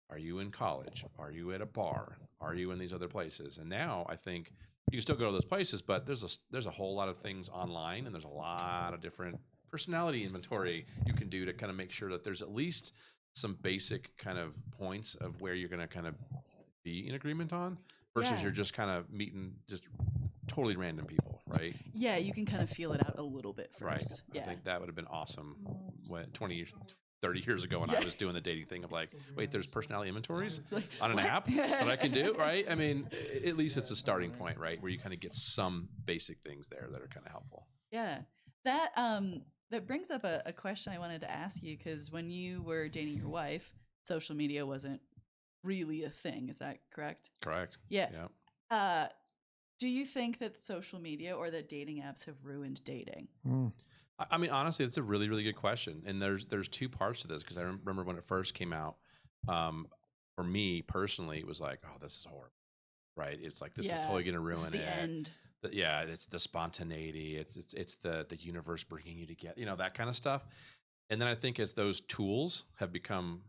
Are you in college? Are you at a bar? Are you in these other places? And now I think you can still go to those places, but there's a whole lot of things online, and there's a lot of different personality inventory you can do to kind of make sure that there's at least some basic kind of points of where you're going to kind of be in agreement on versus
Yeah.
you're just kind of meeting just totally random people, right?
Yeah, you can kind of feel it out a little bit first.
Right.
Yeah.
I think that would have been awesome when 20 years, 30 years ago when
Yeah.
I was doing the dating thing of like, wait, there's personality inventories
Like,
on an
what?
app that I can do, right? I mean, at least it's a starting point, right? Where you kind of get some basic things there that are kind of helpful.
Yeah. That that brings up a question I wanted to ask you, because when you were dating your wife, social media wasn't really a thing. Is that correct?
Correct.
Yeah.
Yeah.
Do you think that social media or that dating apps have ruined dating?
I mean, honestly, it's a really, really good question. And there's two parts to this, because I remember when it first came out, for me personally, it was like, oh, this is horrible, right? It's like, this is totally going to
This is
ruin
the
it.
end.
Yeah, it's the spontaneity. It's the universe bringing you together, that kind of stuff. And then I think as those tools have become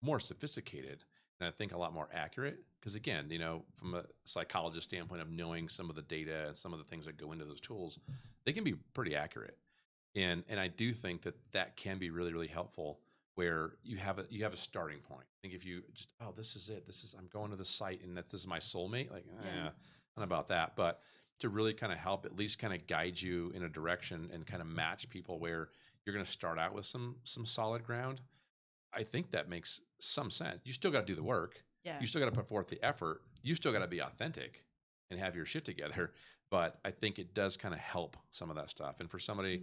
more sophisticated, and I think a lot more accurate, because again, from a psychologist standpoint of knowing some of the data and some of the things that go into those tools, they can be pretty accurate. And I do think that can be really, really helpful, where you have a starting point. I think if you just, oh, this is it. I'm going to the site and this is my soulmate. Like, I don't know about that, but to really kind of help, at least kind of guide you in a direction and kind of match people where you're going to start out with some solid ground. I think that makes some sense. You still got to do the work.
Yeah.
You still got to put forth the effort. You still got to be authentic and have your shit together. But I think it does kind of help some of that stuff. And for somebody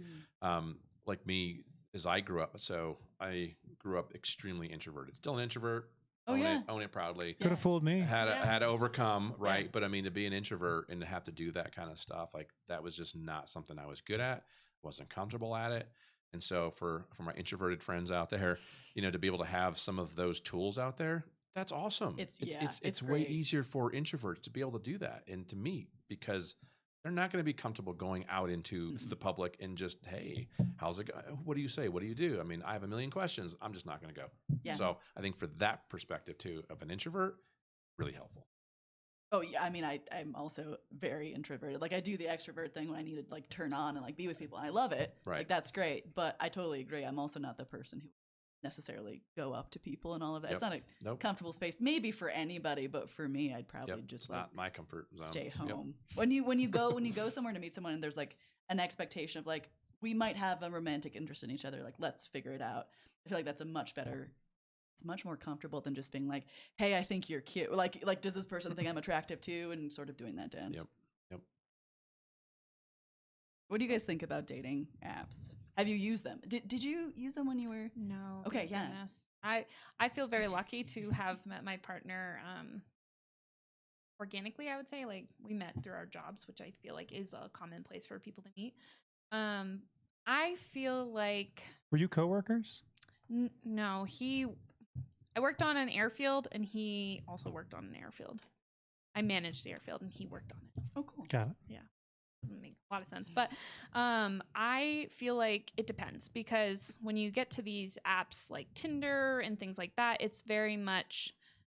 like me, as I grew up, so I grew up extremely introverted. Still an introvert. Own it proudly.
Could have fooled me.
Had to overcome, right? Yeah. But I mean, to be an introvert and to have to do that kind of stuff, like that was just not something I was good at. Wasn't comfortable at it. And so for my introverted friends out there, to be able to have some of those tools out there, that's awesome. It's way easier for introverts to be able to do that and to meet, because they're not going to be comfortable going out into the public and just, hey, how's it going? What do you say? What do you do? I mean, I have a million questions. I'm just not going to go. Yeah. So I think for that perspective too, of an introvert, really helpful.
Oh yeah, I mean, I'm also very introverted. Like I do the extrovert thing when I need to like turn on and like be with people. I love it.
Right.
Like that's great. But I totally agree. I'm also not the person who necessarily go up to people and all of that. It's not a comfortable space. Maybe for anybody, but for me, I'd probably just
it's not my comfort zone.
Stay home. When you go somewhere to meet someone and there's like an expectation of like we might have a romantic interest in each other. Like let's figure it out. I feel like that's it's much more comfortable than just being like, hey, I think you're cute. Like does this person think I'm attractive too? And sort of doing that dance.
Yep.
What do you guys think about dating apps? Have you used them? Did you use them when you were?
No.
Okay, yeah.
Goodness. I feel very lucky to have met my partner organically, I would say. Like we met through our jobs, which I feel like is a common place for people to meet. I feel like...
Were you coworkers?
No, I worked on an airfield and he also worked on an airfield. I managed the airfield and he worked on it.
Oh, cool.
Got it.
Yeah. Doesn't make a lot of sense. But I feel like it depends, because when you get to these apps like Tinder and things like that, it's very much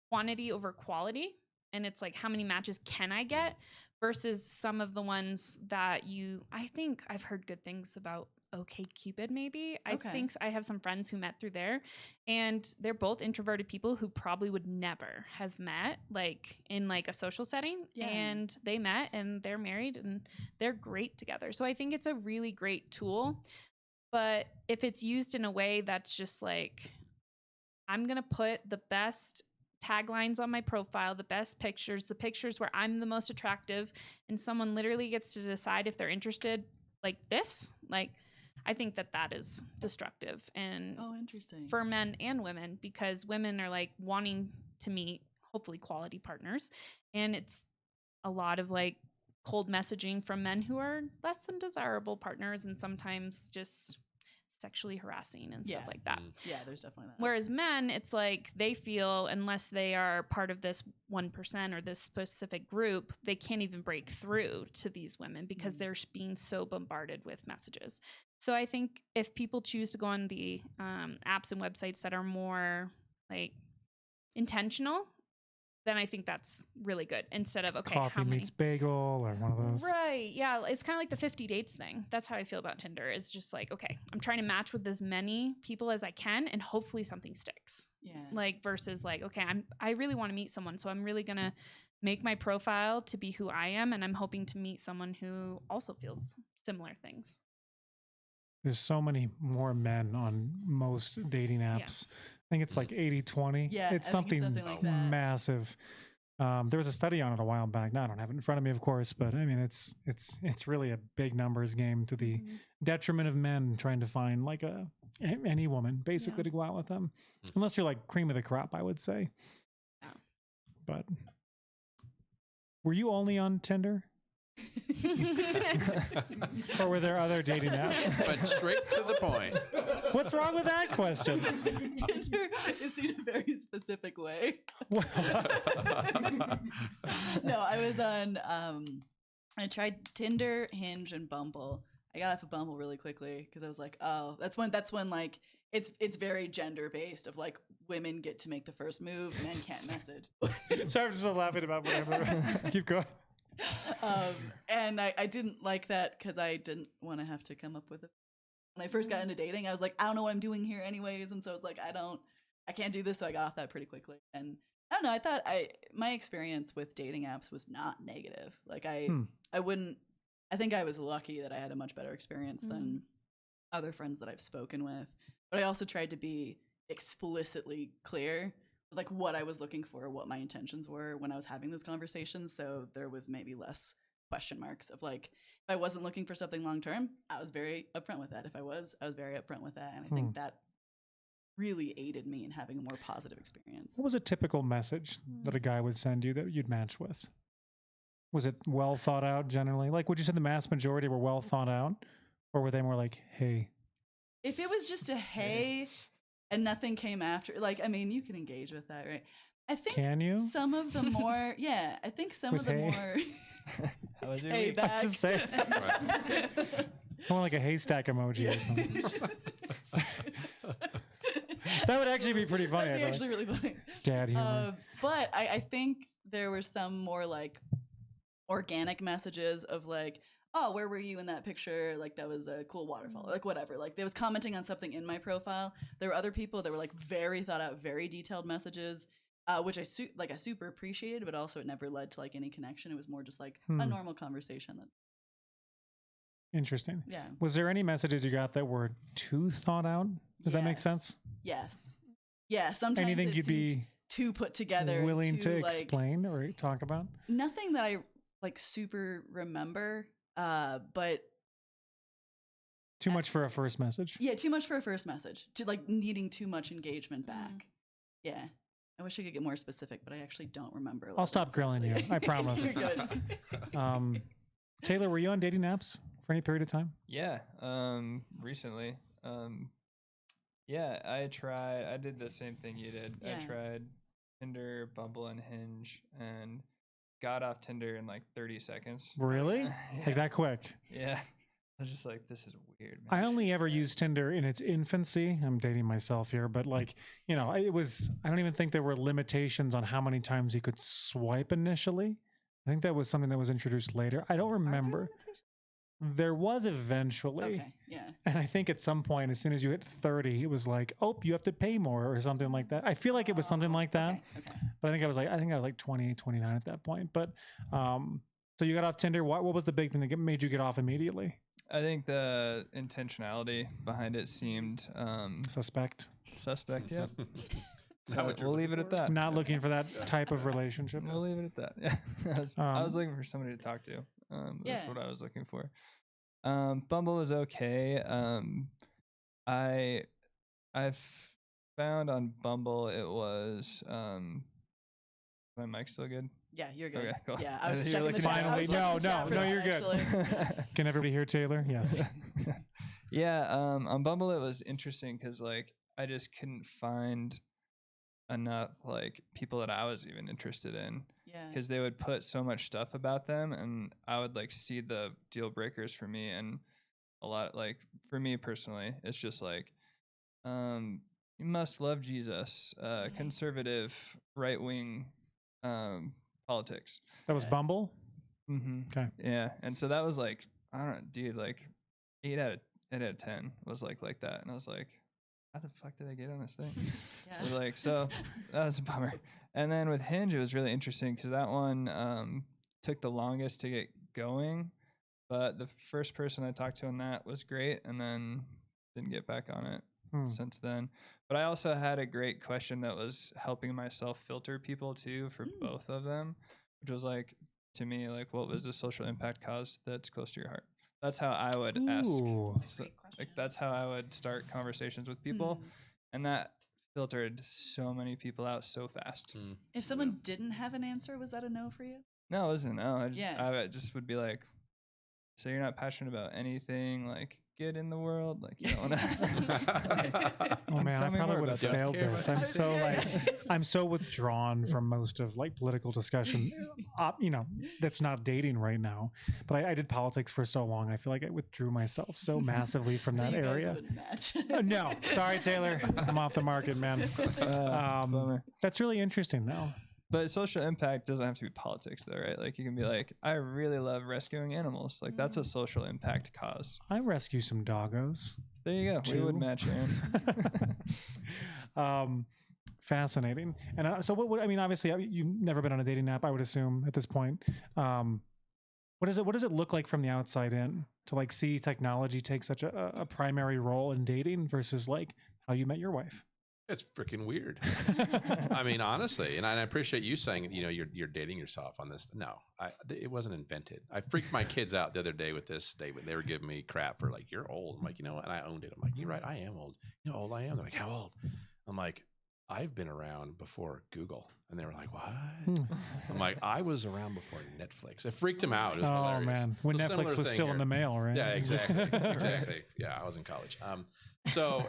quantity over quality. And it's like, how many matches can I get versus some of the ones that I think I've heard good things about. OkCupid, maybe. I think I have some friends who met through there, and they're both introverted people who probably would never have met like in like a social setting. Yeah. And they met and they're married and they're great together. So I think it's a really great tool. But if it's used in a way that's just like, I'm going to put the best taglines on my profile, the best pictures, the pictures where I'm the most attractive, and someone literally gets to decide if they're interested like this, like, I think that is destructive and
interesting
for men and women, because women are like wanting to meet hopefully quality partners, and it's a lot of like cold messaging from men who are less than desirable partners and sometimes just sexually harassing and stuff like that.
Yeah, there's definitely that.
Whereas men, it's like they feel unless they are part of this 1% or this specific group, they can't even break through to these women because they're being so bombarded with messages. So I think if people choose to go on the apps and websites that are more like intentional, then I think that's really good. Instead of, okay,
coffee meets bagel or one of those.
Right. Yeah. It's kind of like the 50 dates thing. That's how I feel about Tinder. It's just like, okay, I'm trying to match with as many people as I can and hopefully something sticks.
Yeah.
Like versus like, okay, I really want to meet someone. So I'm really going to make my profile to be who I am. And I'm hoping to meet someone who also feels similar things.
There's so many more men on most dating apps. I think it's like 80-20.
Yeah,
it's something
like that.
massive. There was a study on it a while back. Now I don't have it in front of me, of course, but I mean, it's really a big numbers game to the detriment of men trying to find like any woman basically to go out with them, unless you're like cream of the crop, I would say.
Yeah.
But were you only on Tinder? Or were there other dating apps?
But straight to the point.
What's wrong with that question?
Tinder is in a very specific way. No, I was on I tried Tinder, Hinge, and Bumble. I got off of Bumble really quickly because I was like, oh, that's when like it's very gender based of like women get to make the first move, men can't message.
Sorry, I'm just laughing about whatever. Keep going.
And I didn't like that because I didn't want to have to come up with it. When I first got into dating, I was like, I don't know what I'm doing here anyways. And so I was like, I can't do this. So I got off that pretty quickly. And I don't know, I thought my experience with dating apps was not negative. Like I think I was lucky that I had a much better experience than other friends that I've spoken with. But I also tried to be explicitly clear like what I was looking for, what my intentions were when I was having those conversations. So there was maybe less question marks of like, if I wasn't looking for something long-term, I was very upfront with that. If I was very upfront with that. And I think that really aided me in having a more positive experience.
What was a typical message that a guy would send you that you'd match with? Was it well thought out generally? Like, would you say the mass majority were well thought out? Or were they more like, hey?
If it was just a hey, and nothing came after, like, I mean, you can engage with that, right? I think
Can you?
some of the more, I think some
With
of the
hay?
more,
How was your
hey,
week?
back.
I'm just saying. More like a haystack emoji or something. That would actually be pretty funny.
That'd be
I
actually really funny.
Dad humor.
But I think there were some more like organic messages of like, oh, where were you in that picture? Like that was a cool waterfall, like whatever. Like they was commenting on something in my profile. There were other people that were like very thought out, very detailed messages, which I super appreciated, but also it never led to like any connection. It was more just like a normal conversation.
Interesting.
Yeah.
Was there any messages you got that were too thought out? Does that make sense?
Yes. Yeah. Sometimes
Anything
it
you'd be
seemed too put together,
willing to
like,
explain or talk about?
Nothing that I like super remember, but
Too much for a first message?
yeah, too much for a first message. To like needing too much engagement back. Yeah. I wish I could get more specific, but I actually don't remember.
I'll stop grilling you. I promise.
You're good.
Taylor, were you on dating apps for any period of time?
Yeah, recently. Yeah, I did the same thing you did.
Yeah.
I tried Tinder, Bumble, and Hinge, and got off Tinder in like 30 seconds.
Really?
Yeah.
Like that quick?
Yeah. I was just like, this is weird, man.
I only ever used Tinder in its infancy. I'm dating myself here, but like, you know, I don't even think there were limitations on how many times you could swipe initially. I think that was something that was introduced later. I don't remember. There was eventually.
Okay, yeah.
And I think at some point, as soon as you hit 30, it was like, oh, you have to pay more or something like that. I feel like it was something like that.
Okay.
But I think I was like 20, 29 at that point. But so you got off Tinder. What was the big thing that made you get off immediately?
I think the intentionality behind it seemed
Suspect.
Yeah.
Not what you're
We'll leave it
looking
at that.
Not looking for that type of relationship.
We'll leave it at that. Yeah. I was looking for somebody to talk to. That's what I was looking for. Bumble was okay. I've found on Bumble it was my mic still good?
Yeah, you're good.
Okay, cool.
Yeah, I was
You're
checking the
looking
chat.
at
I
me.
was checking the chat for that,
you're good.
actually.
Can everybody hear Taylor? Yes.
Yeah, on Bumble it was interesting because like I just couldn't find enough like people that I was even interested in.
Yeah.
Because they would put so much stuff about them, and I would like see the deal breakers for me, and a lot like for me personally, it's just like you must love Jesus, conservative, right wing politics.
That was Bumble?
Mm-hmm.
Okay.
Yeah, and so that was like I don't know, dude, like 8 out of 10 was like that, and I was like, how the fuck did I get on this thing?
Yeah.
So, like, so that was a bummer. And then with Hinge, it was really interesting because that one took the longest to get going, but the first person I talked to on that was great, and then didn't get back on it. since then. But I also had a great question that was helping myself filter people too for both of them, which was like, to me, like, what was the social impact cause that's close to your heart? That's how I would ask. So, like, that's how I would start conversations with people. And that filtered so many people out so fast.
If someone didn't have an answer, was that a no for you?
No, it wasn't. No, I just would be like, so you're not passionate about anything, like, good in the world, like, you don't want to.
Oh man, I probably would have failed this. I'm so I'm so withdrawn from most of like political discussion. That's not dating right now. But I did politics for so long. I feel like I withdrew myself so massively from that area.
Match.
No, sorry, Taylor, I'm off the market, man. That's really interesting, though.
But social impact doesn't have to be politics, though, right? Like, you can be like, I really love rescuing animals. Like, that's a social impact cause.
I rescue some doggos.
There you go. We would match, Aaron.
Fascinating. And so, what? I mean, obviously, you've never been on a dating app, I would assume, at this point. What does it look like from the outside in to like see technology take such a primary role in dating versus like how you met your wife?
It's freaking weird. I mean, honestly, and I appreciate you saying, you're dating yourself on this. No, it wasn't invented. I freaked my kids out the other day with this statement. They were giving me crap for like, you're old. I'm like, you know what? And I owned it. I'm like, you're right. I am old. You know how old I am? They're like, how old? I'm like, I've been around before Google. And they were like, what? I'm like, I was around before Netflix. It freaked them out. It was hilarious.
Man. When Netflix was still in the mail, right?
Yeah, exactly. Exactly. Yeah, I was in college. So,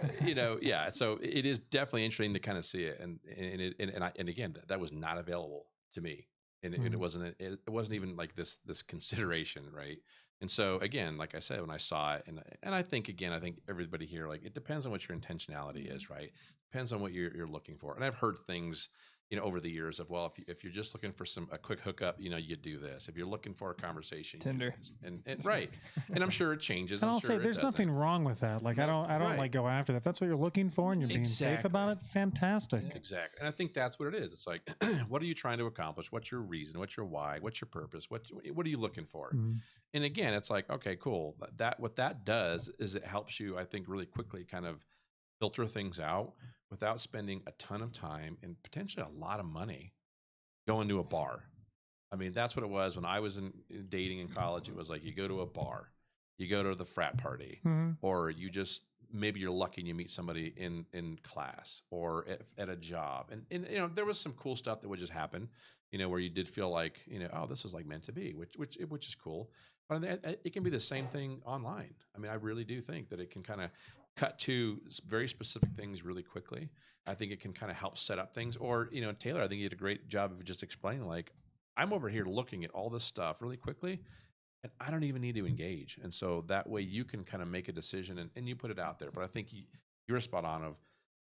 so it is definitely interesting to kind of see it. And again, that was not available to me. And it wasn't even like this consideration, right? And so again, like I said, when I saw it, and I think everybody here, like, it depends on what your intentionality is, right? Depends on what you're looking for. And I've heard things, over the years of, well, if you're just looking for a quick hookup, you do this. If you're looking for a conversation,
Tinder,
and right. And I'm sure it changes.
And I'll say there's nothing wrong with that. Like, I don't like go after that. If that's what you're looking for and you're being safe about it, fantastic.
Yeah. Exactly. And I think that's what it is. It's like, what are you trying to accomplish? What's your reason? What's your why? What's your purpose? What are you looking for? And again, it's like, okay, cool. What that does is it helps you, I think, really quickly kind of filter things out without spending a ton of time and potentially a lot of money going to a bar. I mean, that's what it was when I was in dating in college. It was like, you go to a bar, you go to the frat party, or you just, maybe you're lucky and you meet somebody in class or at a job. And there was some cool stuff that would just happen, where you did feel like, oh, this is like meant to be, which is cool. But it can be the same thing online. I mean, I really do think that it can kind of cut to very specific things really quickly. I think it can kind of help set up things. Or, Taylor, I think you did a great job of just explaining, like, I'm over here looking at all this stuff really quickly, and I don't even need to engage. And so that way you can kind of make a decision and you put it out there. But I think you're spot on of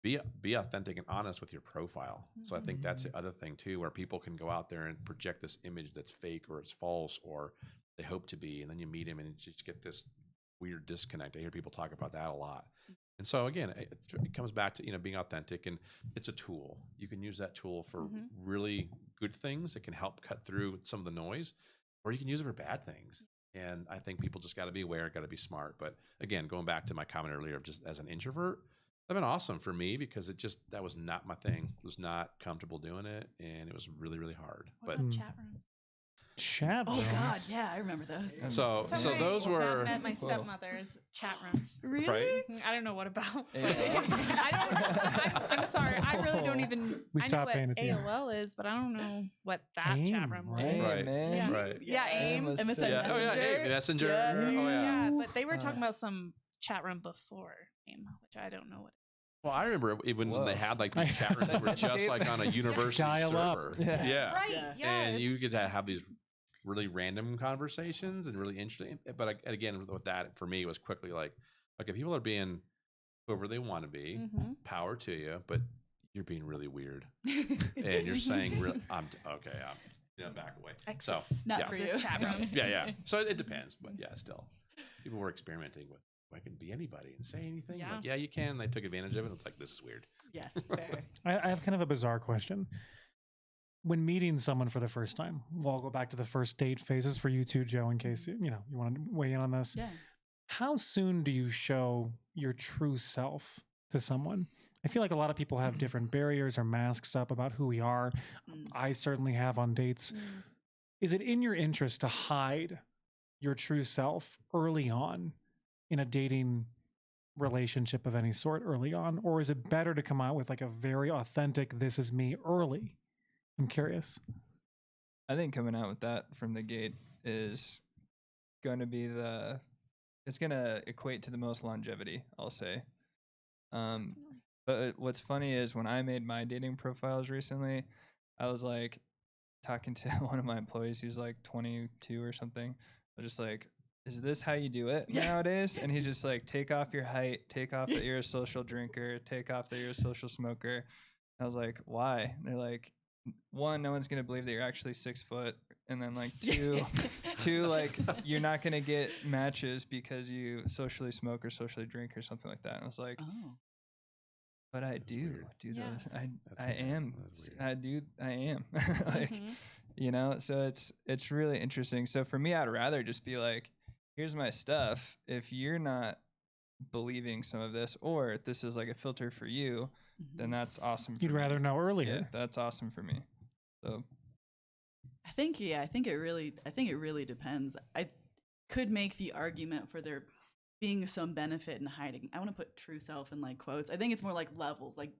be authentic and honest with your profile. So I think that's the other thing too, where people can go out there and project this image that's fake or it's false or they hope to be, and then you meet him and you just get this weird disconnect. I hear people talk about that a lot. And so again, it comes back to being authentic, and it's a tool. You can use that tool for really good things that can help cut through some of the noise, or you can use it for bad things. And I think people just got to be aware, got to be smart. But again, going back to my comment earlier of just as an introvert, that's been awesome for me because that was not my thing. I was not comfortable doing it, and it was really, really hard.
What about chat rooms?
Chat rooms.
Oh God, yeah, I remember those.
So those were.
Dad met my stepmother's chat rooms.
Really?
Right?
I don't know what about. I'm sorry. I really don't even.
We
I know
stopped
what
paying attention.
AOL is, but I don't know what that chat room was.
Right.
Man.
Yeah.
Right.
Yeah, AIM.
was
MSN
sick.
Yeah. Oh yeah. Hey, Messenger.
Yeah.
Oh yeah.
Yeah, but they were talking about some chat room before AIM, which I don't know what.
Well, I remember even when they had like these chat rooms that were just like on a university
Dial up.
server.
Yeah.
Right.
Yeah.
Yeah.
And you
it's-
get to have these really random conversations and really interesting. But again, with that, for me, it was quickly like, okay, people are being whoever they want to be, power to you, but you're being really weird. And you're saying, I'm back away. So,
Not for you.
This chat room.
yeah. So it depends, but yeah, still. People were experimenting with, I can be anybody and say anything.
Yeah.
Like, yeah, you can. They took advantage of it. It's like, this is weird.
Yeah, fair.
I have kind of a bizarre question. When meeting someone for the first time, we'll go back to the first date phases for you too, Joe, in case you want to weigh in on this.
Yeah.
How soon do you show your true self to someone? I feel like a lot of people have different barriers or masks up about who we are. I certainly have on dates. Is it in your interest to hide your true self early on in a dating relationship of any sort early on? Or is it better to come out with like a very authentic, this is me early? I'm curious.
I think coming out with that from the gate is going to be it's going to equate to the most longevity, I'll say. But what's funny is when I made my dating profiles recently, I was like talking to one of my employees, he's like 22 or something. I was just like, is this how you do it nowadays? And he's just like, take off your height, take off that you're a social drinker, take off that you're a social smoker. I was like, why? And they're like, one, no one's going to believe that you're actually 6 foot. And then like two, like you're not going to get matches because you socially smoke or socially drink or something like that. And I was like,
Oh.
but I do
Yeah.
those. I
weird.
am.
That's
I am. Like, you know, so it's really interesting. So for me, I'd rather just be like, here's my stuff. If you're not believing some of this, or this is like a filter for you, then that's awesome.
You'd rather know earlier.
Yeah, that's awesome for me. So
I think it really depends. I could make the argument for there being some benefit in hiding. I want to put true self in like quotes. I think it's more like levels, like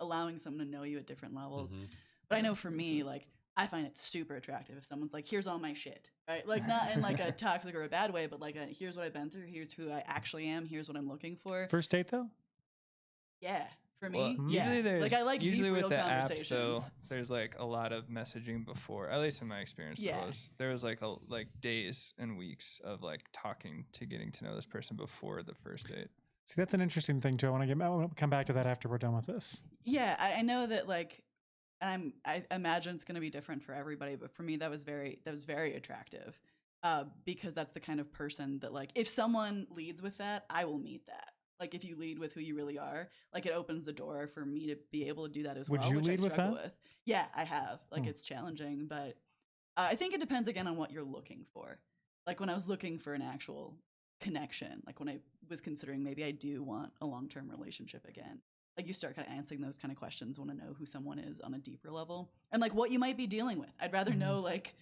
allowing someone to know you at different levels. But I know for me, like I find it super attractive if someone's like, here's all my shit, right? Like not in like a toxic or a bad way, but like here's what I've been through. Here's who I actually am. Here's what I'm looking for.
First date though?
Yeah. For me,
well,
yeah.
usually there's
like I like
usually
deep,
with
real
the apps
conversations.
though, there's like a lot of messaging before. At least in my experience, there was like days and weeks of like talking to getting to know this person before the first date.
See, that's an interesting thing too. I want to come back to that after we're done with this.
Yeah, I know that like, and I imagine it's going to be different for everybody, but for me that was very attractive, because that's the kind of person that like if someone leads with that, I will meet that. Like if you lead with who you really are, like it opens the door for me to be able to do that as well.
Would you
which
lead
I
with
struggle
that?
with. Yeah, I have. Like it's challenging, but I think it depends again on what you're looking for. Like when I was looking for an actual connection, like when I was considering maybe I do want a long-term relationship again, like you start kind of answering those kind of questions, want to know who someone is on a deeper level and like what you might be dealing with. I'd rather know like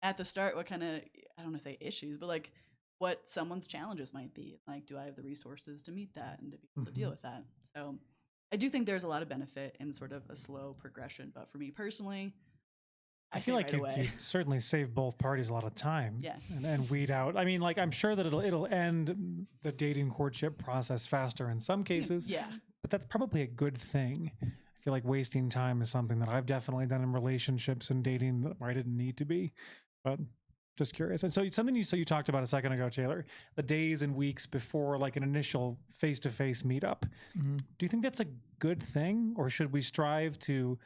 at the start what kind of, I don't want to say issues, but like what someone's challenges might be. Like, do I have the resources to meet that and to be able to deal with that? So I do think there's a lot of benefit in sort of a slow progression. But for me personally,
I feel like
right
you certainly save both parties a lot of time.
Yeah.
And weed out. I mean, like I'm sure that it'll end the dating courtship process faster in some cases.
Yeah.
But that's probably a good thing. I feel like wasting time is something that I've definitely done in relationships and dating where I didn't need to be. But just curious. And so something you talked about a second ago, Taylor, the days and weeks before like an initial face-to-face meetup. Do you think that's a good thing, or should we strive to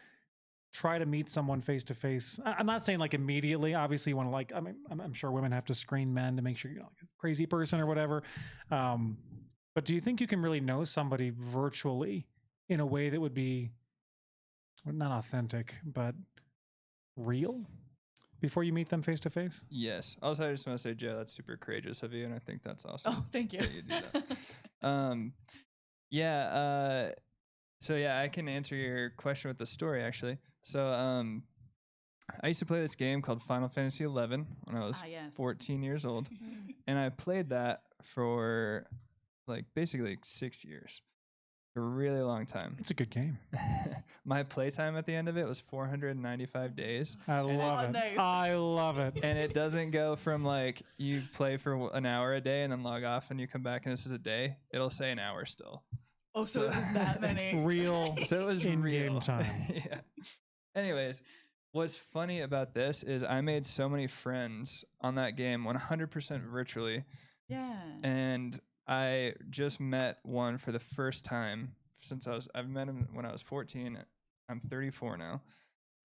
try to meet someone face-to-face? I'm not saying like immediately. Obviously you want to like, I mean, I'm sure women have to screen men to make sure you're not like a crazy person or whatever. But do you think you can really know somebody virtually in a way that would be not authentic, but real before you meet them face to face?
Yes. Also, I just want to say, Joe, that's super courageous of you, and I think that's awesome.
Oh, thank you.
that you do that. So yeah, I can answer your question with the story actually. So I used to play this game called Final Fantasy XI when I was 14 years old, and I played that for like basically 6 years. A really long time.
It's a good game.
My playtime at the end of it was 495 days.
I love it.
Nice.
I love it.
And it doesn't go from like you play for an hour a day and then log off and you come back and this is a day. It'll say an hour still.
Oh, so it was that many.
Real.
So it was
in
real
game time.
Yeah. Anyways, what's funny about this is I made so many friends on that game 100% virtually.
Yeah.
And I just met one for the first time since I've met him when I was 14. I'm 34 now.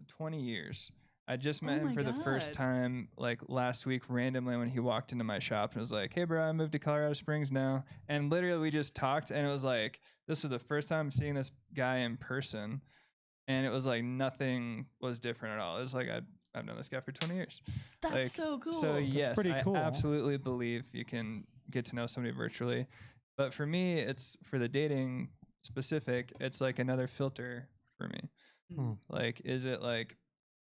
20 years. I just met him for the first time like last week randomly when he walked into my shop and was like, "Hey bro, I moved to Colorado Springs now." And literally we just talked and it was like, this was the first time seeing this guy in person. And it was like nothing was different at all. It was like I've known this guy for 20 years.
That's
like,
so cool.
So yes,
pretty cool.
I absolutely believe you can get to know somebody virtually. But for me, it's for the dating specific, it's like another filter for me. Like, is it like,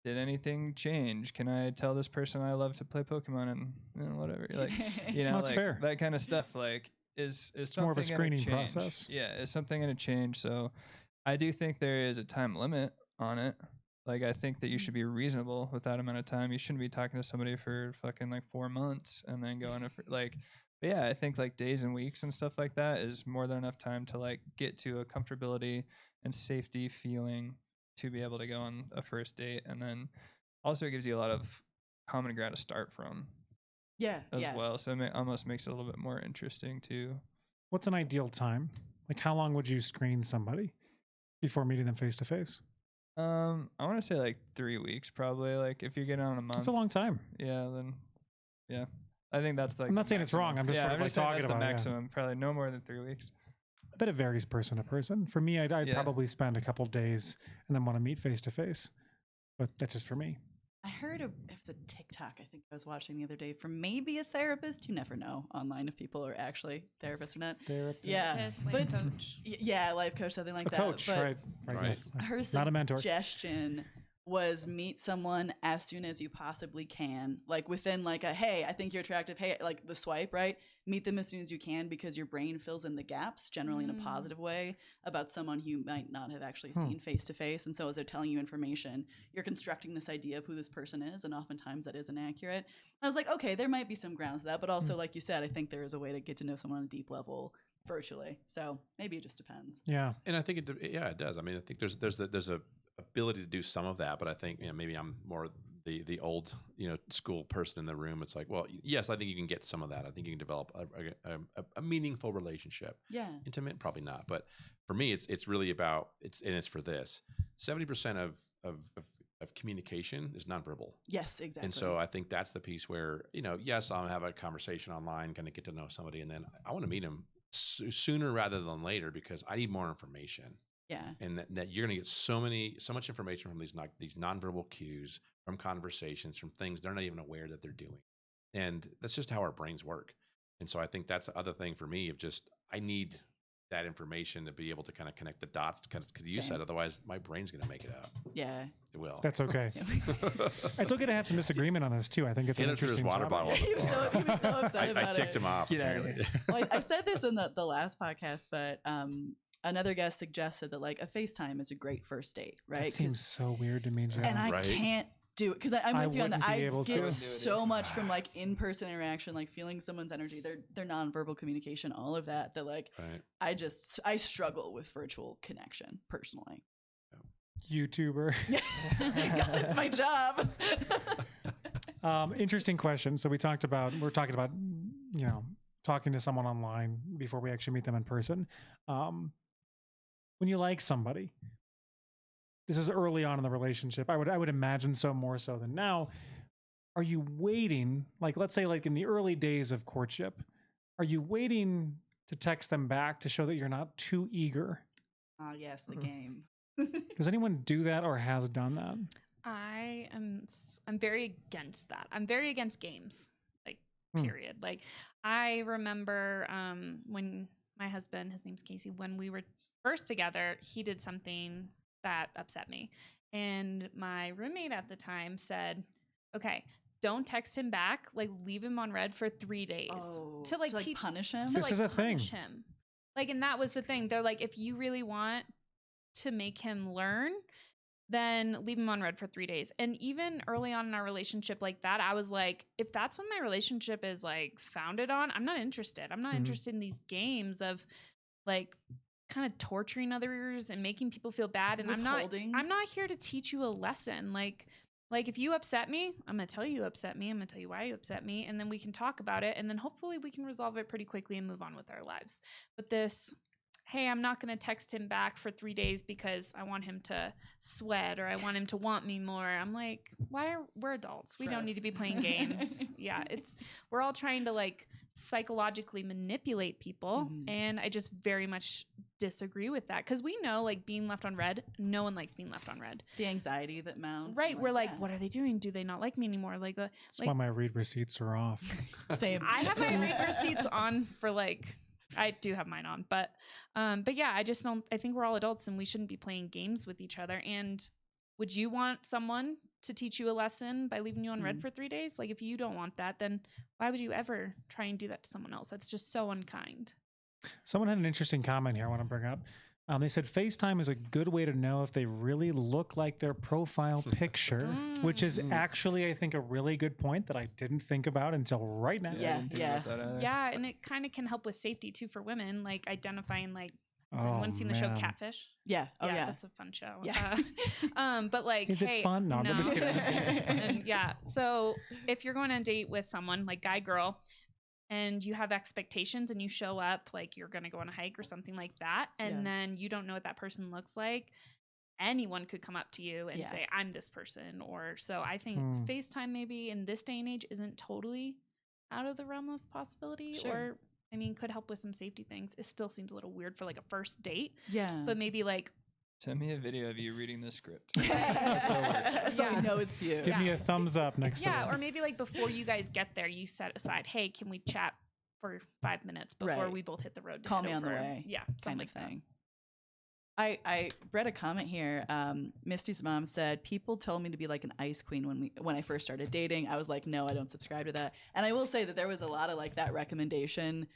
did anything change? Can I tell this person I love to play Pokemon and whatever? Like, you know,
That's
like
fair.
that kind of stuff. Like, is something
more of a
gonna
screening
change?
process.
Yeah, is something going to change? So, I do think there is a time limit on it. Like, I think that you should be reasonable with that amount of time. You shouldn't be talking to somebody for fucking like 4 months and then going to like. But yeah, I think like days and weeks and stuff like that is more than enough time to like get to a comfortability and safety feeling to be able to go on a first date, and then also it gives you a lot of common ground to start from as well. So it almost makes it a little bit more interesting too.
What's an ideal time? Like, how long would you screen somebody before meeting them face to face?
I want to say like 3 weeks probably. Like if you're getting on a month,
That's a long time.
Yeah, then yeah, I think that's like.
I'm not saying it's wrong. I'm just sort of like
saying
talking
that's
about
the
it, yeah.
maximum. Probably no more than 3 weeks.
I bet it varies person to person. For me, I'd probably spend a couple days and then want to meet face to face. But that's just for me.
I heard it was a TikTok I think I was watching the other day from maybe a therapist. You never know online if people are actually therapists or not.
Therapist.
Yeah,
Yes,
but
life
it's
coach.
Yeah, life coach, something like
A
that.
coach,
but
right?
Right.
Yes.
her
Not a mentor.
suggestion was meet someone as soon as you possibly can, like within like a hey, I think you're attractive, hey, like the swipe, right? Meet them as soon as you can because your brain fills in the gaps generally in a positive way about someone who you might not have actually seen face to face. And so as they're telling you information, you're constructing this idea of who this person is, and oftentimes that is inaccurate. I was like, okay, there might be some grounds to that, but also like you said, I think there is a way to get to know someone on a deep level virtually. So maybe it just depends.
Yeah.
And I think it does. I mean, I think there's a ability to do some of that, but I think, you know, maybe I'm more the old, you know, school person in the room. It's like, well, yes, I think you can get some of that. I think you can develop a meaningful relationship.
Yeah.
Intimate, probably not, but for me, it's really about it's for this 70% of communication is nonverbal.
Yes, exactly.
And so I think that's the piece where, you know, yes, I'll have a conversation online, kind of get to know somebody, and then I want to meet them sooner rather than later because I need more information.
Yeah.
And that you're going to get so much information from these nonverbal cues, from conversations, from things they're not even aware that they're doing. And that's just how our brains work. And so I think that's the other thing for me of just, I need that information to be able to kind of connect the dots because you said, otherwise my brain's going to make it up.
Yeah.
It will.
That's okay. It's okay to have some disagreement on this too. I think it's an
Taylor threw his
interesting
water
topic.
bottle on the
He was so upset about
I ticked him off.
Get out of here.
Well, I said this in the last podcast, but another guest suggested that like a FaceTime is a great first date, right?
That seems so weird to me, Joe.
And I
Right?
can't do it because I'm
I
with you on that.
wouldn't be
I
able
get
to.
so much from like in-person interaction, like feeling someone's energy, their nonverbal communication, all of that. That like
Right.
I struggle with virtual connection personally.
YouTuber.
God, it's my job.
Interesting question. So we're talking about, you know, talking to someone online before we actually meet them in person. When you like somebody, this is early on in the relationship. I would imagine so more so than now. Are you waiting, like let's say like in the early days of courtship, are you waiting to text them back to show that you're not too eager?
Ah, yes, the game.
Does anyone do that or has done that?
I'm very against that. I'm very against games, like period. Like I remember when my husband, his name's Casey, when we were first together, he did something that upset me. And my roommate at the time said, okay, don't text him back. Like leave him on red for 3 days to
punish him.
This is a thing.
Punish him. Like, and that was the thing. They're like, if you really want to make him learn, then leave him on red for 3 days. And even early on in our relationship like that, I was like, if that's what my relationship is like founded on, I'm not interested. I'm not interested in these games of like kind of torturing others and making people feel bad. And I'm not here to teach you a lesson. Like if you upset me, I'm going to tell you upset me. I'm going to tell you why you upset me. And then we can talk about it. And then hopefully we can resolve it pretty quickly and move on with our lives. But this, hey, I'm not going to text him back for 3 days because I want him to sweat or I want him to want me more. I'm like, we're adults. We don't need to be playing games. Yeah. We're all trying to like psychologically manipulate people. And I just very much disagree with that. Cause we know like being left on red, no one likes being left on red.
The anxiety that mounts.
Right. We're like, what are they doing? Do they not like me anymore?
That's why my read receipts are off.
Same.
I have my read receipts on for like I do have mine on, but yeah, I just don't. I think we're all adults and we shouldn't be playing games with each other. And would you want someone to teach you a lesson by leaving you on red for 3 days? Like, if you don't want that, then why would you ever try and do that to someone else? That's just so unkind.
Someone had an interesting comment here I want to bring up. They said FaceTime is a good way to know if they really look like their profile picture, which is actually, I think, a really good point that I didn't think about until right now.
Yeah, and it kind of can help with safety too for women, like identifying like. Has anyone seen the show Catfish?
Yeah. Oh yeah.
That's a fun show.
Yeah.
But like,
is it fun? No, I'm just kidding.
And yeah. So if you're going on a date with someone like guy, girl, and you have expectations and you show up like you're going to go on a hike or something like that, and then you don't know what that person looks like, anyone could come up to you and say, I'm this person. Or so I think FaceTime maybe in this day and age isn't totally out of the realm of possibility.
Sure.
Or I mean, could help with some safety things. It still seems a little weird for like a first date.
Yeah.
But maybe like.
Send me a video of you reading the script.
That's how it works. So I know it's you.
Give me a thumbs up next time.
Yeah, or maybe like before you guys get there, you set aside, hey, can we chat for 5 minutes before we both hit the road?
Call me on the way.
Yeah,
kind of thing. I read a comment here. Misty's mom said, people told me to be like an ice queen when I first started dating. I was like, no, I don't subscribe to that. And I will say that there was a lot of like that recommendation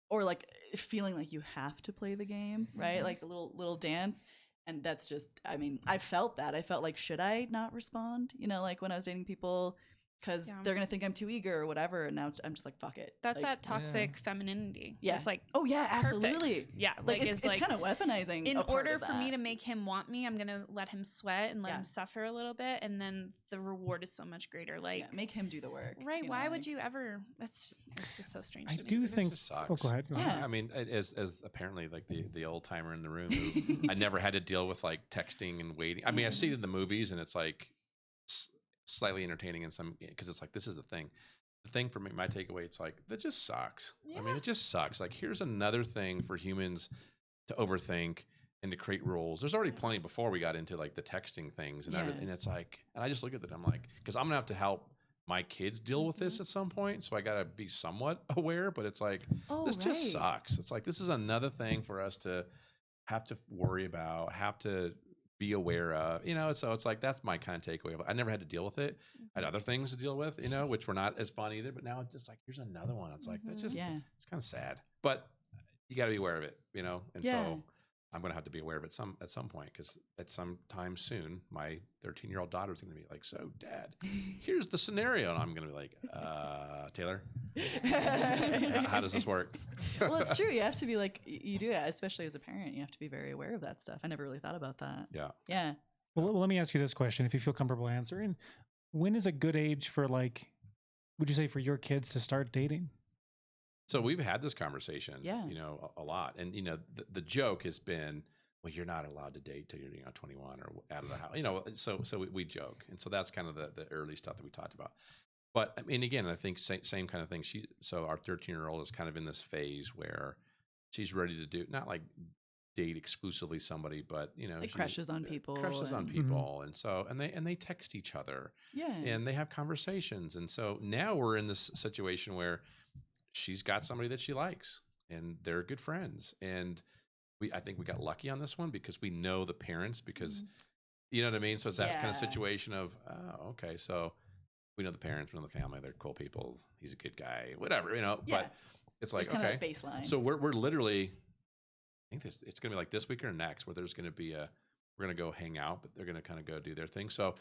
or like feeling like you have to play the game, right? Like the little dance. And that's just, I mean, I felt that. I felt like, should I not respond? You know, like when I was dating people, because they're going to think I'm too eager or whatever. And now I'm just like, fuck it.
That's
like,
that toxic femininity.
Yeah.
It's like,
oh, yeah, absolutely.
Perfect. Yeah.
Like it's kind of weaponizing.
In order for me to make him want me, I'm going to let him sweat and let him suffer a little bit. And then the reward is so much greater. Like,
make him do the work.
Right. Why would you ever? It's just so strange.
I
to me.
do think.
Sucks.
Oh, go ahead.
I mean, as apparently like the old timer in the room, who I never had to deal with like texting and waiting. I mean, I see it in the movies, and it's like slightly entertaining in some, because it's like, this is the thing. The thing for me, my takeaway, it's like, that just sucks. I mean, it just sucks. Like, here's another thing for humans to overthink and to create rules. There's already plenty before we got into like the texting things and everything. And it's like, and I just look at it, I'm like, because I'm gonna have to help my kids deal with this at some point, so I gotta be somewhat aware. But it's like, this just sucks. It's like, this is another thing for us to have to worry about, have to be aware of, you know. So it's like, that's my kind of takeaway. I never had to deal with it. I had other things to deal with, you know, which were not as fun either. But now it's just like, here's another one. It's like, that's just, it's kind of sad. But you got to be aware of it, you know. And so I'm going to have to be aware of it at some point, because at some time soon, my 13-year-old daughter is going to be like, so Dad, here's the scenario. And I'm going to be like, Taylor, how does this work?
Well, it's true. You have to be like, you do, especially as a parent, you have to be very aware of that stuff. I never really thought about that. Yeah.
Well, let me ask you this question, if you feel comfortable answering. When is a good age for, like, would you say for your kids to start dating?
So we've had this conversation, you know, a lot. And, you know, the joke has been, well, you're not allowed to date till you're, you know, 21 or out of the house, you know. So we joke. And so that's kind of the early stuff that we talked about. But I mean, again, I think same kind of thing. So our 13-year-old is kind of in this phase where she's ready to do, not like date exclusively somebody, but, you know,
like crushes on people.
And so, and they text each other.
Yeah.
And they have conversations. And so now we're in this situation where she's got somebody that she likes and they're good friends. And I think we got lucky on this one because we know the parents, because you know what I mean? So it's that kind of situation of, oh, okay, so we know the parents, we know the family, they're cool people, he's a good guy, whatever, you know. But it's like, okay,
kind of baseline.
So we're literally, I think it's gonna be like this week or next, where there's gonna be we're gonna go hang out, but they're gonna kind of go do their thing. So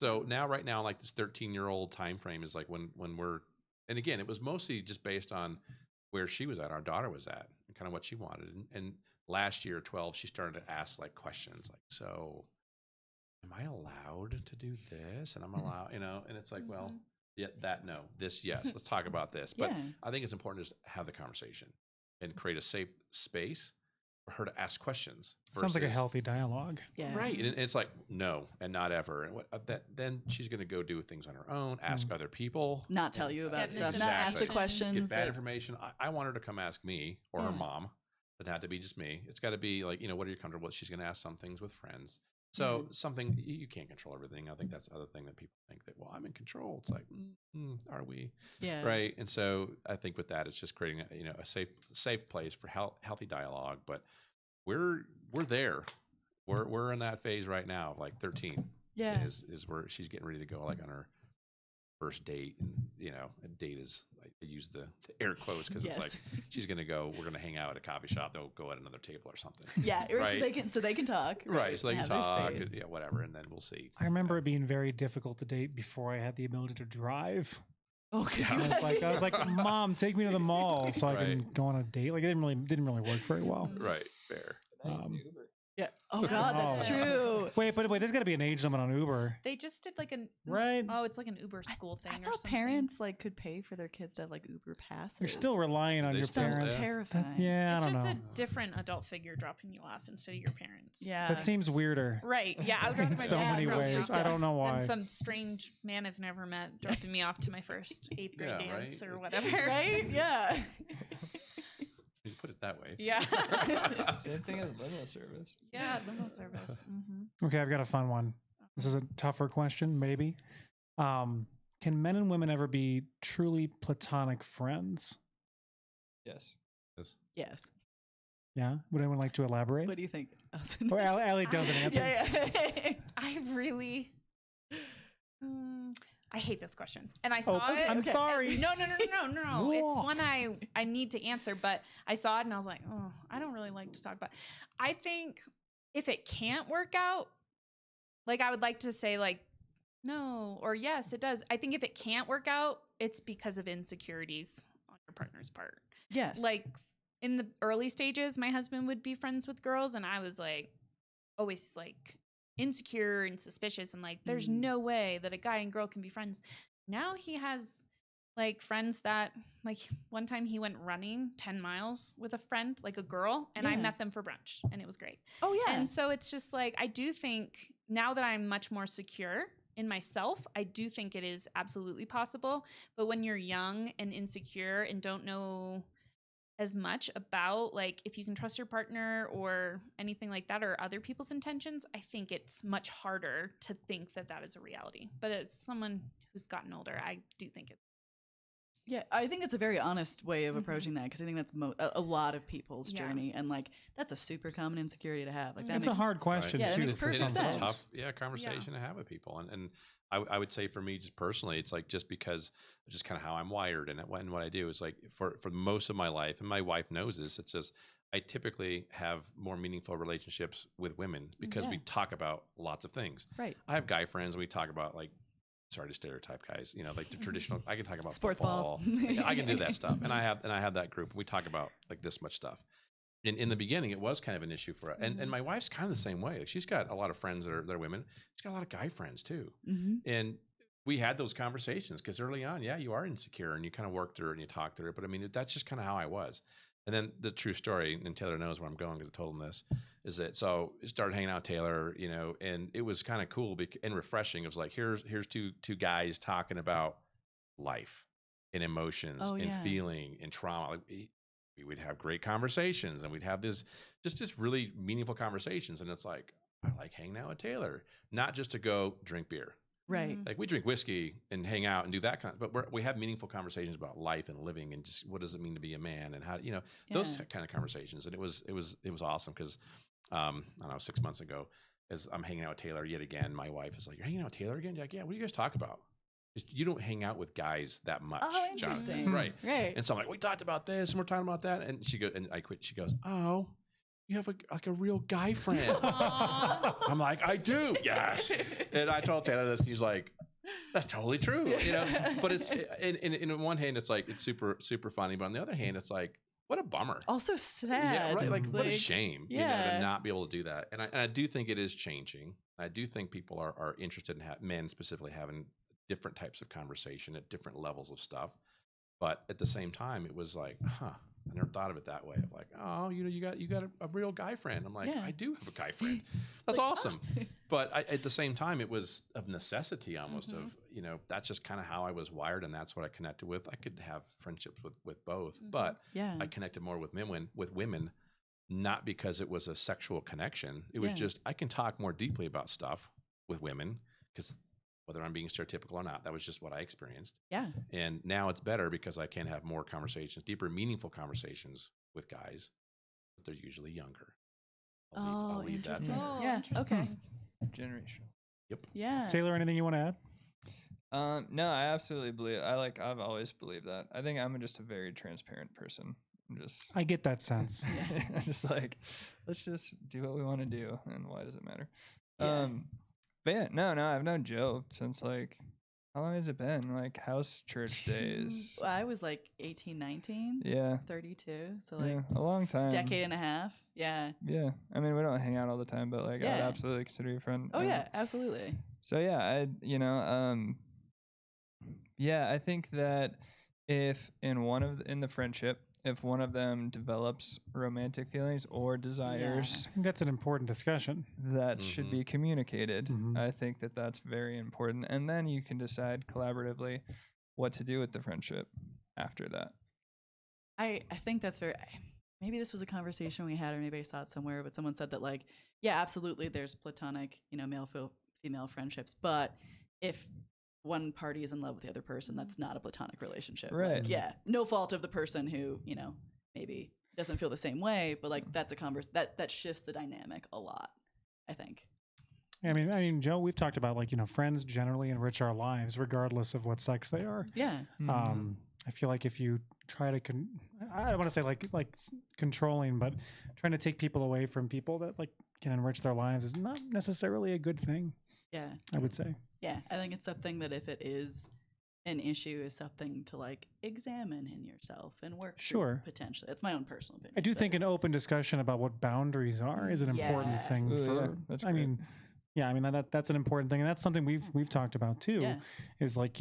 now, right now, like this 13-year-old time frame is like when we're, and again, it was mostly just based on where she was at, our daughter was at, and kind of what she wanted. And last year, 12, she started to ask like questions like, so am I allowed to do this? And I'm allowed, you know, and it's like, well, no, this, yes, let's talk about this. But I think it's important just to have the conversation and create a safe space for her to ask questions.
Sounds like a healthy dialogue.
Yeah.
Right. And it's like, no, and not ever. And then she's going to go do things on her own, ask other people.
Not tell you about stuff.
Exactly.
Not ask the questions.
Get bad information. I want her to come ask me or her mom. It doesn't have to be just me. It's got to be like, you know, what are you comfortable with? She's going to ask some things with friends, So something you can't control everything. I think that's the other thing that people think that, well, I'm in control. It's like, are we?
Yeah.
Right. And so I think with that, it's just creating a safe place for healthy dialogue. But we're there. We're in that phase right now of like 13.
Yeah.
Is where she's getting ready to go like on her first date, and a date is, I use the air quotes because
Yes.
it's like she's gonna go, we're gonna hang out at a coffee shop, they'll go at another table or something.
Yeah,
right?
so they can talk.
Right, so they can
Have their
talk,
space.
yeah, whatever, and then we'll see.
I remember it being very difficult to date before I had the ability to drive.
Oh, 'cause
Yeah.
you
I was like, Mom, take me to the mall so I can
Right.
go on a date. Like, it didn't really work very well.
Right, fair.
Yeah. Oh God, that's
Oh.
true.
Wait, there's got to be an age limit on Uber,
They just did like an
right?
Oh, it's like an Uber school thing
I
or
thought
something.
parents like could pay for their kids to have like Uber passes.
You're still relying on
They
your
still
parents.
live.
Sounds terrifying.
Yeah,
It's
I don't
just
know.
a different adult figure dropping you off instead of your parents.
Yeah.
That seems weirder.
Right. Yeah. I would rather
In
my
so
dad
many
drop me
ways.
off
I don't know why.
than some strange man I've never met dropping me off to my first 8th grade
Yeah,
dance
right.
or whatever.
Right? Yeah.
You put it that way.
Yeah.
Same thing as limo service.
Yeah. Limo service.
Okay, I've got a fun one. This is a tougher question, maybe. Can men and women ever be truly platonic friends?
Yes.
Yes.
Yeah? Would anyone like to elaborate?
What do you think, Allison?
Oh, Allie doesn't answer.
Yeah.
I really. I hate this question, and I saw
Oh,
it.
I'm sorry.
No. It's
Whoa.
one I need to answer, but I saw it and I was like, oh, I don't really like to talk about. I think if it can't work out, like I would like to say like no or yes, it does. I think if it can't work out, it's because of insecurities on your partner's part.
Yes.
Like in the early stages, my husband would be friends with girls, and I was like always like insecure and suspicious and like there's no way that a guy and girl can be friends. Now he has like friends that like one time he went running 10 miles with a friend, like a girl, and I
Yeah.
met them for brunch and it was great.
Oh yeah.
And so it's just like I do think now that I'm much more secure in myself, I do think it is absolutely possible. But when you're young and insecure and don't know as much about like if you can trust your partner or anything like that or other people's intentions, I think it's much harder to think that that is a reality. But as someone who's gotten older, I do think it's
Yeah, I think it's a very honest way of approaching that because I think that's a lot of people's
Yeah.
journey, and like that's a super common insecurity to have. Like that
That's a
makes
hard question,
Yeah, that
too.
makes
for
perfect
some
It's a
sense.
folks.
tough conversation to have with people, and I would say for me just personally, it's like just because of just kind of how I'm wired and what I do is like for most of my life, and my wife knows this, it's just I typically have more meaningful relationships with women because we
Yeah.
talk about lots of things.
right.
I have guy friends and we talk about like, sorry to stereotype guys, like the traditional, I can talk about
Sports ball.
football. Yeah, I can do that stuff. And I have that group. We talk about like this much stuff. In the beginning, it was kind of an issue for us. And my wife's kind of the same way. Like she's got a lot of friends that are women. She's got a lot of guy friends too.
Mm-hmm.
And we had those conversations because early on, yeah, you are insecure and you kind of work through it and you talk through it. But I mean, that's just kind of how I was. And then the true story, and Taylor knows where I'm going because I told him this, is that so I started hanging out with Taylor, and it was kind of cool and refreshing. It was like, here's two guys talking about life and emotions
Oh,
and
yeah.
feeling and trauma. Like, we would have great conversations and we'd have this just really meaningful conversations. And it's like, I like hanging out with Taylor, not just to go drink beer.
Right.
Like we drink whiskey and hang out and do that kind of, but we have meaningful conversations about life and living and just what does it mean to be a man and how, those
Yeah.
kind of conversations. And it was awesome because, I don't know, 6 months ago, as I'm hanging out with Taylor yet again, my wife is like, "You're hanging out with Taylor again?" Like, "Yeah, what do you guys talk about?" You don't hang out with guys that much.
Oh,
Jonathan."
interesting.
Right.
Right.
And so I'm like, "We talked about this and we're talking about that." And she goes, and I quit. She goes, "Oh, you have a real guy friend." I'm like, "I do." Yes. And I told Taylor this and he's like, "That's totally true." But it's in one hand, it's like, it's super, super funny. But on the other hand, it's like, what a bummer.
Also sad.
Yeah, right. Like, what a shame,
yeah.
to not be able to do that. And I do think it is changing. I do think people are interested in men specifically having different types of conversation at different levels of stuff. But at the same time, it was like, I never thought of it that way. Of like, oh, you got a real guy friend. I'm like,
Yeah.
I do have a guy friend. That's
Like,
awesome. But at the same time, it was of necessity almost of, that's just kind of how I was wired. And that's what I connected with. I could have friendships with both, but
Yeah.
I connected more with women not because it was a sexual connection. It was just, I can talk more deeply about stuff with women, because whether I'm being stereotypical or not, that was just what I experienced.
Yeah.
And now it's better because I can have more conversations, deeper, meaningful conversations with guys, but they're usually younger. I'll leave that
interesting.
there.
Yeah. Okay.
Generational.
Yep.
Yeah.
Taylor, anything you want to add?
No, I absolutely believe. I've always believed that. I think I'm just a very transparent person.
I get that sense.
I'm just like, let's just do what we want to do, and why does it matter?
Yeah.
But yeah, no, I've known Joe since like, how long has it been? Like house church days.
I was like 18, 19.
Yeah.
32. So
Yeah,
like
a long time.
decade and a half. Yeah.
Yeah. I mean, we don't hang out all the time, but like, I'd
Yeah.
absolutely consider you a friend.
Oh yeah, absolutely.
So yeah, yeah, I think that if in the friendship, if one of them develops romantic feelings or desires,
I think that's an important discussion.
that should be communicated.
Mhm.
I think that that's very important. And then you can decide collaboratively what to do with the friendship after that.
I think that's very, maybe this was a conversation we had, or maybe I saw it somewhere, but someone said that like, yeah, absolutely, there's platonic, male female friendships, but if one party is in love with the other person, that's not a platonic relationship.
Right.
Like, yeah, no fault of the person who, maybe doesn't feel the same way, but like that's a that shifts the dynamic a lot, I think.
I mean, Joe, we've talked about like, friends generally enrich our lives regardless of what sex they are.
Yeah.
I feel like if you try to, I don't want to say like controlling, but trying to take people away from people that like can enrich their lives is not necessarily a good thing.
Yeah.
I would say.
Yeah. I think it's something that if it is an issue, is something to like examine in yourself and work through
Sure.
potentially. That's my own personal opinion.
I do
but-
think an open discussion about what boundaries are is an important
Yeah.
thing
Ooh,
for,
yeah, that's
I
great.
mean, yeah, I mean, that's an important thing. And that's something we've talked about too,
Yeah.
is like,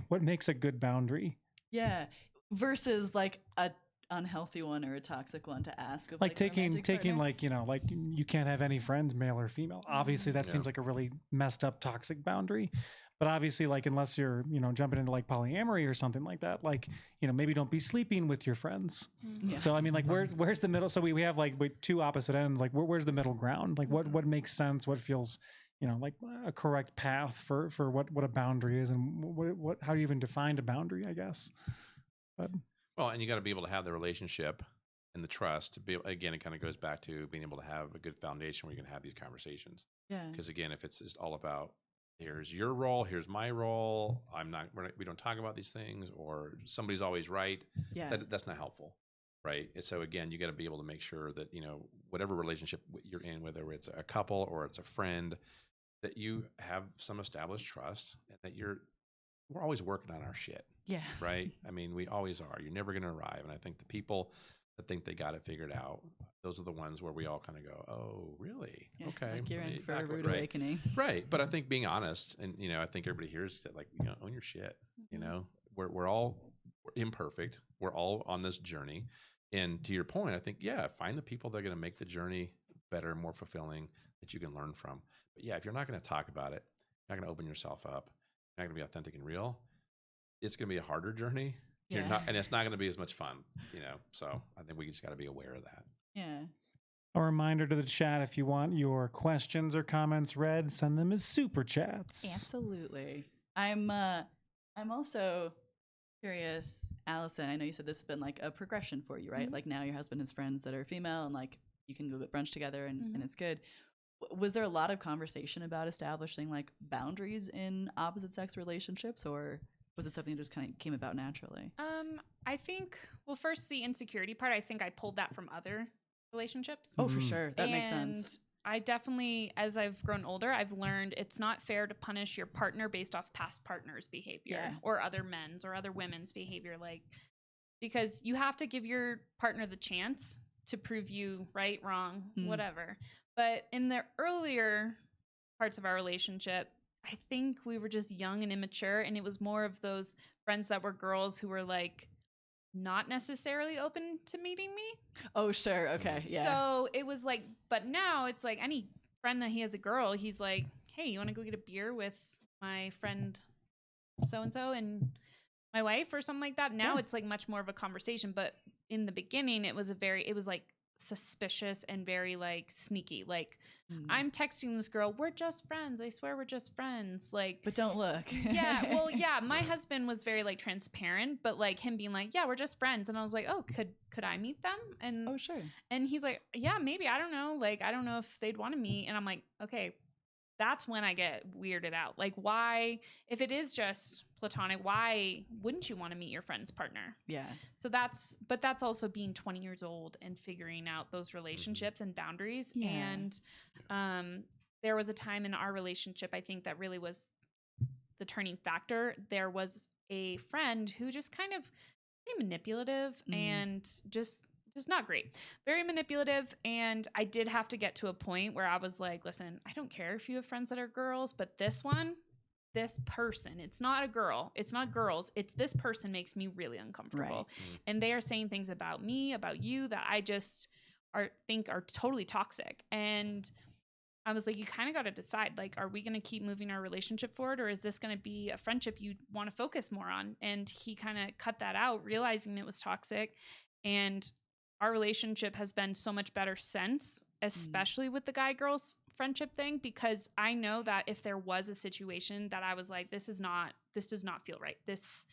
what makes a good boundary?
Yeah. Versus like a unhealthy one or a toxic one to ask of
Like
a
taking
romantic partner.
like you can't have any friends, male or female. Obviously that seems like a really messed up toxic boundary. But obviously, like, unless you're, jumping into like polyamory or something like that, like, maybe don't be sleeping with your friends.
Yeah.
So, I mean, like, where's the middle? So we have like two opposite ends. Like, where's the middle ground? Like, what makes sense? What feels, like a correct path for what a boundary is, and what how do you even define a boundary? I guess. But
Well, and you got to be able to have the relationship and the trust to be, again, it kind of goes back to being able to have a good foundation where you can have these conversations.
Yeah.
Because again, if it's just all about, here's your role, here's my role, we don't talk about these things, or somebody's always right.
Yeah.
That's not helpful, right? And so again, you got to be able to make sure that, whatever relationship you're in, whether it's a couple or it's a friend, that you have some established trust, and that we're always working on our shit,
Yeah.
right? I mean, we always are. You're never going to arrive. And I think the people that think they got it figured out, those are the ones where we all kind of go, oh, really?
Yeah,
Okay.
like you're in for a
Exactly,
rude
right.
awakening.
Right. But I think being honest, and, I think everybody hears that, like, own your shit, we're all imperfect. We're all on this journey. And to your point, I think, yeah, find the people that are going to make the journey better, more fulfilling, that you can learn from. But yeah, if you're not going to talk about it, you're not going to open yourself up, you're not going to be authentic and real, it's going to be a harder journey. You're
Yeah.
not, and it's not going to be as much fun, So I think we just got to be aware of that.
Yeah.
a reminder to the chat: if you want your questions or comments read, send them as super chats.
Absolutely. I'm also curious, Allison, I know you said this has been like a progression for you, right?
Mhm.
Like now your husband has friends that are female and like you can go get brunch together and it's good. Was there a lot of conversation about establishing like boundaries in opposite sex relationships, or was it something that just kind of came about naturally?
I think, well, first the insecurity part, I think I pulled that from other relationships.
Oh, for sure. That makes sense.
And I definitely, as I've grown older, I've learned it's not fair to punish your partner based off past partners' behavior
Yeah.
or other men's or other women's behavior. Like, because you have to give your partner the chance to prove you right, wrong, whatever. But in the earlier parts of our relationship, I think we were just young and immature, and it was more of those friends that were girls who were like not necessarily open to meeting me.
Oh, sure. Okay. Yeah.
So it was like, but now it's like any friend that he has a girl, he's like, hey, you want to go get a beer with my friend so-and-so? And my wife or something like that. Now
Yeah.
it's like much more of a conversation, but in the beginning it was like suspicious and very like sneaky. Like I'm texting this girl, we're just friends. I swear we're just friends. Like,
but don't look.
yeah, well, yeah, my husband was very like transparent, but like him being like, yeah, we're just friends. And I was like, oh, could I meet them? And
Oh, sure.
and he's like, yeah, maybe. I don't know. Like, I don't know if they'd want to meet. And I'm like, okay, that's when I get weirded out. Like, why, if it is just platonic, why wouldn't you want to meet your friend's partner?
Yeah.
So that's also being 20 years old and figuring out those relationships and boundaries.
Yeah.
And there was a time in our relationship, I think, that really was the turning factor. There was a friend who just kind of pretty manipulative and just not great, very manipulative. And I did have to get to a point where I was like, listen, I don't care if you have friends that are girls, but this person, it's not a girl, it's not girls, it's this person makes me really uncomfortable.
Right.
And they are saying things about me, about you, that I just think are totally toxic. And I was like, you kind of got to decide, like, are we going to keep moving our relationship forward, or is this going to be a friendship you want to focus more on? And he kind of cut that out, realizing it was toxic. And our relationship has been so much better since, especially with the guy-girls friendship thing, because I know that if there was a situation that I was like, this does not feel right, this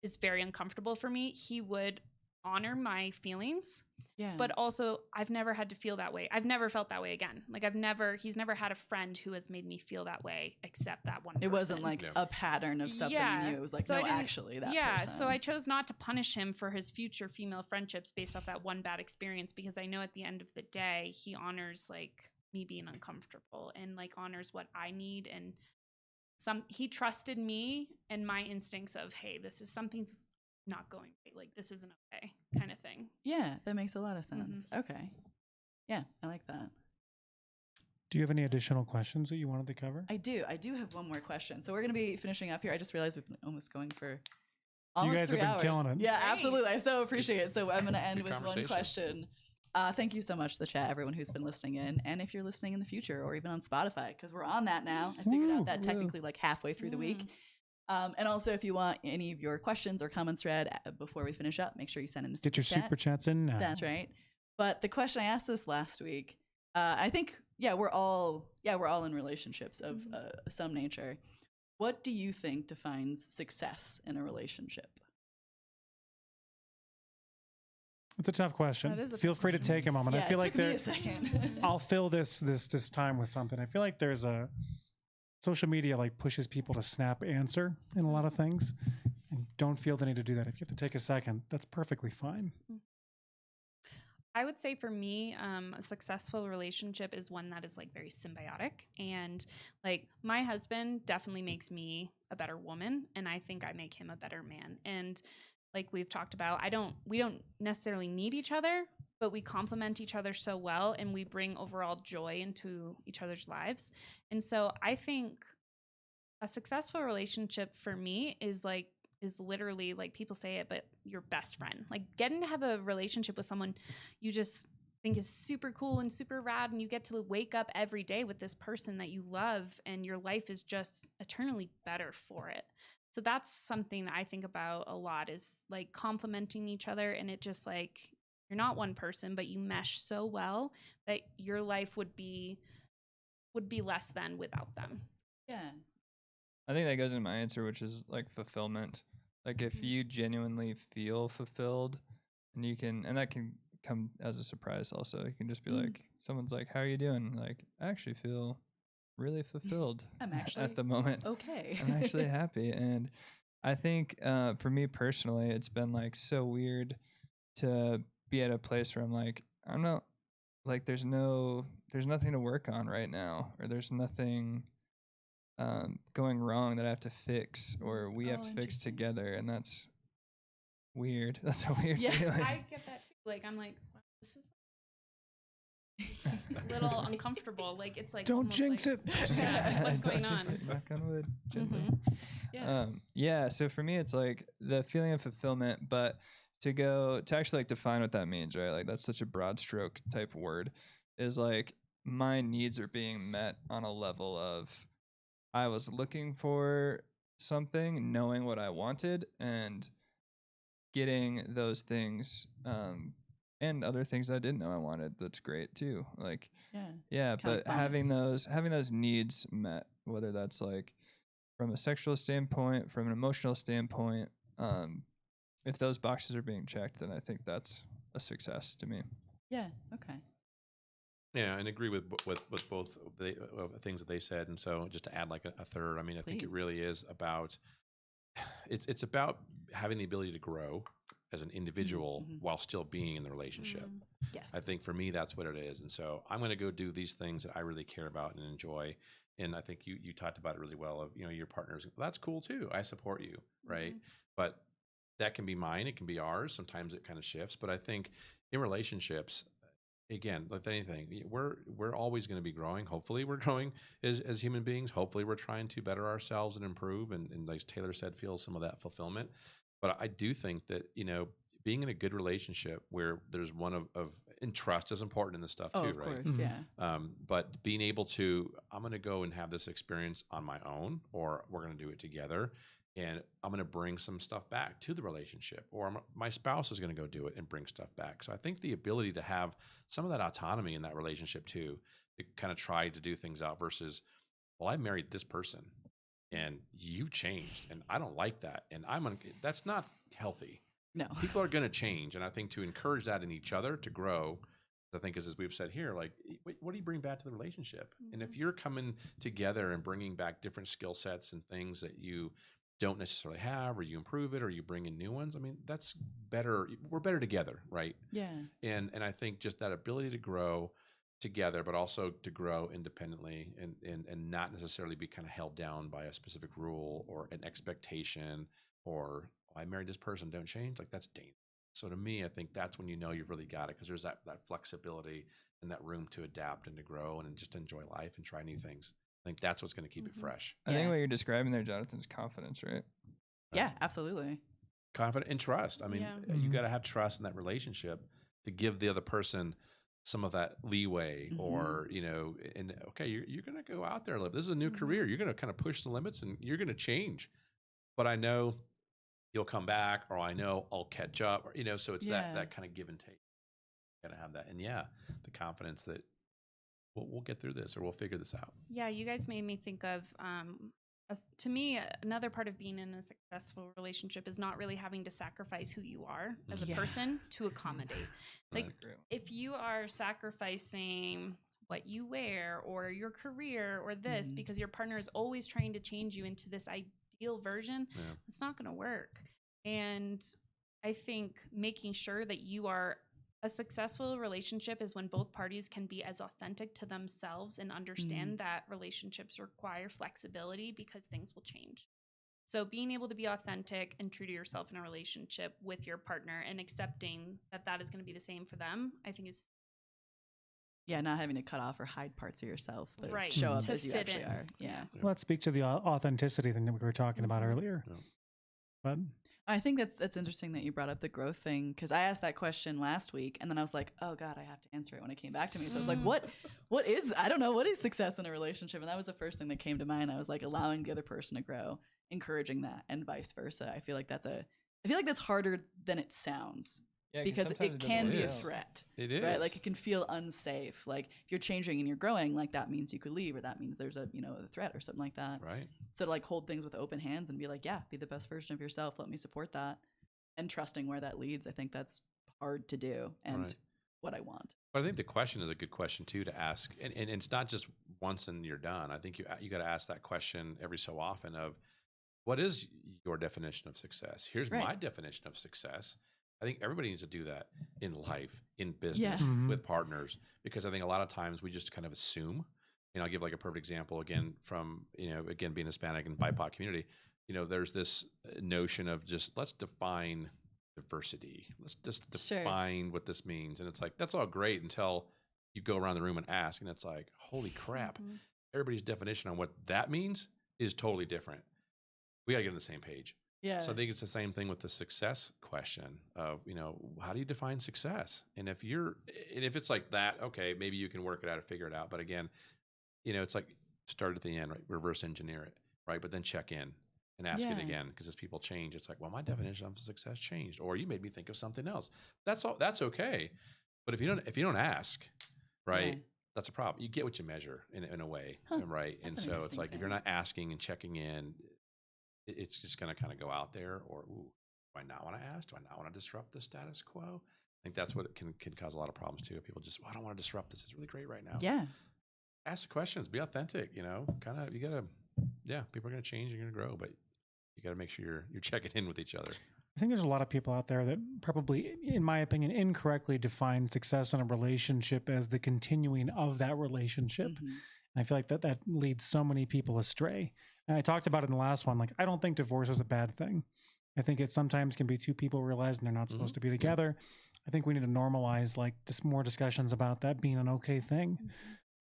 is very uncomfortable for me, he would honor my feelings.
Yeah.
But also, I've never had to feel that way. I've never felt that way again. Like he's never had a friend who has made me feel that way except that one person.
It wasn't like a pattern of something new. It was like,
so
no, actually that person.
So I chose not to punish him for his future female friendships based off that one bad experience, because I know at the end of the day, he honors like me being uncomfortable and like honors what I need. And he trusted me and my instincts of, hey, something's not going right, like this isn't okay, kind of thing.
Yeah, that makes a lot of sense. Okay. Yeah, I like that.
Do you have any additional questions that you wanted to cover?
I do have one more question. So we're going to be finishing up here. I just realized we've been almost going for almost
you guys
3
have been
hours.
killing it.
Yeah,
Great.
absolutely. I so appreciate it. So I'm going to end
Good
with one
conversation.
question. Thank you so much to the chat, everyone who's been listening in. And if you're listening in the future or even on Spotify, because we're on that now. I figured out that technically like halfway through the week. And also, if you want any of your questions or comments read before we finish up, make sure you send in a super
Get your
chat.
super chats in now.
That's right. But the question I asked this last week, I think, we're all in relationships of some nature. What do you think defines success in a relationship?
It's a tough question.
That is a
Feel
tough
free to
question.
take a moment.
Yeah,
I feel
it
like
took me a second.
I'll fill this time with something. I feel like there's a social media like pushes people to snap answer in a lot of things, and don't feel the need to do that. If you have to take a second, that's perfectly fine.
I would say for me, a successful relationship is one that is like very symbiotic, and like my husband definitely makes me a better woman, and I think I make him a better man. And like we've talked about, we don't necessarily need each other, but we complement each other so well, and we bring overall joy into each other's lives. And so I think a successful relationship for me is literally, like people say it, but your best friend. Like getting to have a relationship with someone you just think is super cool and super rad, and you get to wake up every day with this person that you love, and your life is just eternally better for it. So that's something I think about a lot, is like complementing each other, and it just like you're not one person, but you mesh so well that your life would be less than without them.
Yeah.
I think that goes into my answer, which is like fulfillment. Like if you genuinely feel fulfilled, and you can, and that can come as a surprise also. You can just be like, someone's like, how are you doing? Like, I actually feel really fulfilled
I'm actually
at the moment.
okay.
I'm actually happy. And I think for me personally, it's been like so weird to be at a place where I'm like, I'm not like, there's nothing to work on right now, or there's nothing going wrong that I have to fix, or we have to fix together. And that's weird. That's a weird feeling.
I get that too. Like I'm like, wow, this is a little uncomfortable. Like it's like
Don't jinx
like,
it.
Yeah, what's going
Don't jinx
on?
it. Knock on wood. Gently.
Yeah.
Yeah. So for me, it's like the feeling of fulfillment, but to actually like define what that means, right? Like that's such a broad stroke type word, is like my needs are being met on a level of, I was looking for something, knowing what I wanted and getting those things and other things I didn't know I wanted. That's great too. Like,
Yeah.
but having those needs met, whether that's like from a sexual standpoint, from an emotional standpoint, if those boxes are being checked, then I think that's a success to me.
Yeah. Okay.
Yeah, and agree with both the things that they said. And so just to add like a third, I mean, I think it
Please.
really is about, it's about having the ability to grow as an individual while still being in the relationship.
Yes.
I think for me, that's what it is. And so I'm going to go do these things that I really care about and enjoy. And I think you talked about it really well of, your partners. That's cool too. I support you. Right. But that can be mine. It can be ours. Sometimes it kind of shifts, but I think in relationships, again, like anything, we're always going to be growing. Hopefully we're growing as human beings. Hopefully we're trying to better ourselves and improve. And like Taylor said, feel some of that fulfillment. But I do think that, being in a good relationship where there's one of and trust is important in this stuff too,
of
right?
course, yeah.
But being able to, I'm going to go and have this experience on my own, or we're going to do it together. And I'm going to bring some stuff back to the relationship, or my spouse is going to go do it and bring stuff back. So I think the ability to have some of that autonomy in that relationship too, to kind of try to do things out versus, well, I married this person and you changed and I don't like that. And that's not healthy.
No.
People are going to change. And I think to encourage that in each other to grow, I think as we've said here, like, what do you bring back to the relationship? And if you're coming together and bringing back different skill sets and things that you don't necessarily have, or you improve it, or you bring in new ones, I mean, that's better. We're better together, right?
Yeah.
And I think just that ability to grow together, but also to grow independently and not necessarily be kind of held down by a specific rule or an expectation, or I married this person, don't change. Like, that's dangerous. So to me, I think that's when you've really got it, because there's that flexibility and that room to adapt and to grow and just enjoy life and try new things. I think that's what's going to keep it fresh.
I think what you're describing there, Jonathan, is confidence, right?
Yeah, absolutely.
Confident and trust. I mean, you got to have trust in that relationship to give the other person some of that leeway, or, and okay, you're going to go out there and live. This is a new career. You're going to kind of push the limits and you're going to change. But I know you'll come back, or I know I'll catch up, or, so it's that kind of give and take. Got to have that. And the confidence that we'll get through this, or we'll figure this out.
Yeah, you guys made me think of, to me, another part of being in a successful relationship is not really having to sacrifice who you are as a person to accommodate. Like, if you are sacrificing what you wear or your career or this because your partner is always trying to change you into this ideal version, it's not going to work. And I think making sure that you are a successful relationship is when both parties can be as authentic to themselves and understand that relationships require flexibility because things will change. So being able to be authentic and true to yourself in a relationship with your partner and accepting that is going to be the same for them, I think is...
Yeah, not having to cut off or hide parts of yourself, but
right.
show up
to
as you
fit
actually
in.
are. Yeah.
Well, let's speak to the authenticity thing that we were talking about earlier.
Yeah.
But
I think that's interesting that you brought up the growth thing, because I asked that question last week and then I was like, oh God, I have to answer it when it came back to me. So I was like, what is, I don't know, what is success in a relationship? And that was the first thing that came to mind. I was like, allowing the other person to grow, encouraging that, and vice versa. I feel like that's harder than it sounds.
Yeah,
because it can be a threat.
It is.
Right? Like, it can feel unsafe. Like, if you're changing and you're growing, like, that means you could leave, or that means there's a threat or something like that.
Right.
So to, like, hold things with open hands and be like, yeah, be the best version of yourself. Let me support that. And trusting where that leads, I think that's hard to do, and what I want.
But I think the question is a good question too to ask, and it's not just once and you're done. I think you got to ask that question every so often of, what is your definition of success? Here's my definition of success. I think everybody needs to do that in life, in business, with partners, because I think a lot of times we just kind of assume. I'll give like a perfect example again from, again, being Hispanic and BIPOC community. There's this notion of just, let's define diversity. Let's just define what this means. And it's like, that's all great until you go around the room and ask, and it's like, holy crap. Everybody's definition on what that means is totally different. We got to get on the same page.
Yeah.
So I think it's the same thing with the success question of, how do you define success? And if it's like that, okay, maybe you can work it out or figure it out. But again, it's like start at the end, right? Reverse engineer it, right? But then check in. and ask it
Yeah.
again, because as people change, it's like, well, my definition of success changed, or you made me think of something else. That's all. That's okay. But if you don't ask, right,
Yeah.
that's a problem. You get what you measure in a way,
Huh.
right? And
That's an
so it's
interesting
like if you're
saying.
not asking and checking in, it's just going to kind of go out there. Or ooh, do I not want to ask? Do I not want to disrupt the status quo? I think that's what it can cause a lot of problems too. People just, well, I don't want to disrupt this. It's really great right now.
Yeah.
Ask the questions. Be authentic. You know, kind of. You gotta. Yeah, people are going to change. You're going to grow, but you got to make sure you're checking in with each other.
I think there's a lot of people out there that probably, in my opinion, incorrectly define success in a relationship as the continuing of that relationship.
Mhm.
And I feel like that leads so many people astray. And I talked about it in the last one. Like, I don't think divorce is a bad thing. I think it sometimes can be two people realizing they're not supposed to be together. I think we need to normalize like just more discussions about that being an okay thing.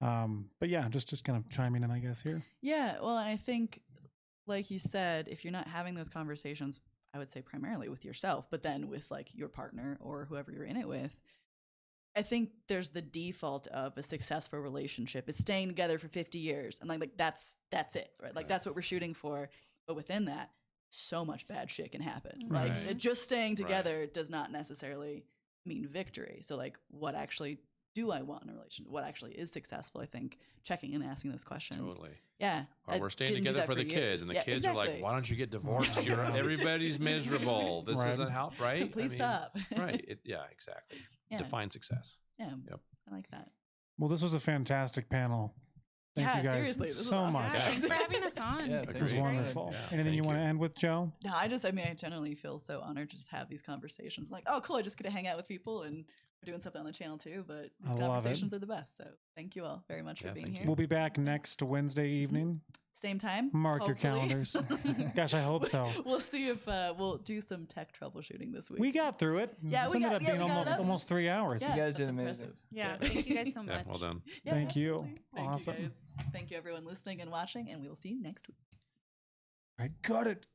But yeah, just kind of chiming in, I guess, here.
Yeah. Well, I think, like you said, if you're not having those conversations, I would say primarily with yourself, but then with like your partner or whoever you're in it with, I think there's the default of a successful relationship is staying together for 50 years. And like that's it, right? Like that's what we're shooting for. But within that, so much bad shit can happen.
Right.
Like just staying together does not necessarily mean victory. So like what actually do I want in a relationship? What actually is successful? I think checking and asking those questions.
Totally.
Yeah.
Or
I
we're staying
didn't do
together
that
for the
years.
kids, and the
Yeah,
kids are like,
exactly.
"Why don't you get divorced? Everybody's miserable. This
Right.
doesn't help, right?
Please stop.
Right? Yeah, exactly.
Yeah.
Define success.
Yeah.
Yep.
I like that.
Well, this was a fantastic panel. Thank
Yeah,
you guys
seriously, this was
so
awesome.
much.
Yeah, thanks for having us on.
Yeah,
It
thank
was
you.
Agreed.
wonderful.
Yeah,
Anything
thank
you want to
you.
end with, Joe?
No, I generally feel so honored to just have these conversations. Like, oh, cool, I just get to hang out with people, and we're doing something on the channel too. But
I
these
love it.
conversations are the best. So thank you all very much
Yeah,
for being
thank
here.
you.
We'll be back next Wednesday evening.
Same time.
Mark your
hopefully.
calendars. Gosh, I hope so.
We'll see if we'll do some tech troubleshooting this week.
We got through it.
Yeah,
This
we
ended
got-
up
yeah,
being
we got it up.
almost 3 hours.
Yeah,
You guys
that's
did amazing.
impressive.
Yeah, thank you guys so
Yeah,
much.
well done.
Yeah,
Thank you.
absolutely. Thank
Awesome.
you guys. Thank you everyone listening and watching, and we will see you next week.
I got it.